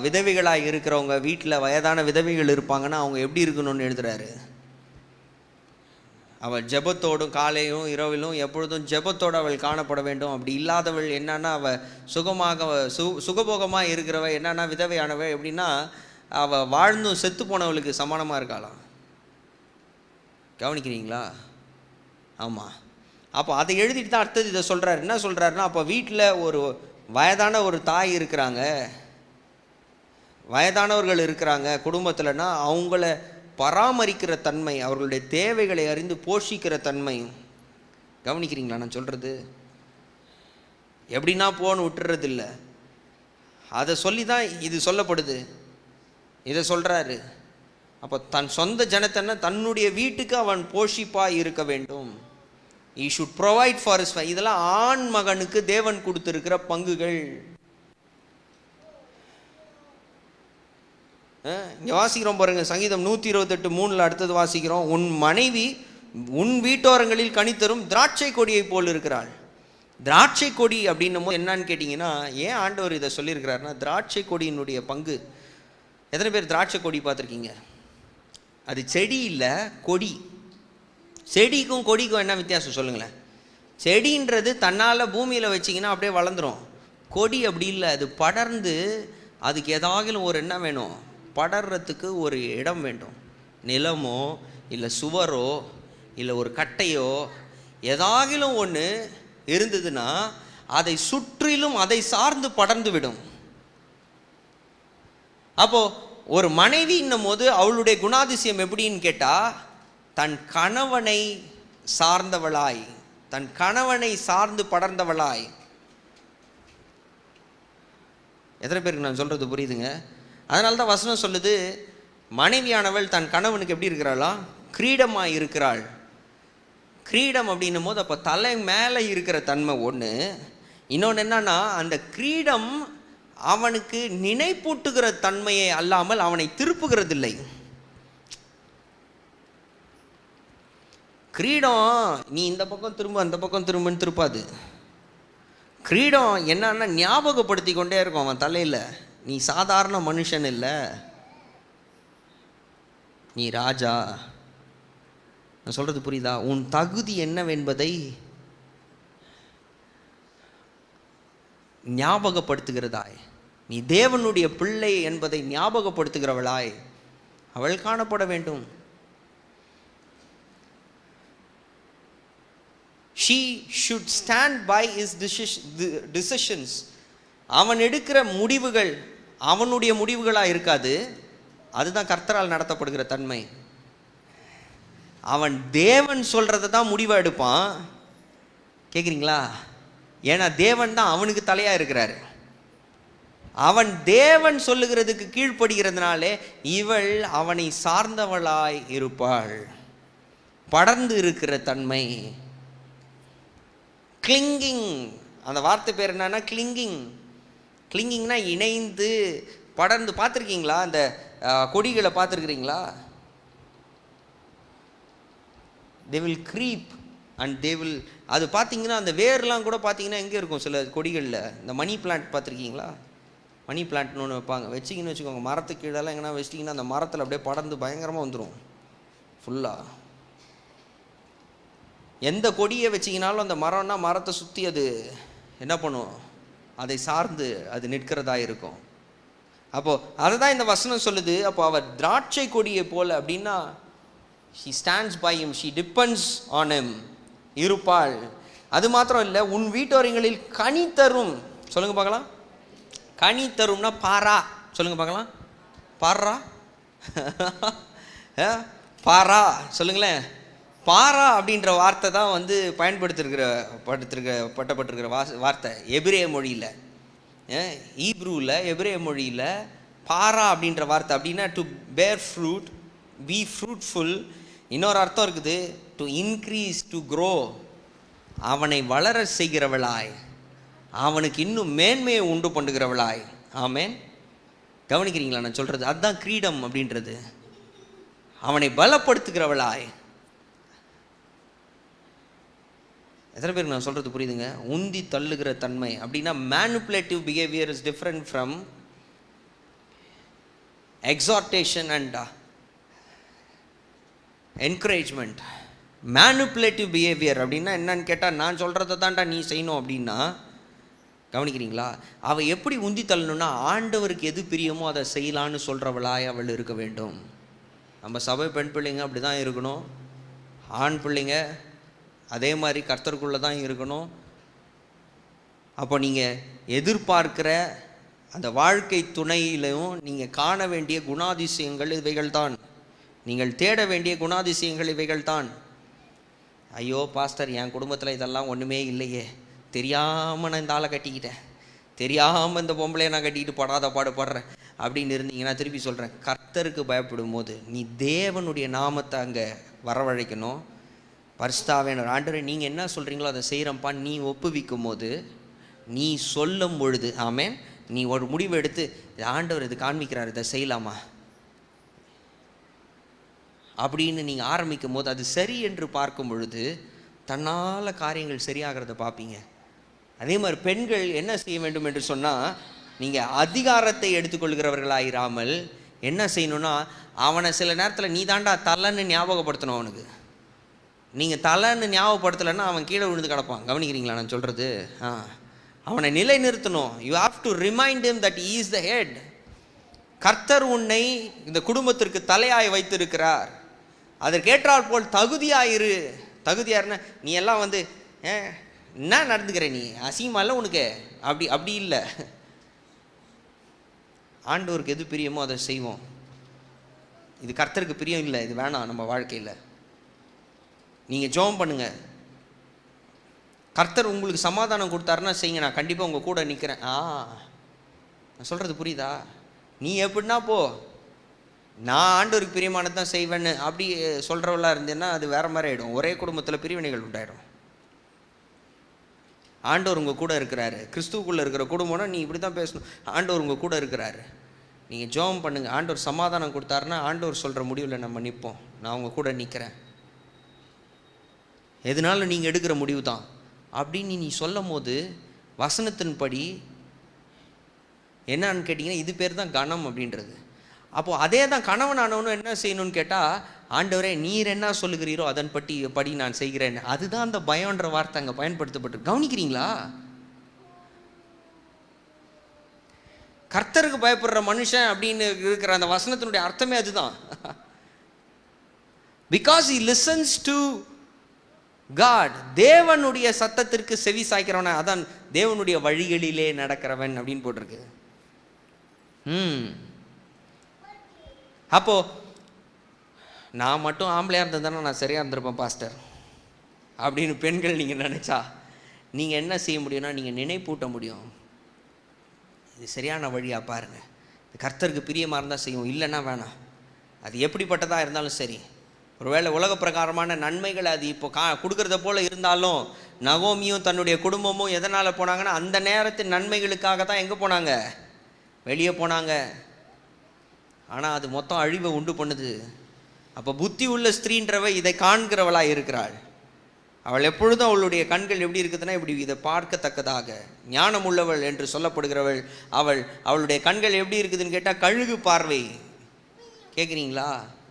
விதவைகளாக இருக்கிறவங்க, வீட்டில் வயதான விதவைகள் இருப்பாங்கன்னா அவங்க எப்படி இருக்கணும்னு எழுதுறாரு. அவள் ஜெபத்தோடும் காலையும் இரவிலும் எப்பொழுதும் ஜெபத்தோடு அவள் காணப்பட வேண்டும். அப்படி இல்லாதவள் என்னன்னா, அவள் சுகபோகமாக இருக்கிறவ என்னன்னா விதவையானவ எப்படின்னா, அவள் வாழ்ந்தும் செத்து போனவளுக்கு சமானமாக இருக்காளாம். கவனிக்கிறீங்களா? ஆமாம். அப்போ அதை எழுதிட்டு தான் அடுத்தது இதை சொல்கிறாரு. என்ன சொல்கிறாருன்னா, அப்போ வீட்டில் ஒரு வயதான ஒரு தாய் இருக்கிறாங்க, வயதானவர்கள் இருக்கிறாங்க குடும்பத்தில்னா, அவங்கள பராமரிக்கிற தன்மை, அவர்களுடைய தேவைகளை அறிந்து போஷிக்கிற தன்மை. கவனிக்கிறீங்களா நான் சொல்கிறது? எப்படின்னா போன்னு விட்டுறது இல்லை. அதை சொல்லி தான் இது சொல்லப்படுது. இதை சொல்கிறாரு. அப்போ தன் சொந்த ஜனத்தன்னா தன்னுடைய வீட்டுக்கு அவன் போஷிப்பாக இருக்க வேண்டும். He should provide for his. இதெல்லாம் ஆண் மகனுக்கு தேவன் கொடுத்துருக்கிற பங்குகள். இங்கே வாசிக்கிறோம் பாருங்க, சங்கீதம் 128:3 அடுத்தது வாசிக்கிறோம், உன் மனைவி உன் வீட்டோரங்களில் கனித்தரும் திராட்சை கொடியை போல் இருக்கிறாள். திராட்சை கொடி அப்படின்னும் போது என்னன்னு கேட்டிங்கன்னா, ஏன் ஆண்டவர் இதை சொல்லியிருக்கிறாருன்னா, திராட்சை கொடியினுடைய பங்கு. எத்தனை பேர் திராட்சை கொடி பார்த்துருக்கீங்க? அது செடி இல்லை, கொடி. செடிக்கும் கொடிக்கும் என்ன வித்தியாசம் சொல்லுங்களேன்? செடின்றது தன்னால் பூமியில் வச்சிங்கன்னா அப்படியே வளர்ந்துடும். கொடி அப்படி இல்லை, அது படர்ந்து அதுக்கு ஏதாகிலும் ஒரு என்ன வேணும், படர்றதுக்கு ஒரு இடம் வேண்டும். நிலமோ இல்லை சுவரோ இல்லை ஒரு கட்டையோ ஏதாகிலும் ஒன்று இருந்ததுன்னா அதை சுற்றிலும் அதை சார்ந்து படர்ந்து விடும். அப்போ ஒரு மனைவின்னும் போது அவளுடைய குணாதிசயம் எப்படின்னு கேட்டால், தன் கணவனை சார்ந்தவளாய், தன் கணவனை சார்ந்து படர்ந்தவளாய். எத்தனை பேருக்கு நான் சொல்கிறது புரியுதுங்க? அதனால தான் வசனம் சொல்லுது, மனைவியானவள் தன் கணவனுக்கு எப்படி இருக்கிறாளா? கிரீடமாக இருக்கிறாள். கிரீடம் அப்படின்னும் போது அப்போ தலை மேலே இருக்கிற தன்மை ஒன்று. இன்னொன்று என்னன்னா, அந்த கிரீடம் அவனுக்கு நினைப்பூட்டுகிற தன்மையை அல்லாமல் அவனை திருப்புகிறதில்லை. கிரீடம் நீ இந்த பக்கம் திரும்ப அந்த பக்கம் திரும்பன்னு திருப்பாது. கிரீடம் என்னன்னா ஞாபகப்படுத்தி கொண்டே இருக்கும் அவன் தலையில், நீ சாதாரண மனுஷன் இல்லை, நீ ராஜா. நான் சொல்கிறது புரியுதா? உன் தகுதி என்னவென்பதை ஞாபகப்படுத்துகிறதாய், நீ தேவனுடைய பிள்ளை என்பதை ஞாபகப்படுத்துகிறவளாய் அவள் காணப்பட வேண்டும். She should stand by his decisions. அவன் எடுக்கிற முடிவுகள் அவனுடைய முடிவுகளாக இருக்காது. அதுதான் கர்த்தரால் நடத்தப்படுகிற தன்மை. அவன் தேவன் சொல்கிறத தான் முடிவாக எடுப்பான். கேட்குறீங்களா? ஏன்னா தேவன் தான் அவனுக்கு தலையாக இருக்கிறார். அவன் தேவன் சொல்லுகிறதுக்கு கீழ்ப்படுகிறதுனாலே இவள் அவனை சார்ந்தவளாய் இருப்பாள். படர்ந்து இருக்கிற தன்மை, கிளிங்கிங். அந்த வார்த்தை பேர் என்னன்னா கிளிங்கிங். கிளிங்கிங்னா இணைந்து படர்ந்து. பார்த்துருக்கீங்களா? அந்த கொடிகளை பார்த்துருக்குறீங்களா? they will creep and they will, அது பார்த்தீங்கன்னா அந்த வேர்லாம் கூட பார்த்தீங்கன்னா எங்கே இருக்கும் சில கொடிகளில்? இந்த மணி பிளான்ட் பார்த்துருக்கீங்களா? மணி பிளான்ட்னு ஒன்று வைப்பாங்க. வச்சிங்கன்னு வச்சுக்கோங்க, மரத்துக்கு கீழெல்லாம் எங்கன்னா வச்சிட்டிங்கன்னா அந்த மரத்தில் அப்படியே படர்ந்து பயங்கரமாக வந்துடும் ஃபுல்லாக. எந்த கொடியை வச்சிங்கனாலும் அந்த மரம்னா மரத்தை சுற்றி அது என்ன பண்ணும், அதை சார்ந்து அது நிற்கிறதா இருக்கும். அப்போது அதை தான் இந்த வசனம் சொல்லுது. அப்போ அவர் திராட்சை கொடியை போல் அப்படின்னா, she stands by him, she depends on him, இருப்பாள். அது மாத்திரம் இல்லை, உன் வீட்டோரங்களில் கனி தரும். சொல்லுங்க பார்க்கலாம். கனி தரும்னா பாரா. சொல்லுங்க பார்க்கலாம். பாரா பாரா சொல்லுங்களேன். பாரா அப்படின்ற வார்த்தை தான் வந்து பயன்படுத்திருக்கிற வார்த்தை எபிரேய மொழியில். ஈப்ரூவில் எபிரேய மொழியில் பாரா அப்படின்ற வார்த்தை அப்படின்னா டு பேர் ஃப்ரூட், பி ஃப்ரூட்ஃபுல். இன்னொரு அர்த்தம் இருக்குது, டு இன்க்ரீஸ், டு க்ரோ. அவனை வளர செய்கிறவளாய், அவனுக்கு இன்னும் மேன்மையை உண்டு பண்ணுகிறவளாய். ஆமேன். கவனிக்கிறீங்களா நான் சொல்கிறது? அதுதான் கிரீடம் அப்படின்றது. அவனை பலப்படுத்துகிறவளாய். எத்தனை பேருக்கு நான் சொல்கிறது புரியுதுங்க? உந்தி தள்ளுகிற தன்மை அப்படின்னா, manipulative behaviour is different from exhortation and encouragement. Manipulative behaviour அப்படின்னா என்னன்னு கேட்டால், நான் சொல்கிறத தான்டா நீ செய்யணும் அப்படின்னா, கவனிக்கிறீங்களா? அவள் எப்படி உந்தி தள்ளணும்னா, ஆண்டவருக்கு எது பிரியமோ அதை செய்யலான்னு சொல்கிறவளாய் அவள் இருக்க வேண்டும். நம்ம சபை பெண் பிள்ளைங்க அப்படி தான் இருக்கணும். ஆண் பிள்ளைங்க அதே மாதிரி கர்த்தருக்குள்ளே தான் இருக்கணும். அப்போ நீங்கள் எதிர்பார்க்கிற அந்த வாழ்க்கை துணையிலையும் நீங்கள் காண வேண்டிய குணாதிசயங்கள் இவைகள் தான். நீங்கள் தேட வேண்டிய குணாதிசயங்கள் இவைகள் தான். ஐயோ பாஸ்டர், என் குடும்பத்தில் இதெல்லாம் ஒன்றுமே இல்லையே, தெரியாமல் நான் இந்த ஆளை கட்டிக்கிட்டேன், தெரியாமல் இந்த பொம்பளையை நான் கட்டிக்கிட்டு படாத பாடுபடுறேன் அப்படின்னு இருந்தீங்கன்னா, திருப்பி சொல்கிறேன், கர்த்தருக்கு பயப்படும் போது நீ தேவனுடைய நாமத்தை அங்கே வரவழைக்கணும். பரிசுத்தாவியானவர், ஆண்டவரே நீங்கள் என்ன சொல்கிறீங்களோ அதை செய்கிறப்பா நீ ஒப்புவிக்கும் போது, நீ சொல்லும் பொழுது, ஆமேன், நீ ஒரு முடிவு எடுத்து ஆண்டவர் இது காண்பிக்கிறார், இதை செய்யலாமா, அப்படின்னு நீங்கள் ஆரம்பிக்கும் போது அது சரி என்று பார்க்கும் பொழுது தன்னால் காரியங்கள் சரியாகிறத பார்ப்பீங்க. அதே மாதிரி பெண்கள் என்ன செய்ய வேண்டும் என்று சொன்னால், நீங்கள் அதிகாரத்தை எடுத்துக்கொள்கிறவர்களாயிராமல் என்ன செய்யணும்னா, அவனை சில நேரத்தில் நீ தாண்டா தலைன்னு ஞாபகப்படுத்தணும். அவனுக்கு நீங்கள் தலைன்னு ஞாபகப்படுத்தலைன்னா அவன் கீழே விழுந்து கிடப்பான். கவனிக்கிறீங்களா நான் சொல்கிறது? அவனை நிலை நிறுத்தணும். You have to remind him that he is the head. கர்த்தர் உன்னை இந்த குடும்பத்திற்கு தலையாய் வைத்திருக்கிறார். அதற்கேற்றால் போல் தகுதியாயிரு. தகுதியாருன்னா நீ எல்லாம் வந்து என்ன நடந்துக்கிற, நீ அசிங்கமால உனக்கு அப்படி இல்லை. ஆண்டவருக்கு எது பிரியமோ அதை செய்வோம். இது கர்த்தருக்கு பிரியம் இல்லை, இது வேணாம் நம்ம வாழ்க்கையில். நீங்கள் ஜெபம் பண்ணுங்க. கர்த்தர் உங்களுக்கு சமாதானம் கொடுத்தாருன்னா செய்யுங்க, நான் கண்டிப்பாக உங்கள் கூட நிற்கிறேன். நான் சொல்கிறது புரியுதா? நீ எப்படின்னா போ, நான் ஆண்டவருக்கு பிரியமானது தான் செய்வேன்னு அப்படி சொல்கிறவளாக இருந்தேன்னா அது வேறு மாதிரி ஆகிடும். ஒரே குடும்பத்தில் பிரிவினைகள் உண்டாயிடும். ஆண்டவர் உங்கள் கூட இருக்கிறாரு. கிறிஸ்துவுக்குள்ளே இருக்கிற குடும்பம்னா நீ இப்படி தான் பேசணும். ஆண்டவர் உங்கள் கூட இருக்கிறாரு. நீங்கள் ஜெபம் பண்ணுங்கள். ஆண்டவர் சமாதானம் கொடுத்தாருன்னா ஆண்டவர் சொல்கிற முடிவில் நம்ம நிற்போம். நான் உங்கள் கூட நிற்கிறேன், எதனால நீங்கள் எடுக்கிற முடிவு தான் அப்படின்னு நீ சொல்லும் போது வசனத்தின்படி என்னான்னு கேட்டிங்கன்னா இது பேர் தான் கணம் அப்படின்றது. அப்போது அதே தான் கணவன் ஆனவனும் என்ன செய்யணும்னு கேட்டால், ஆண்டவரே நீர் என்ன சொல்லுகிறீரோ அதன் படி நான் செய்கிறேன். அதுதான் அந்த பயம்ன்ற வார்த்தை அங்கே பயன்படுத்தப்பட்டு. கவனிக்கிறீங்களா? கர்த்தருக்கு பயப்படுற மனுஷன் அப்படின்னு இருக்கிற அந்த வசனத்தினுடைய அர்த்தமே அதுதான். Because he listens to God. தேவனுடைய சத்தத்திற்கு செவி சாய்க்கிறவன, அதான் தேவனுடைய வழிகளிலே நடக்கிறவன் அப்படின்னு போட்டிருக்கு. அப்போ நான் மட்டும் ஆம்பளையாக இருந்ததுன்னா நான் சரியாக இருந்திருப்பேன் பாஸ்டர் அப்படின்னு பெண்கள் நீங்கள் நினச்சா நீங்கள் என்ன செய்ய முடியும்னா, நீங்கள் நினைப்பூட்ட முடியும். இது சரியான வழியாக பாருங்கள், இது கர்த்தருக்கு பிரியமாக இருந்தால் செய்யும், இல்லைன்னா வேணாம். அது எப்படிப்பட்டதாக இருந்தாலும் சரி. ஒருவேளை உலக பிரகாரமான நன்மைகள் அது இப்போ கொடுக்கறத போல் இருந்தாலும், நகோமியும் தன்னுடைய குடும்பமும் எதனால் போனாங்கன்னா, அந்த நேரத்தின் நன்மைகளுக்காக தான் எங்கே போனாங்க? வெளியே போனாங்க. ஆனால் அது மொத்தம் அழிவை உண்டு பண்ணுது. அப்போ புத்தி உள்ள ஸ்திரீன்றவ இதை காண்கிறவளாக இருக்கிறாள். அவள் எப்பொழுதும் அவளுடைய கண்கள் எப்படி இருக்குதுன்னா, இப்படி இதை பார்க்கத்தக்கதாக ஞானம் உள்ளவள் என்று சொல்லப்படுகிறவள். அவளுடைய கண்கள் எப்படி இருக்குதுன்னு கேட்டால் கழுகு பார்வை. கேட்குறீங்களா?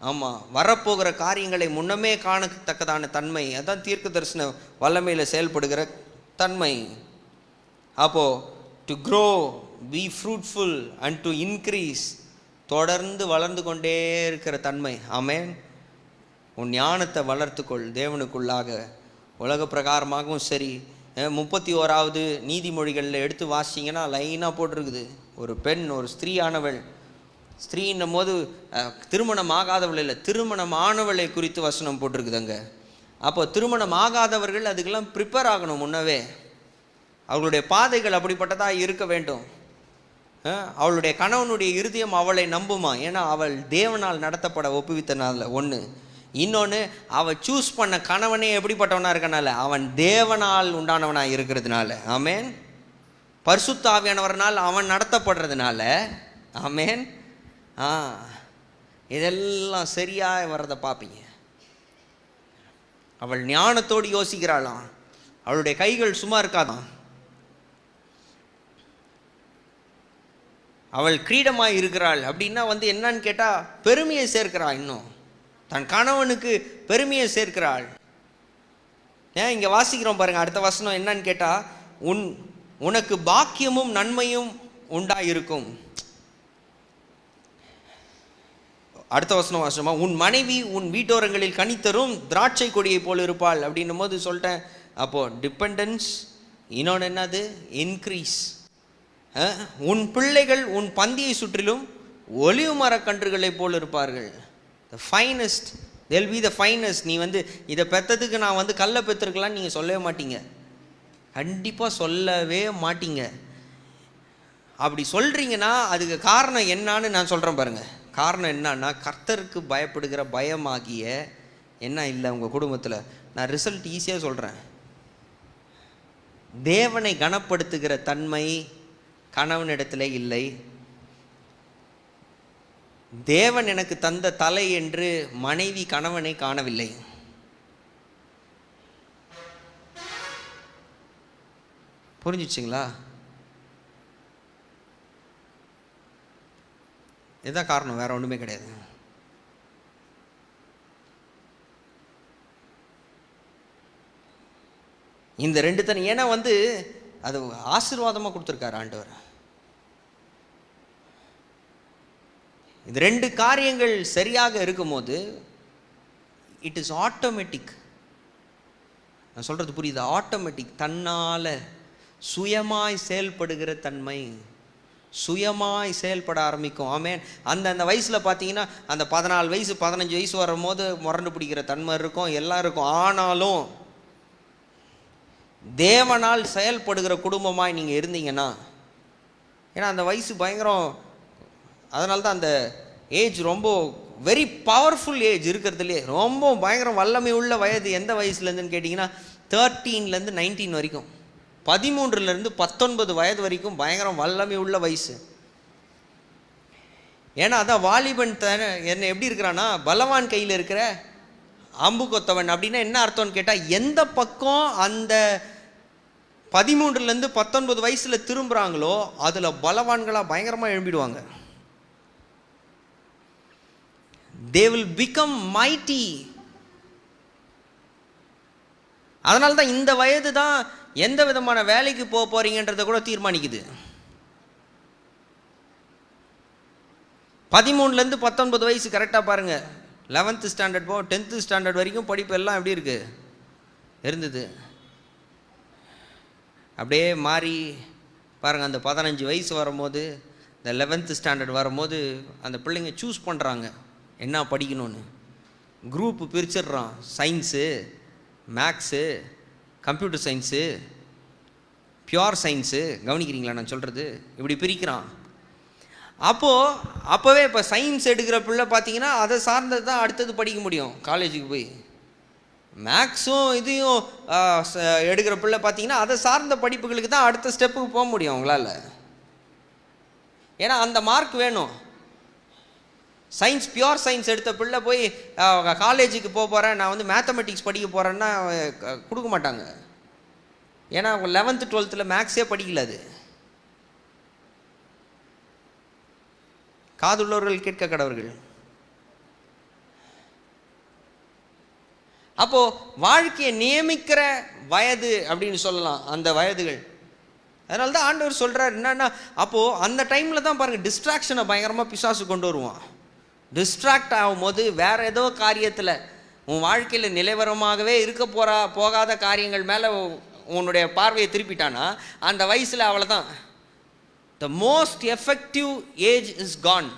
ஆமாம், வரப்போகிற காரியங்களை முன்னமே காணத்தக்கதான தன்மை. அதான் தீர்க்க தரிசன வல்லமையில் செயல்படுகிற தன்மை. அப்போது to grow, B fruitful and to increase, தொடர்ந்து வளர்ந்து கொண்டே இருக்கிற தன்மை. ஆமென். உன் ஞானத்தை வளர்த்துக்கொள் தேவனுக்குள்ளாக. உலக பிரகாரமாகவும் சரி, 31வது நீதிமொழிகளில் எடுத்து வாசிங்கன்னா லைனாக போட்டிருக்குது. ஒரு பெண், ஒரு ஸ்திரீயானவள், ஸ்திரீன்னும் போது திருமணம் ஆகாதவள் இல்லை, திருமணம் ஆனவளை குறித்து வசனம் போட்டிருக்குதுங்க. அப்போ திருமணம் ஆகாதவர்கள் அதுக்கெல்லாம் ப்ரிப்பேர் ஆகணும். முன்னவே அவர்களுடைய பாதைகள் அப்படிப்பட்டதாக இருக்க வேண்டும். அவளுடைய கணவனுடைய இருதயம் அவளை நம்புமா, ஏன்னா அவள் தேவனால் நடத்தப்பட ஒப்புவித்தனால ஒன்று. இன்னொன்று, அவள் சூஸ் பண்ண கணவனே எப்படிப்பட்டவனாக இருக்கனால, அவன் தேவனால் உண்டானவனாக இருக்கிறதுனால. ஆமேன். பரிசுத்த ஆவியானவர்னால் அவன் நடத்தப்படுறதுனால. ஆமேன். இதெல்லாம் சரியாக வர்றதை பார்ப்பீங்க. அவள் ஞானத்தோடு யோசிக்கிறாளாம். அவளுடைய கைகள் சும்மா இருக்காதான். அவள் கிரீடமாக இருக்கிறாள். அப்படின்னா என்னன்னு கேட்டால் பெருமையை சேர்க்கிறாள். இன்னும் தன் கணவனுக்கு பெருமையை சேர்க்கிறாள். ஏன் இங்கே வாசிக்கிறோம் பாருங்கள், அடுத்த வசனம் என்னன்னு கேட்டால், உனக்கு பாக்கியமும் நன்மையும் உண்டாயிருக்கும். அடுத்த வசனமா, உன் மனைவி உன் வீட்டோரங்களில் கனித்தரும் திராட்சை கொடியை போல் இருப்பாள் அப்படின்னும் போது சொல்லிட்டேன். அப்போது டிபெண்டன்ஸ். இன்னொன்று என்னது? இன்க்ரீஸ். உன் பிள்ளைகள் உன் பந்தியை சுற்றிலும் ஒலிவு மரக்கன்றுகளை போல் இருப்பார்கள். The finest, they'll be the finest. நீ இதை பெற்றதுக்கு நான் கல்லை பெற்றிருக்கலான்னு நீங்கள் சொல்லவே மாட்டீங்க. கண்டிப்பாக சொல்லவே மாட்டீங்க. அப்படி சொல்கிறீங்கன்னா அதுக்கு காரணம் என்னான்னு நான் சொல்கிறேன் பாருங்கள். காரணம் என்னன்னா, கர்த்தருக்கு பயப்படுகிற பயமாகிய என்ன இல்லை உங்கள் குடும்பத்தில். நான் ரிசல்ட் ஈஸியாக சொல்கிறேன். தேவனை கனப்படுத்துகிற தன்மை கணவனிடத்தில் இல்லை. தேவன் எனக்கு தந்த தலை என்று மனைவி கணவனை காணவில்லை. புரிஞ்சிச்சுங்களா? இதுதான் காரணம், வேற ஒன்றுமே கிடையாது. இந்த ரெண்டு தனி, ஏன்னா அது ஆசீர்வாதமாக கொடுத்துருக்காரு ஆண்டவர். இந்த ரெண்டு காரியங்கள் சரியாக இருக்கும்போது இட் இஸ் ஆட்டோமேட்டிக். நான் சொல்கிறது புரியுது? ஆட்டோமேட்டிக், தன்னால் சுயமாய் செயல்படுகிற தன்மை, சுயமாய் செயல்பட ஆரம்பிக்கும். ஆமேன். அந்த வயசில் பார்த்தீங்கன்னா அந்த 14 வயசு 15 வயசு வரும்போது முரண்டு பிடிக்கிற தன்மை இருக்கும், எல்லாம் இருக்கும். ஆனாலும் தேவனால் செயல்படுகிற குடும்பமாய் நீங்கள் இருந்தீங்கன்னா, ஏன்னா அந்த வயசு பயங்கரம், அதனால தான் அந்த ஏஜ் ரொம்ப வெரி பவர்ஃபுல் ஏஜ் இருக்கிறதுலே ரொம்ப பயங்கரம் வல்லமை உள்ள வயது எந்த வயசுலேருந்துன்னு கேட்டிங்கன்னா 13லேருந்து 19 வரைக்கும், 13லேருந்து 19 வயது வரைக்கும் பயங்கரம் வல்லமை உள்ள வயசு. ஏன்னா அதான் வாலிபன் என்ன எப்படி இருக்கிறான்னா, பலவான் கையில் இருக்கிற அம்பு கொத்தவன். அப்படின்னா என்ன அர்த்தம்னு கேட்டால், எந்த பக்கம் அந்த 13லேருந்து 19 வயசில் திரும்புகிறாங்களோ அதில் பலவான்களாக பயங்கரமாக எழும்பிடுவாங்க. They will become mighty. அதனால தான் இந்த வயது தான் எந்த விதமான வேலைக்கு போக போறீங்கன்றதை கூட தீர்மானிக்குது. 13லேருந்து 19 வயசு கரெக்டாக பாருங்கள். 11th ஸ்டாண்டர்ட் 10th ஸ்டாண்டர்ட் வரைக்கும் படிப்பு எல்லாம் எப்படி இருக்கு இருந்தது. அப்படியே மாறி பாருங்கள், அந்த 15 வயசு வரும்போது, இந்த 11th ஸ்டாண்டர்ட் வரும்போது அந்த பிள்ளைங்க சூஸ் பண்ணுறாங்க என்ன படிக்கணும்னு. குரூப்பு பிரிச்சிடுறான், science, maths, computer science, pure science. கவனிக்கிறீங்களா நான் சொல்கிறது? இப்படி பிரிக்கிறான். அப்போவே இப்போ சயின்ஸ் எடுக்கிற பிள்ளை பார்த்தீங்கன்னா அதை சார்ந்தது தான் அடுத்தது படிக்க முடியும் காலேஜுக்கு போய். மேக்ஸும் இதையும் எடுக்கிற பிள்ளை பார்த்தீங்கன்னா அதை சார்ந்த படிப்புகளுக்கு தான் அடுத்த ஸ்டெப்புக்கு போக முடியும் அவங்களால. ஏன்னா அந்த மார்க் வேணும். சயின்ஸ், பியூர் சயின்ஸ் எடுத்த பிள்ளை போய் காலேஜுக்கு போக போகிறேன், நான் மேத்தமெட்டிக்ஸ் படிக்க போகிறேன்னா கொடுக்க மாட்டாங்க. ஏன்னா அவங்க 11th 12th மேக்ஸே படிக்கல. அது காதுள்ளவர்கள் கேட்க கடவர்கள். அப்போ வாழ்க்கையை நியமிக்கிற வயது அப்படின்னு சொல்லலாம் அந்த வயதுகள். அதனால தான் ஆண்டவர் சொல்கிறார் என்னன்னா, அப்போது அந்த டைமில் தான் பாருங்கள் டிஸ்ட்ராக்ஷனை பயங்கரமாக பிசாசு கொண்டு வருவான். டிஸ்ட்ராக்ட் ஆகும்போது வேறு ஏதோ காரியத்தில் உன் வாழ்க்கையில் நிலைவரமாகவே போகாத காரியங்கள் மேலே உன்னுடைய பார்வையை திருப்பிட்டானா அந்த வயசில் அவ்வளோதான். The most effective age is gone.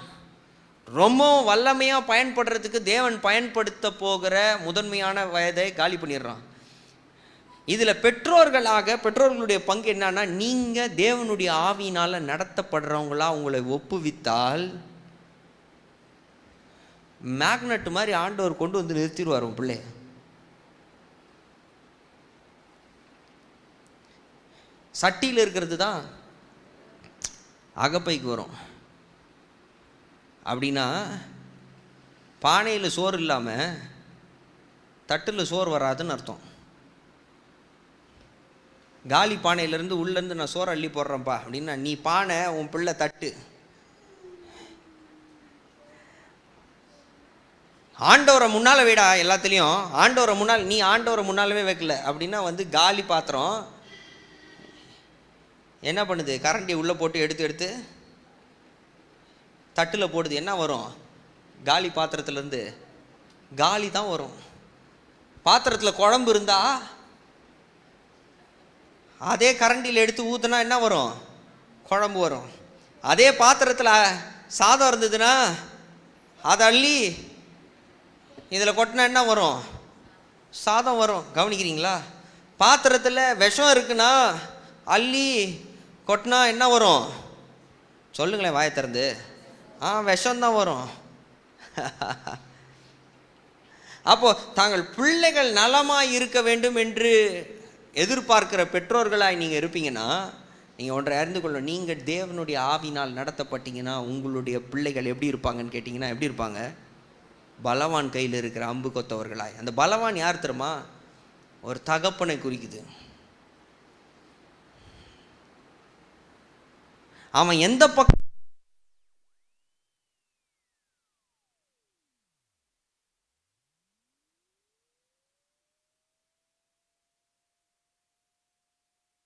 ரொம்ப வல்லமையாக பயன்படுறதுக்கு தேவன் பயன்படுத்த போகிற முதன்மையான வயதை காலி பண்ணிடுறான். இதில் பெற்றோர்களுடைய பங்கு என்னன்னா, நீங்கள் தேவனுடைய ஆவியினால் நடத்தப்படுறவங்களா உங்களை ஒப்புவித்தால் மேக்னெட் மாதிரி ஆண்டவர் கொண்டு வந்து நிறுத்திடுவார் உன் பிள்ளை. சட்டியில் இருக்கிறது தான் அகப்பைக்கு வரும். அப்படின்னா பானையில் சோறு இல்லாமல் தட்டில் சோறு வராதுன்னு அர்த்தம். காலி பானையிலேருந்து உள்ளேருந்து நான் சோறு அள்ளி போடுறேன்ப்பா அப்படின்னா நீ பானை, உன் பிள்ளை தட்டு. ஆண்டவரை முன்னால் வைடா எல்லாத்துலேயும். ஆண்டவரை முன்னால், நீ ஆண்டவரை முன்னாலவே வைக்கல அப்படின்னா காலி பாத்திரம் என்ன பண்ணுது? கரண்டி உள்ளே போட்டு எடுத்து தட்டில் போடுது. என்ன வரும்? காலி பாத்திரத்துலேருந்து காலி தான் வரும். பாத்திரத்தில் குழம்பு இருந்தால் அதே கரண்டியில் எடுத்து ஊற்றுனா என்ன வரும்? குழம்பு வரும். அதே பாத்திரத்தில் சாதம் இருந்ததுன்னா அதை அள்ளி இதில் கொட்டினா என்ன வரும்? சாதம் வரும். கவனிக்கிறீங்களா? பாத்திரத்தில் விஷம் இருக்குன்னா அள்ளி கொட்டினா என்ன வரும்? சொல்லுங்களேன் வாயை திறந்து. விஷம்தான் வரும். அப்போ தாங்கள் பிள்ளைகள் நலமாய் இருக்க வேண்டும் என்று எதிர்பார்க்கிற பெற்றோர்களாய் நீங்கள் இருப்பீங்கன்னா நீங்கள் ஒன்றை அறிந்து கொள்ளணும், நீங்கள் தேவனுடைய ஆவினால் நடத்தப்பட்டீங்கன்னா உங்களுடைய பிள்ளைகள் எப்படி இருப்பாங்கன்னு கேட்டிங்கன்னா எப்படி இருப்பாங்க? பலவான் கையில் இருக்கிற அம்பு கொத்தவர்களாய். அந்த பலவான் யார் தெரியுமா? ஒரு தகப்பனை குறிக்குது. அவன் எந்த பக்கம்